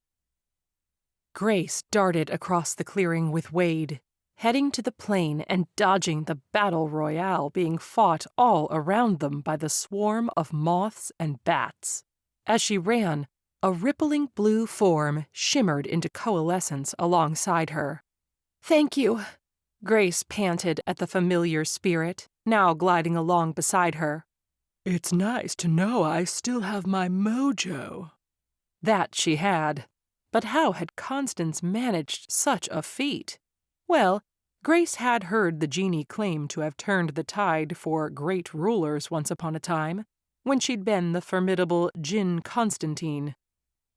Grace darted across the clearing with Wade, heading to the plain and dodging the battle royale being fought all around them by the swarm of moths and bats. As she ran, a rippling blue form shimmered into coalescence alongside her. "Thank you," Grace panted at the familiar spirit, now gliding along beside her. "It's nice to know I still have my mojo." That she had. But how had Constance managed such a feat? Well, Grace had heard the Genie claim to have turned the tide for great rulers once upon a time, when she'd been the formidable Djinn Constantine.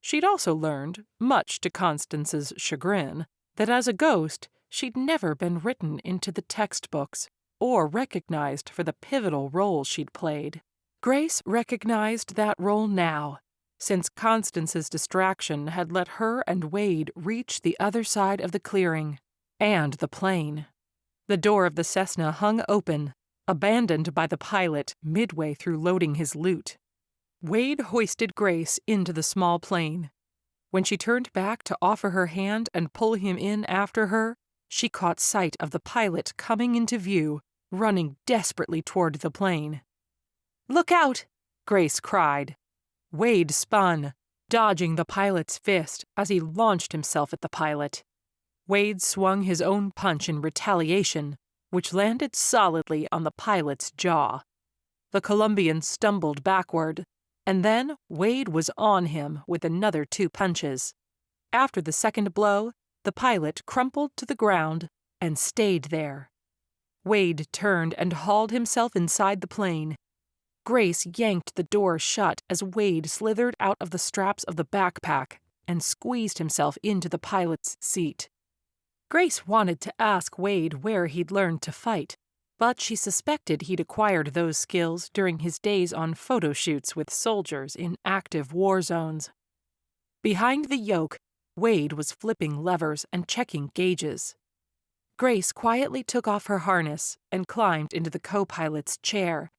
She'd also learned, much to Constance's chagrin, that as a ghost she'd never been written into the textbooks or recognized for the pivotal role she'd played. Grace recognized that role now, since Constance's distraction had let her and Wade reach the other side of the clearing, and the plane. The door of the Cessna hung open, abandoned by the pilot midway through loading his loot. Wade hoisted Grace into the small plane. When she turned back to offer her hand and pull him in after her, she caught sight of the pilot coming into view, running desperately toward the plane. "Look out!" Grace cried. Wade spun, dodging the pilot's fist as he launched himself at the pilot. Wade swung his own punch in retaliation, which landed solidly on the pilot's jaw. The Colombian stumbled backward, and then Wade was on him with another 2 punches. After the second blow, the pilot crumpled to the ground and stayed there. Wade turned and hauled himself inside the plane. Grace yanked the door shut as Wade slithered out of the straps of the backpack and squeezed himself into the pilot's seat. Grace wanted to ask Wade where he'd learned to fight, but she suspected he'd acquired those skills during his days on photo shoots with soldiers in active war zones. Behind the yoke, Wade was flipping levers and checking gauges. Grace quietly took off her harness and climbed into the co-pilot's chair,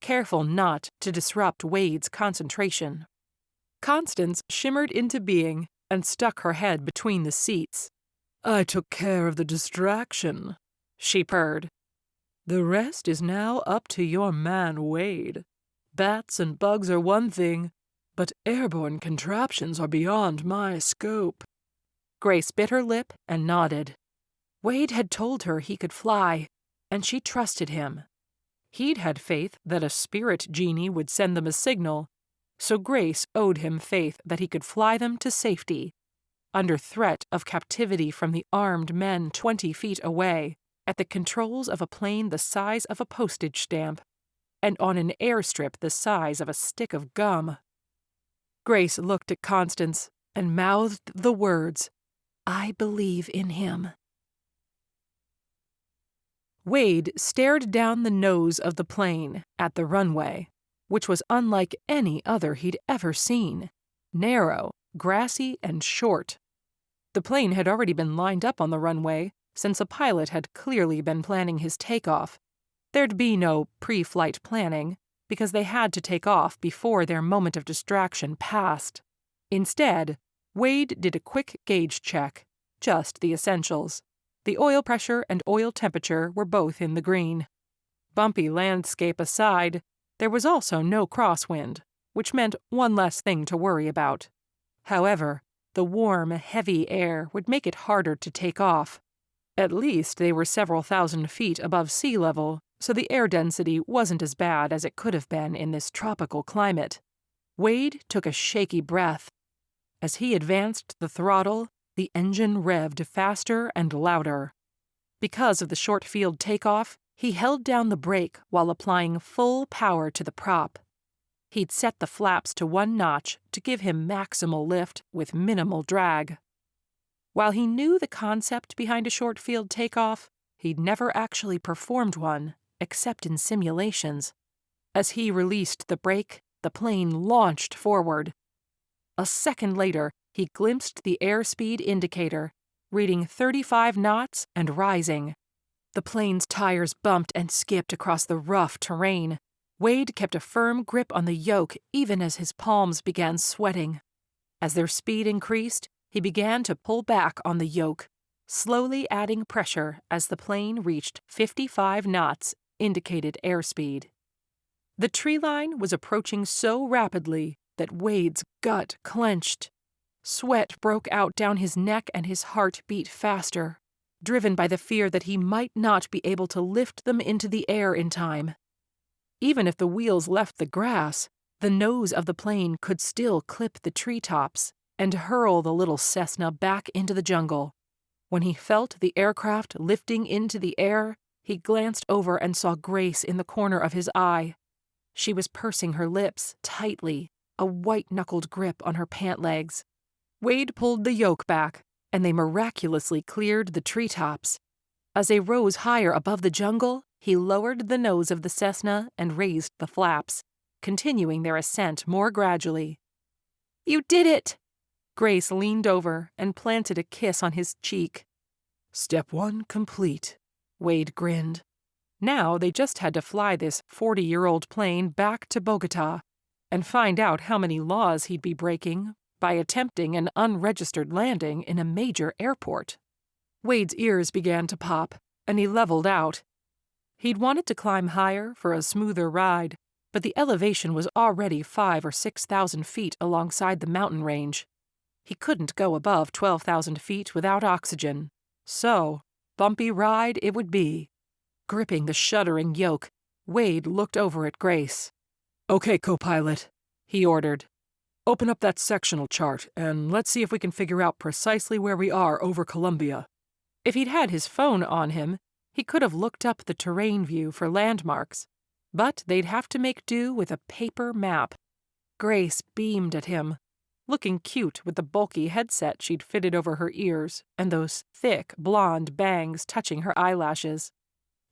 careful not to disrupt Wade's concentration. Constance shimmered into being and stuck her head between the seats. "I took care of the distraction," she purred. "The rest is now up to your man Wade. Bats and bugs are one thing, but airborne contraptions are beyond my scope." Grace bit her lip and nodded. Wade had told her he could fly, and she trusted him. He'd had faith that a spirit genie would send them a signal, so Grace owed him faith that he could fly them to safety, under threat of captivity from the armed men 20 feet away, at the controls of a plane the size of a postage stamp. and on an airstrip the size of a stick of gum. Grace looked at Constance and mouthed the words, "I believe in him." Wade stared down the nose of the plane at the runway, which was unlike any other he'd ever seen. Narrow, grassy, and short. The plane had already been lined up on the runway, since a pilot had clearly been planning his takeoff. There'd be no pre-flight planning, because they had to take off before their moment of distraction passed. Instead, Wade did a quick gauge check, just the essentials. The oil pressure and oil temperature were both in the green. Bumpy landscape aside, there was also no crosswind, which meant one less thing to worry about. However, the warm, heavy air would make it harder to take off. At least they were several thousand feet above sea level, so the air density wasn't as bad as it could have been in this tropical climate. Wade took a shaky breath. As he advanced the throttle, the engine revved faster and louder. Because of the short-field takeoff, he held down the brake while applying full power to the prop. He'd set the flaps to 1 notch to give him maximal lift with minimal drag. While he knew the concept behind a short-field takeoff, he'd never actually performed one, except in simulations. As he released the brake, the plane launched forward. A second later, he glimpsed the airspeed indicator, reading 35 knots and rising. The plane's tires bumped and skipped across the rough terrain. Wade kept a firm grip on the yoke even as his palms began sweating. As their speed increased, he began to pull back on the yoke, slowly adding pressure as the plane reached 55 knots, indicated airspeed. The tree line was approaching so rapidly that Wade's gut clenched. Sweat broke out down his neck and his heart beat faster, driven by the fear that he might not be able to lift them into the air in time. Even if the wheels left the grass, the nose of the plane could still clip the treetops and hurl the little Cessna back into the jungle. When he felt the aircraft lifting into the air, he glanced over and saw Grace in the corner of his eye. She was pursing her lips tightly, a white-knuckled grip on her pant legs. Wade pulled the yoke back, and they miraculously cleared the treetops. As they rose higher above the jungle, he lowered the nose of the Cessna and raised the flaps, continuing their ascent more gradually. "You did it!" Grace leaned over and planted a kiss on his cheek. "Step 1 complete," Wade grinned. Now they just had to fly this 40-year-old plane back to Bogota and find out how many laws he'd be breaking by attempting an unregistered landing in a major airport. Wade's ears began to pop, and he leveled out. He'd wanted to climb higher for a smoother ride, but the elevation was already 5,000 or 6,000 feet alongside the mountain range. He couldn't go above 12,000 feet without oxygen, so bumpy ride it would be. Gripping the shuddering yoke, Wade looked over at Grace. "Okay, co-pilot," he ordered. "Open up that sectional chart, and let's see if we can figure out precisely where we are over Colombia." If he'd had his phone on him, he could have looked up the terrain view for landmarks, but they'd have to make do with a paper map. Grace beamed at him, looking cute with the bulky headset she'd fitted over her ears and those thick, blonde bangs touching her eyelashes.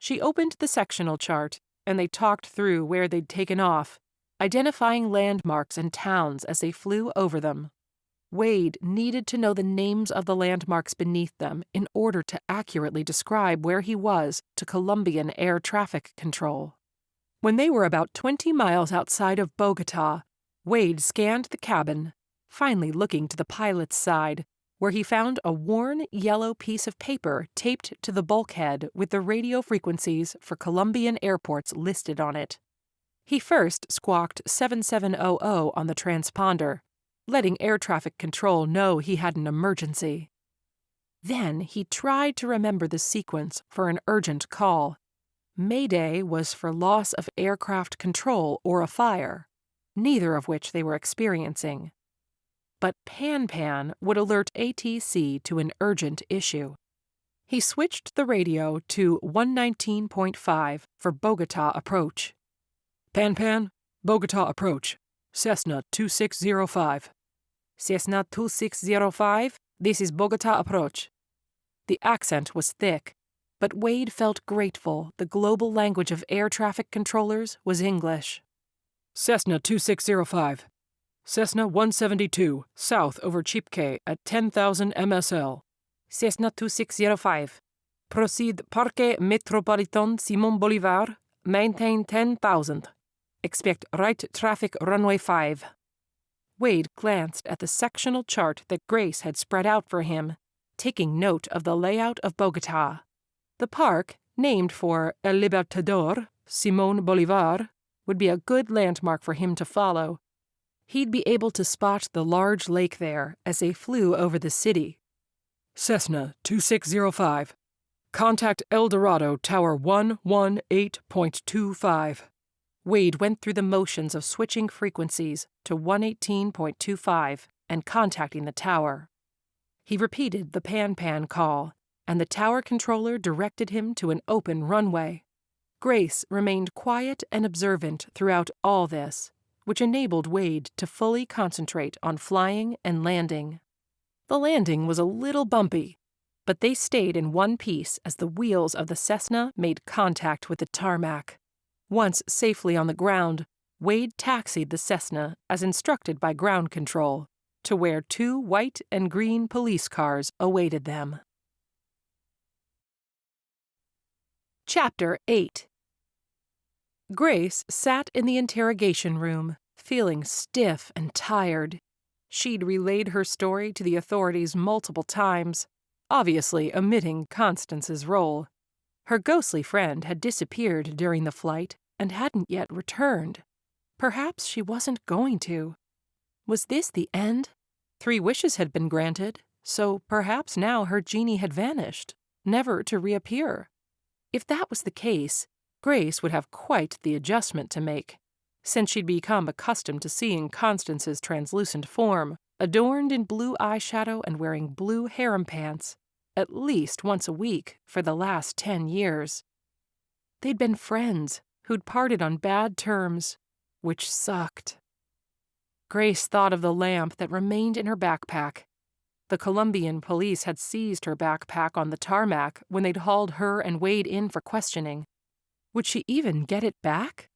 She opened the sectional chart, and they talked through where they'd taken off, identifying landmarks and towns as they flew over them. Wade needed to know the names of the landmarks beneath them in order to accurately describe where he was to Colombian air traffic control. When they were about 20 miles outside of Bogota, Wade scanned the cabin, finally looking to the pilot's side, where he found a worn yellow piece of paper taped to the bulkhead with the radio frequencies for Colombian airports listed on it. He first squawked 7700 on the transponder, letting air traffic control know he had an emergency. Then he tried to remember the sequence for an urgent call. Mayday was for loss of aircraft control or a fire, neither of which they were experiencing. But Pan would alert ATC to an urgent issue. He switched the radio to 119.5 for Bogota approach. Pan, Bogota approach. Cessna 2605. Cessna 2605, this is Bogota approach. The accent was thick, but Wade felt grateful the global language of air traffic controllers was English. Cessna 2605. Cessna 172, south over Chipque at 10,000 MSL. Cessna 2605. Proceed Parque Metropolitan Simon Bolivar, maintain 10,000. Expect right traffic runway 5. Wade glanced at the sectional chart that Grace had spread out for him, taking note of the layout of Bogota. The park, named for El Libertador, Simón Bolívar, would be a good landmark for him to follow. He'd be able to spot the large lake there as they flew over the city. Cessna 2605. Contact El Dorado Tower 118.25. Wade went through the motions of switching frequencies to 118.25 and contacting the tower. He repeated the Pan call, and the tower controller directed him to an open runway. Grace remained quiet and observant throughout all this, which enabled Wade to fully concentrate on flying and landing. The landing was a little bumpy, but they stayed in one piece as the wheels of the Cessna made contact with the tarmac. Once safely on the ground, Wade taxied the Cessna as instructed by ground control to where 2 white and green police cars awaited them. Chapter 8. Grace sat in the interrogation room, feeling stiff and tired. She'd relayed her story to the authorities multiple times, obviously omitting Constance's role. Her ghostly friend had disappeared during the flight and hadn't yet returned. Perhaps she wasn't going to. Was this the end? 3 wishes had been granted, so perhaps now her Genie had vanished, never to reappear. If that was the case, Grace would have quite the adjustment to make, since she'd become accustomed to seeing Constance's translucent form, adorned in blue eyeshadow and wearing blue harem pants, at least once a week for the last 10 years. They'd been friends who'd parted on bad terms, which sucked. Grace thought of the lamp that remained in her backpack. The Colombian police had seized her backpack on the tarmac when they'd hauled her and Wade in for questioning. Would she even get it back?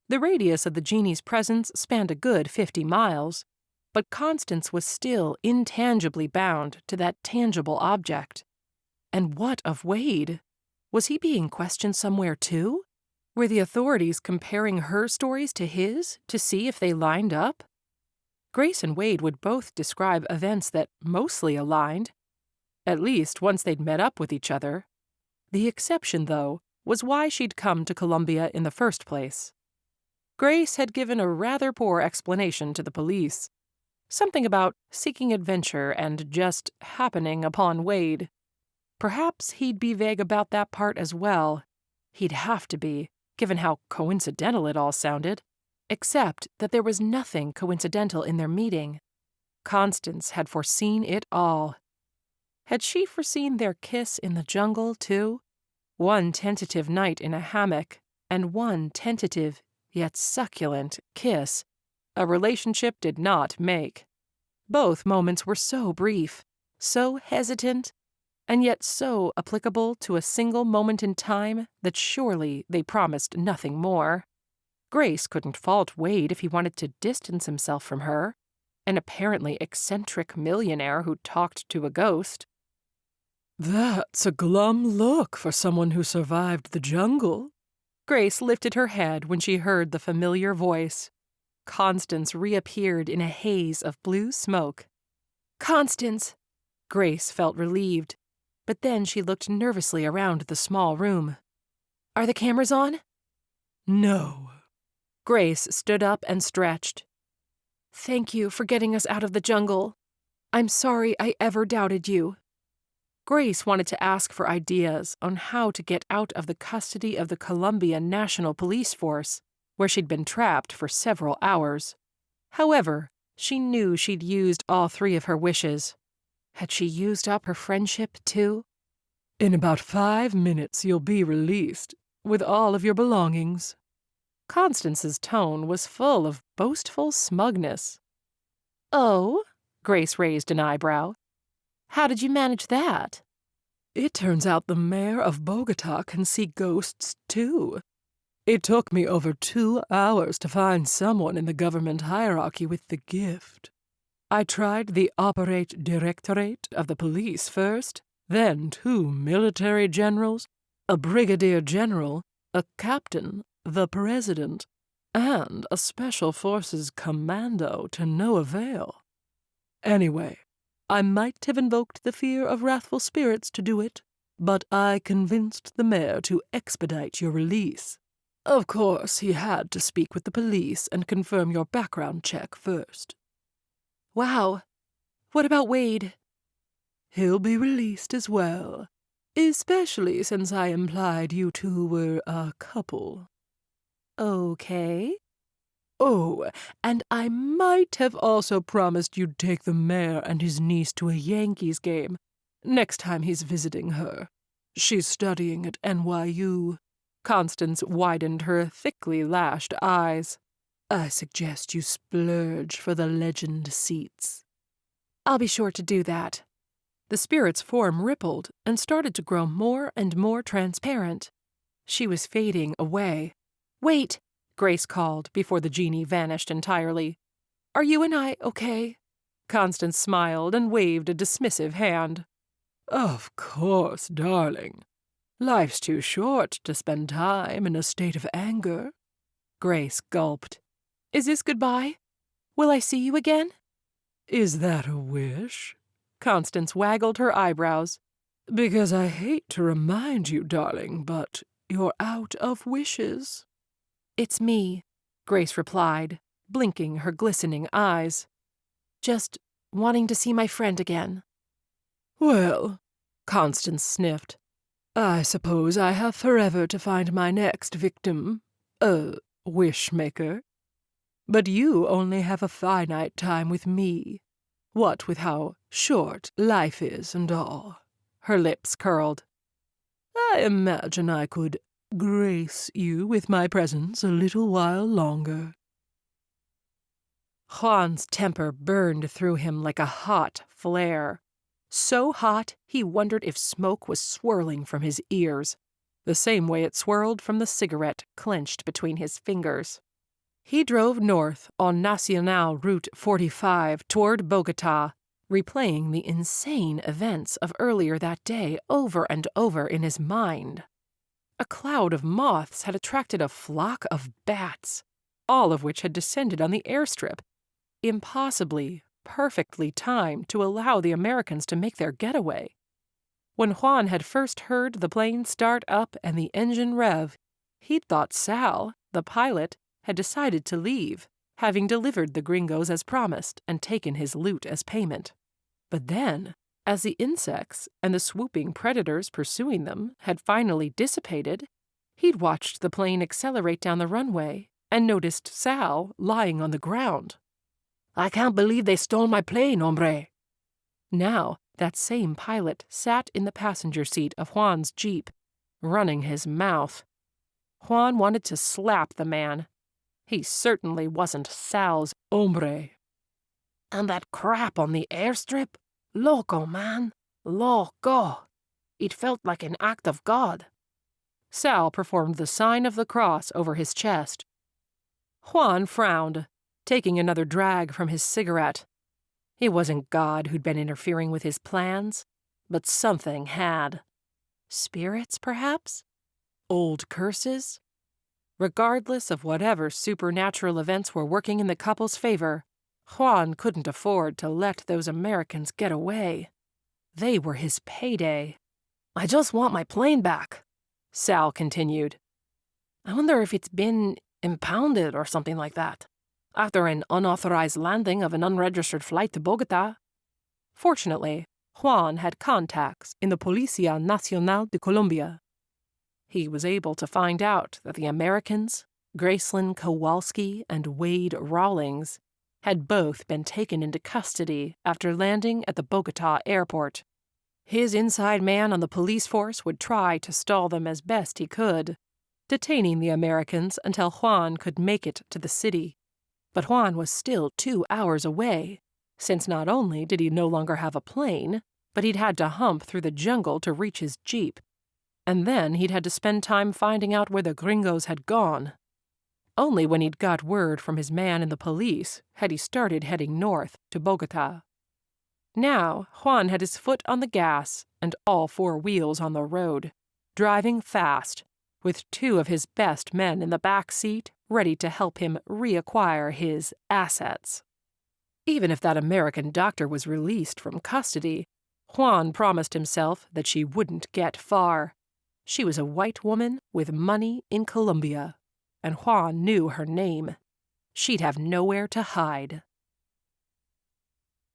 The radius of the Genie's presence spanned a good 50 miles, but Constance was still intangibly bound to that tangible object. And what of Wade? Was he being questioned somewhere too? Were the authorities comparing her stories to his to see if they lined up? Grace and Wade would both describe events that mostly aligned, at least once they'd met up with each other. The exception, though, was why she'd come to Colombia in the first place. Grace had given a rather poor explanation to the police. Something about seeking adventure and just happening upon Wade. Perhaps he'd be vague about that part as well. He'd have to be, given how coincidental it all sounded. Except that there was nothing coincidental in their meeting. Constance had foreseen it all. Had she foreseen their kiss in the jungle, too? One tentative night in a hammock, and one tentative, yet succulent, kiss a relationship did not make. Both moments were so brief, so hesitant, and yet so applicable to a single moment in time that surely they promised nothing more. Grace couldn't fault Wade if he wanted to distance himself from her, an apparently eccentric millionaire who talked to a ghost. That's a glum look for someone who survived the jungle. Grace lifted her head when she heard the familiar voice. Constance reappeared in a haze of blue smoke. Constance! Grace felt relieved, but then she looked nervously around the small room. Are the cameras on? No. Grace stood up and stretched. Thank you for getting us out of the jungle. I'm sorry I ever doubted you. Grace wanted to ask for ideas on how to get out of the custody of the Colombian National Police Force, where she'd been trapped for several hours. However, she knew she'd used all 3 of her wishes. Had she used up her friendship, too? In about 5 minutes you'll be released, with all of your belongings. Constance's tone was full of boastful smugness. "Oh?" Grace raised an eyebrow. "How did you manage that?" It turns out the mayor of Bogota can see ghosts, too. It took me over 2 hours to find someone in the government hierarchy with the gift. I tried the operate directorate of the police first, then 2 military generals, a brigadier general, a captain, the president, and a special forces commando to no avail. Anyway, I might have invoked the fear of wrathful spirits to do it, but I convinced the mayor to expedite your release. Of course, he had to speak with the police and confirm your background check first. Wow. What about Wade? He'll be released as well, especially since I implied you two were a couple. Okay. Oh, and I might have also promised you'd take the mayor and his niece to a Yankees game next time he's visiting her. She's studying at NYU. Constance widened her thickly lashed eyes. I suggest you splurge for the legend seats. I'll be sure to do that. The spirit's form rippled and started to grow more and more transparent. She was fading away. "Wait," Grace called before the genie vanished entirely. "Are you and I okay?" Constance smiled and waved a dismissive hand. Of course, darling. Life's too short to spend time in a state of anger. Grace gulped. "Is this goodbye? Will I see you again?" Is that a wish? Constance waggled her eyebrows. Because I hate to remind you, darling, but you're out of wishes. "It's me," Grace replied, blinking her glistening eyes. "Just wanting to see my friend again." Well, Constance sniffed, I suppose I have forever to find my next victim, a wish-maker. But you only have a finite time with me, what with how short life is and all. Her lips curled. I imagine I could grace you with my presence a little while longer. Juan's temper burned through him like a hot flare. So hot he wondered if smoke was swirling from his ears, the same way it swirled from the cigarette clenched between his fingers. He drove north on Nacional Route 45 toward Bogota, replaying the insane events of earlier that day over and over in his mind. A cloud of moths had attracted a flock of bats, all of which had descended on the airstrip, impossibly, perfectly timed to allow the Americans to make their getaway. When Juan had first heard the plane start up and the engine rev, he'd thought Sal, the pilot, had decided to leave, having delivered the gringos as promised and taken his loot as payment. But then, as the insects and the swooping predators pursuing them had finally dissipated, he'd watched the plane accelerate down the runway and noticed Sal lying on the ground. I can't believe they stole my plane, hombre. Now, that same pilot sat in the passenger seat of Juan's Jeep, running his mouth. Juan wanted to slap the man. He certainly wasn't Sal's hombre. And that crap on the airstrip? Loco, man. Loco. It felt like an act of God. Sal performed the sign of the cross over his chest. Juan frowned, taking another drag from his cigarette. It wasn't God who'd been interfering with his plans, but something had. Spirits, perhaps? Old curses? Regardless of whatever supernatural events were working in the couple's favor, Juan couldn't afford to let those Americans get away. They were his payday. I just want my plane back, Sal continued. I wonder if it's been impounded or something like that, after an unauthorized landing of an unregistered flight to Bogota. Fortunately, Juan had contacts in the Policía Nacional de Colombia. He was able to find out that the Americans, Gracelynn Kowalski and Wade Rawlings, had both been taken into custody after landing at the Bogota airport. His inside man on the police force would try to stall them as best he could, detaining the Americans until Juan could make it to the city. But Juan was still 2 hours away, since not only did he no longer have a plane, but he'd had to hump through the jungle to reach his jeep. And then he'd had to spend time finding out where the gringos had gone. Only when he'd got word from his man in the police had he started heading north to Bogota. Now, Juan had his foot on the gas and all 4 wheels on the road, driving fast, with 2 of his best men in the back seat ready to help him reacquire his assets. Even if that American doctor was released from custody, Juan promised himself that she wouldn't get far. She was a white woman with money in Colombia, and Juan knew her name. She'd have nowhere to hide.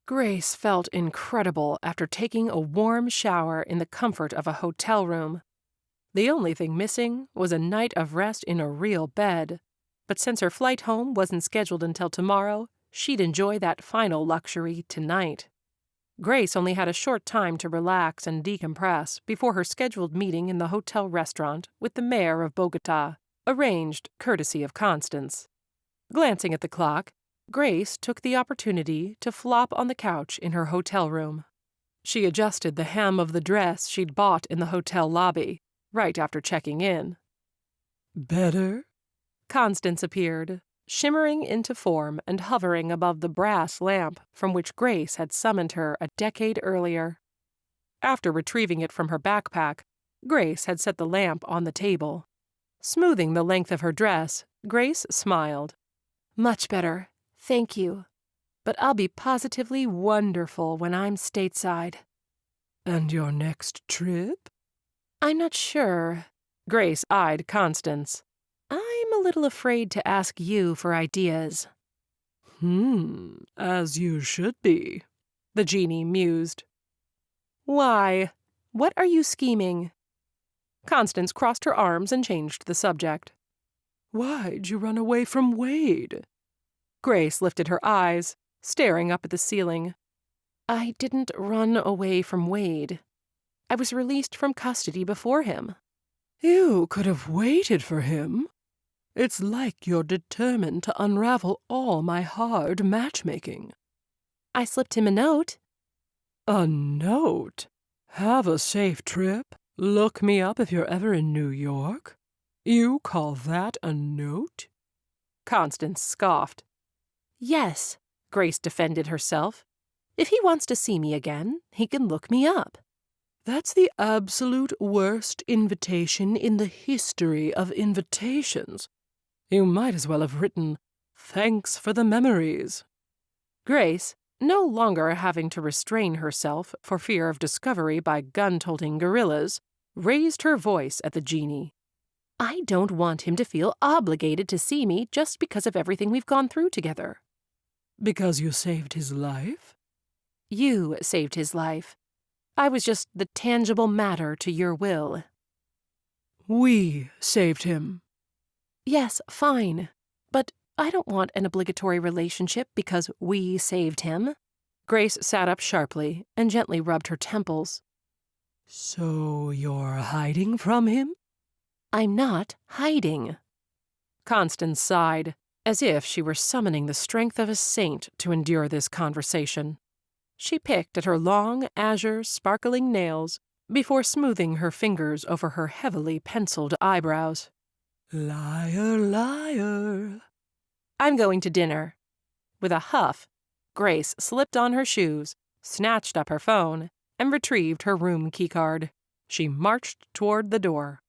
Grace felt incredible after taking a warm shower in the comfort of a hotel room. The only thing missing was a night of rest in a real bed, but since her flight home wasn't scheduled until tomorrow, she'd enjoy that final luxury tonight. Grace only had a short time to relax and decompress before her scheduled meeting in the hotel restaurant with the mayor of Bogota, arranged courtesy of Constance. Glancing at the clock, Grace took the opportunity to flop on the couch in her hotel room. She adjusted the hem of the dress she'd bought in the hotel lobby, right after checking in. Better? Constance appeared, shimmering into form and hovering above the brass lamp from which Grace had summoned her a decade earlier. After retrieving it from her backpack, Grace had set the lamp on the table. Smoothing the length of her dress, Grace smiled. "Much better, thank you. But I'll be positively wonderful when I'm stateside." And your next trip? "I'm not sure." Grace eyed Constance. "I'm a little afraid to ask you for ideas." As you should be," the genie mused. "Why? What are you scheming?" Constance crossed her arms and changed the subject. "Why'd you run away from Wade?" Grace lifted her eyes, staring up at the ceiling. "I didn't run away from Wade. I was released from custody before him." "You could have waited for him. It's like you're determined to unravel all my hard matchmaking." "I slipped him a note." "A note? Have a safe trip. Look me up if you're ever in New York. You call that a note?" Constance scoffed. "Yes," Grace defended herself. "If he wants to see me again, he can look me up." "That's the absolute worst invitation in the history of invitations. You might as well have written, 'Thanks for the memories.'" Grace, no longer having to restrain herself for fear of discovery by gun-toting guerrillas, raised her voice at the genie. "I don't want him to feel obligated to see me just because of everything we've gone through together." "Because you saved his life?" "You saved his life. I was just the tangible matter to your will." "We saved him." "Yes, fine. But I don't want an obligatory relationship because we saved him." Grace sat up sharply and gently rubbed her temples. "So you're hiding from him?" "I'm not hiding." Constance sighed, as if she were summoning the strength of a saint to endure this conversation. She picked at her long, azure, sparkling nails before smoothing her fingers over her heavily penciled eyebrows. "Liar, liar." "I'm going to dinner." With a huff, Grace slipped on her shoes, snatched up her phone, and retrieved her room keycard. She marched toward the door.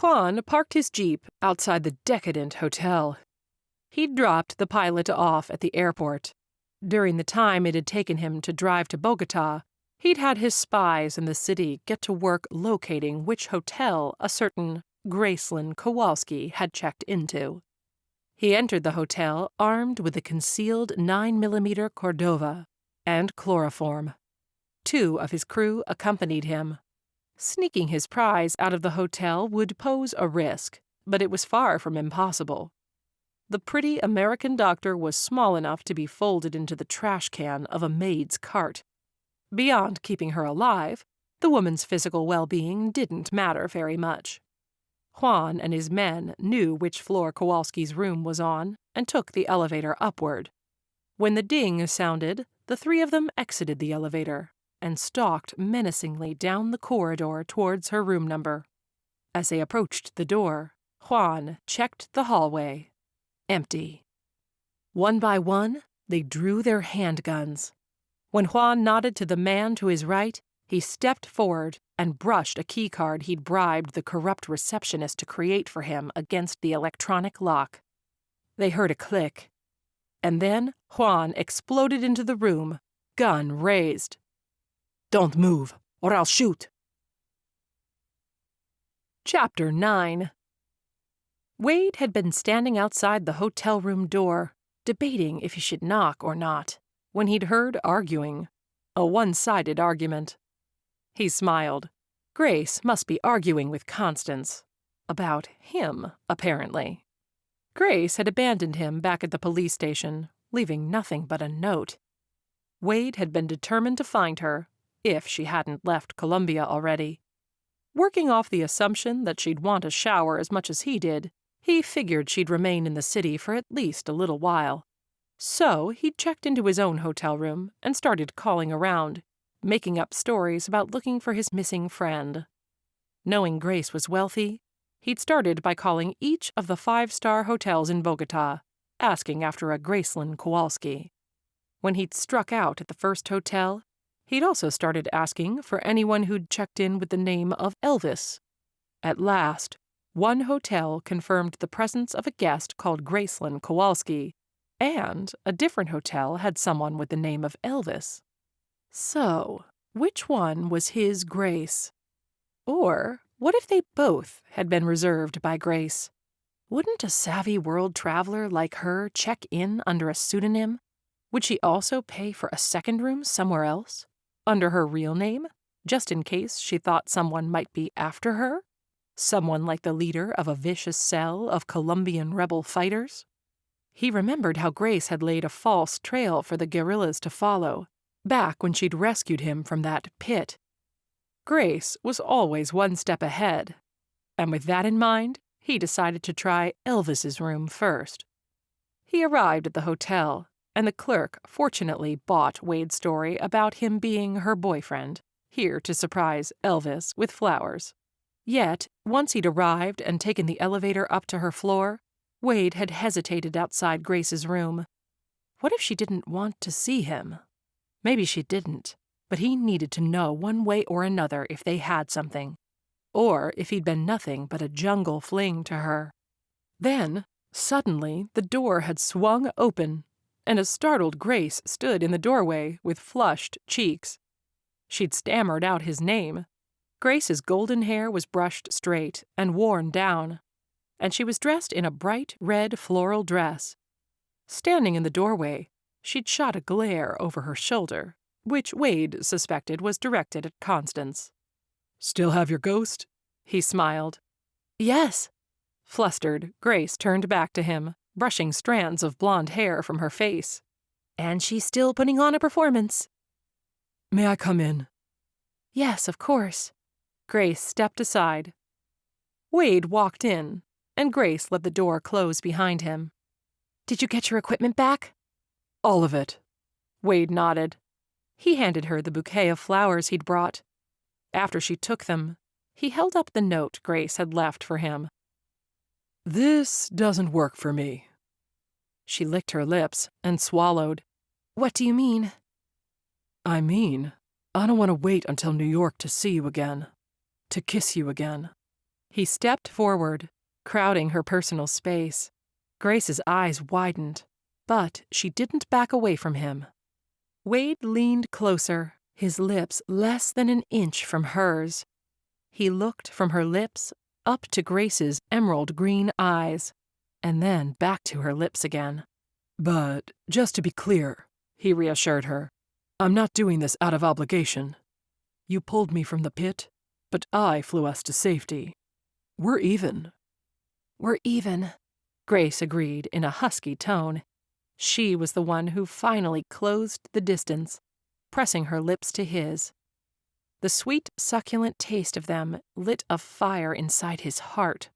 Juan parked his Jeep outside the decadent hotel. He'd dropped the pilot off at the airport. During the time it had taken him to drive to Bogota, he'd had his spies in the city get to work locating which hotel a certain Gracelynn Kowalski had checked into. He entered the hotel armed with a concealed 9mm Cordova and chloroform. 2 of his crew accompanied him. Sneaking his prize out of the hotel would pose a risk, but it was far from impossible. The pretty American doctor was small enough to be folded into the trash can of a maid's cart. Beyond keeping her alive, the woman's physical well-being didn't matter very much. Juan and his men knew which floor Kowalski's room was on and took the elevator upward. When the ding sounded, the three of them exited the elevator and stalked menacingly down the corridor towards her room number. As they approached the door, Juan checked the hallway. Empty. One by one, they drew their handguns. When Juan nodded to the man to his right, he stepped forward and brushed a keycard he'd bribed the corrupt receptionist to create for him against the electronic lock. They heard a click, and then Juan exploded into the room, gun raised. "Don't move, or I'll shoot." Chapter 9. Wade had been standing outside the hotel room door, debating if he should knock or not, when he'd heard arguing. A one-sided argument. He smiled. Grace must be arguing with Constance. About him, apparently. Grace had abandoned him back at the police station, leaving nothing but a note. Wade had been determined to find her, if she hadn't left Columbia already. Working off the assumption that she'd want a shower as much as he did, he figured she'd remain in the city for at least a little while. So he checked into his own hotel room and started calling around, making up stories about looking for his missing friend. Knowing Grace was wealthy, he'd started by calling each of the 5-star hotels in Bogota, asking after a Gracelynn Kowalski. When he'd struck out at the first hotel, he'd also started asking for anyone who'd checked in with the name of Elvis. At last, one hotel confirmed the presence of a guest called Gracelynn Kowalski, and a different hotel had someone with the name of Elvis. So, which one was his Grace? Or what if they both had been reserved by Grace? Wouldn't a savvy world traveler like her check in under a pseudonym? Would she also pay for a second room somewhere else, under her real name, just in case she thought someone might be after her? Someone like the leader of a vicious cell of Colombian rebel fighters? He remembered how Grace had laid a false trail for the guerrillas to follow, back when she'd rescued him from that pit. Grace was always one step ahead, and with that in mind, he decided to try Elvis's room first. He arrived at the hotel, and the clerk fortunately bought Wade's story about him being her boyfriend, here to surprise Elvis with flowers. Yet, once he'd arrived and taken the elevator up to her floor, Wade had hesitated outside Grace's room. What if she didn't want to see him? Maybe she didn't, but he needed to know one way or another if they had something, or if he'd been nothing but a jungle fling to her. Then, suddenly, the door had swung open, and a startled Grace stood in the doorway with flushed cheeks. She'd stammered out his name. Grace's golden hair was brushed straight and worn down, and she was dressed in a bright red floral dress. Standing in the doorway, she'd shot a glare over her shoulder, which Wade suspected was directed at Constance. "Still have your ghost?" He smiled. "Yes." Flustered, Grace turned back to him, brushing strands of blonde hair from her face. "And she's still putting on a performance." "May I come in?" "Yes, of course." Grace stepped aside. Wade walked in, and Grace let the door close behind him. "Did you get your equipment back?" "All of it." Wade nodded. He handed her the bouquet of flowers he'd brought. After she took them, he held up the note Grace had left for him. "This doesn't work for me." She licked her lips and swallowed. "What do you mean?" "I mean, I don't want to wait until New York to see you again, to kiss you again." He stepped forward, crowding her personal space. Grace's eyes widened, but she didn't back away from him. Wade leaned closer, his lips less than an inch from hers. He looked from her lips up to Grace's emerald green eyes, and then back to her lips again. "But just to be clear," he reassured her, "I'm not doing this out of obligation. You pulled me from the pit, but I flew us to safety. We're even." "We're even," Grace agreed in a husky tone. She was the one who finally closed the distance, pressing her lips to his. The sweet, succulent taste of them lit a fire inside his heart,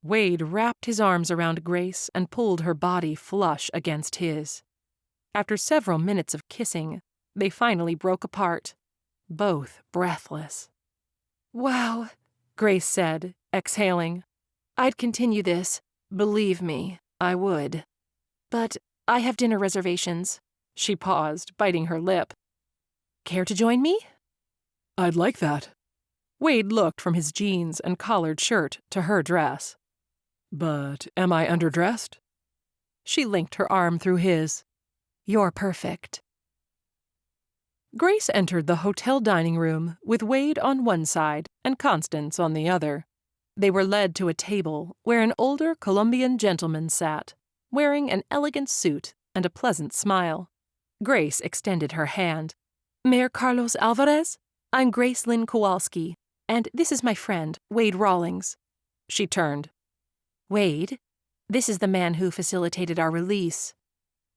Wade wrapped his arms around Grace and pulled her body flush against his. After several minutes of kissing, they finally broke apart, both breathless. Wow, Grace said, exhaling. I'd continue this. Believe me, I would. But I have dinner reservations. She paused, biting her lip. Care to join me? I'd like that. Wade looked from his jeans and collared shirt to her dress. But am I underdressed? She linked her arm through his. You're perfect. Grace entered the hotel dining room with Wade on one side and Constance on the other. They were led to a table where an older Colombian gentleman sat, wearing an elegant suit and a pleasant smile. Grace extended her hand. Mayor Carlos Alvarez? I'm Gracelynn Kowalski, and this is my friend, Wade Rawlings. She turned. Wade, this is the man who facilitated our release.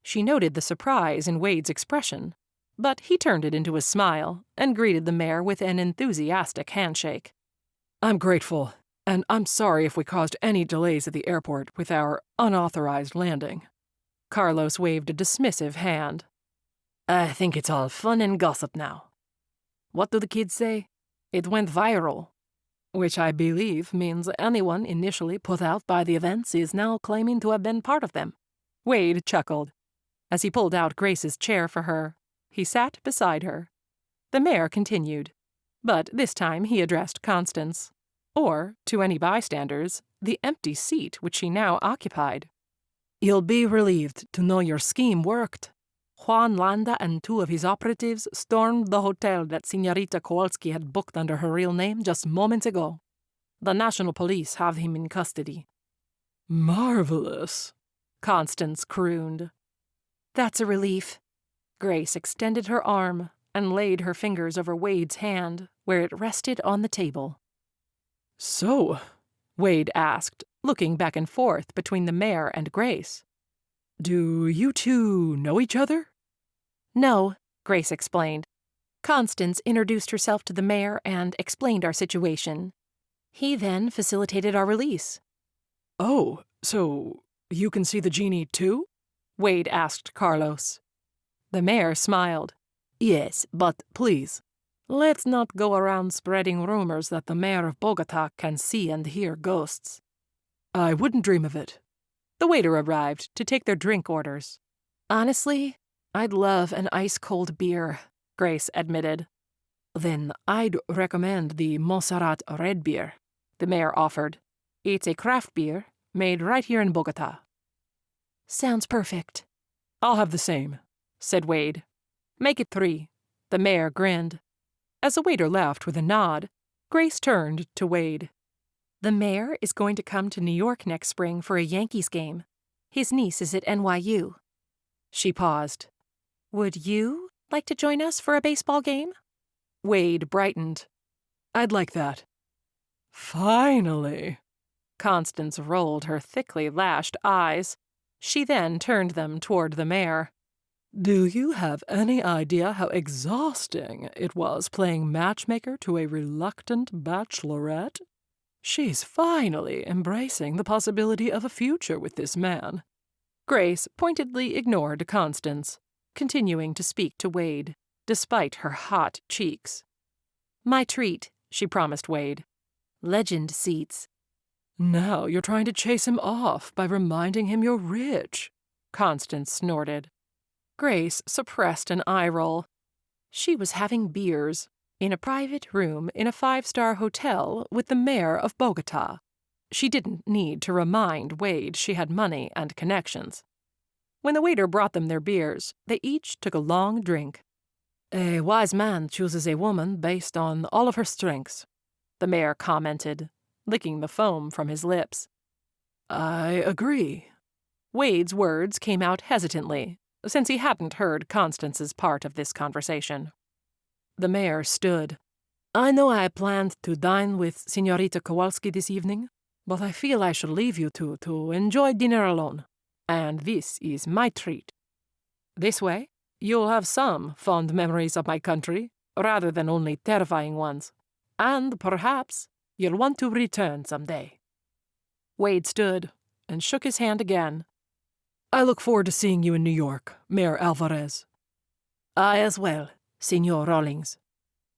She noted the surprise in Wade's expression, but he turned it into a smile and greeted the mayor with an enthusiastic handshake. I'm grateful, and I'm sorry if we caused any delays at the airport with our unauthorized landing. Carlos waved a dismissive hand. I think it's all fun and gossip now. What do the kids say? It went viral, which I believe means anyone initially put out by the events is now claiming to have been part of them. Wade chuckled. As he pulled out Grace's chair for her, he sat beside her. The mayor continued, but this time he addressed Constance, or, to any bystanders, the empty seat which she now occupied. You'll be relieved to know your scheme worked. Juan Landa and 2 of his operatives stormed the hotel that Señorita Kowalski had booked under her real name just moments ago. The National Police have him in custody. Marvelous, Constance crooned. That's a relief. Grace extended her arm and laid her fingers over Wade's hand, where it rested on the table. So, Wade asked, looking back and forth between the mayor and Grace. Do you two know each other? No, Grace explained. Constance introduced herself to the mayor and explained our situation. He then facilitated our release. Oh, so you can see the genie too? Wade asked Carlos. The mayor smiled. Yes, but please, let's not go around spreading rumors that the mayor of Bogota can see and hear ghosts. I wouldn't dream of it. The waiter arrived to take their drink orders. Honestly, I'd love an ice-cold beer, Grace admitted. Then I'd recommend the Montserrat Red Beer, the mayor offered. It's a craft beer made right here in Bogota. Sounds perfect. I'll have the same, said Wade. Make it 3. The mayor grinned. As the waiter left with a nod, Grace turned to Wade. The mayor is going to come to New York next spring for a Yankees game. His niece is at NYU. She paused. Would you like to join us for a baseball game? Wade brightened. I'd like that. Finally. Constance rolled her thickly lashed eyes. She then turned them toward the mayor. Do you have any idea how exhausting it was playing matchmaker to a reluctant bachelorette? She's finally embracing the possibility of a future with this man. Grace pointedly ignored Constance, continuing to speak to Wade, despite her hot cheeks. My treat, she promised Wade. Legend seats. Now you're trying to chase him off by reminding him you're rich, Constance snorted. Grace suppressed an eye roll. She was having beers in a private room in a 5-star hotel with the mayor of Bogota. She didn't need to remind Wade she had money and connections. When the waiter brought them their beers, they each took a long drink. A wise man chooses a woman based on all of her strengths, the mayor commented, licking the foam from his lips. I agree. Wade's words came out hesitantly, since he hadn't heard Constance's part of this conversation. The mayor stood. I know I planned to dine with Señorita Kowalski this evening, but I feel I should leave you two to enjoy dinner alone, and this is my treat. This way, you'll have some fond memories of my country, rather than only terrifying ones, and perhaps you'll want to return someday. Wade stood and shook his hand again. I look forward to seeing you in New York, Mayor Alvarez. I as well, Señor Rawlings.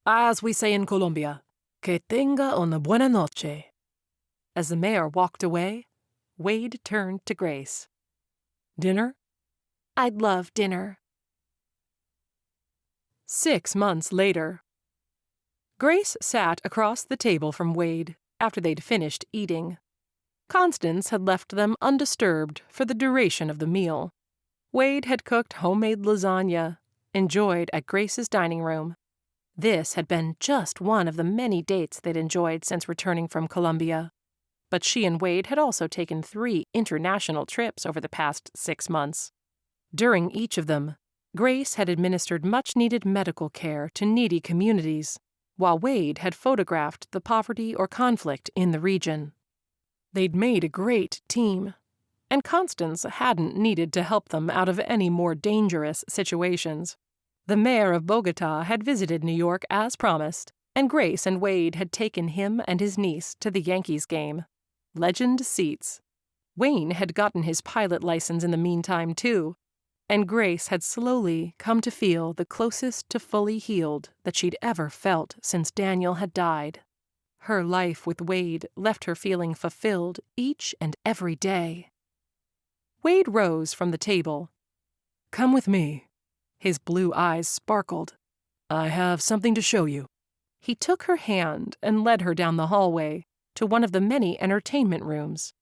As we say in Colombia, que tenga una buena noche. As the mayor walked away, Wade turned to Grace. Dinner? I'd love dinner. 6 months later. Grace sat across the table from Wade after they'd finished eating. Constance had left them undisturbed for the duration of the meal. Wade had cooked homemade lasagna, enjoyed at Grace's dining room. This had been just one of the many dates they'd enjoyed since returning from Colombia. But she and Wade had also taken 3 international trips over the past 6 months. During each of them, Grace had administered much-needed medical care to needy communities, while Wade had photographed the poverty or conflict in the region. They'd made a great team, and Constance hadn't needed to help them out of any more dangerous situations. The mayor of Bogota had visited New York as promised, and Grace and Wade had taken him and his niece to the Yankees game. Legend seats. Wayne had gotten his pilot license in the meantime, too, and Grace had slowly come to feel the closest to fully healed that she'd ever felt since Daniel had died. Her life with Wade left her feeling fulfilled each and every day. Wade rose from the table. Come with me. His blue eyes sparkled. I have something to show you. He took her hand and led her down the hallway to one of the many entertainment rooms.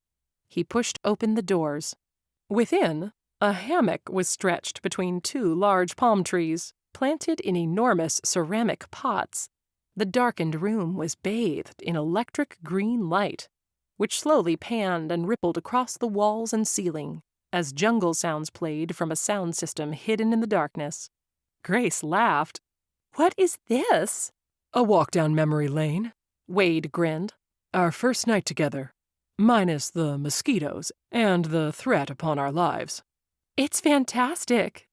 He pushed open the doors. Within, a hammock was stretched between 2 large palm trees, planted in enormous ceramic pots. The darkened room was bathed in electric green light, which slowly panned and rippled across the walls and ceiling as jungle sounds played from a sound system hidden in the darkness. Grace laughed. What is this? A walk down memory lane. Wade grinned. Our first night together, minus the mosquitoes and the threat upon our lives. It's fantastic.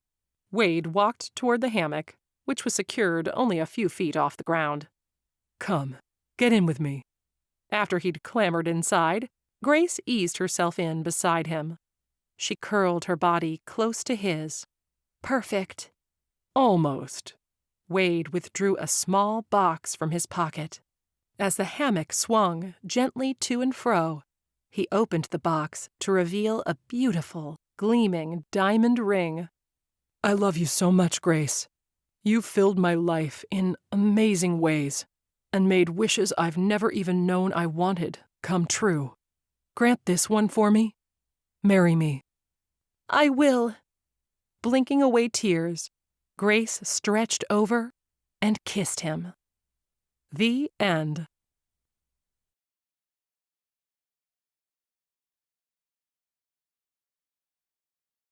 Wade walked toward the hammock, which was secured only a few feet off the ground. Come, get in with me. After he'd clambered inside, Grace eased herself in beside him. She curled her body close to his. Perfect. Almost. Wade withdrew a small box from his pocket. As the hammock swung gently to and fro, he opened the box to reveal a beautiful, gleaming diamond ring. I love you so much, Grace. You've filled my life in amazing ways and made wishes I've never even known I wanted come true. Grant this one for me. Marry me. I will. Blinking away tears, Grace stretched over and kissed him. The end.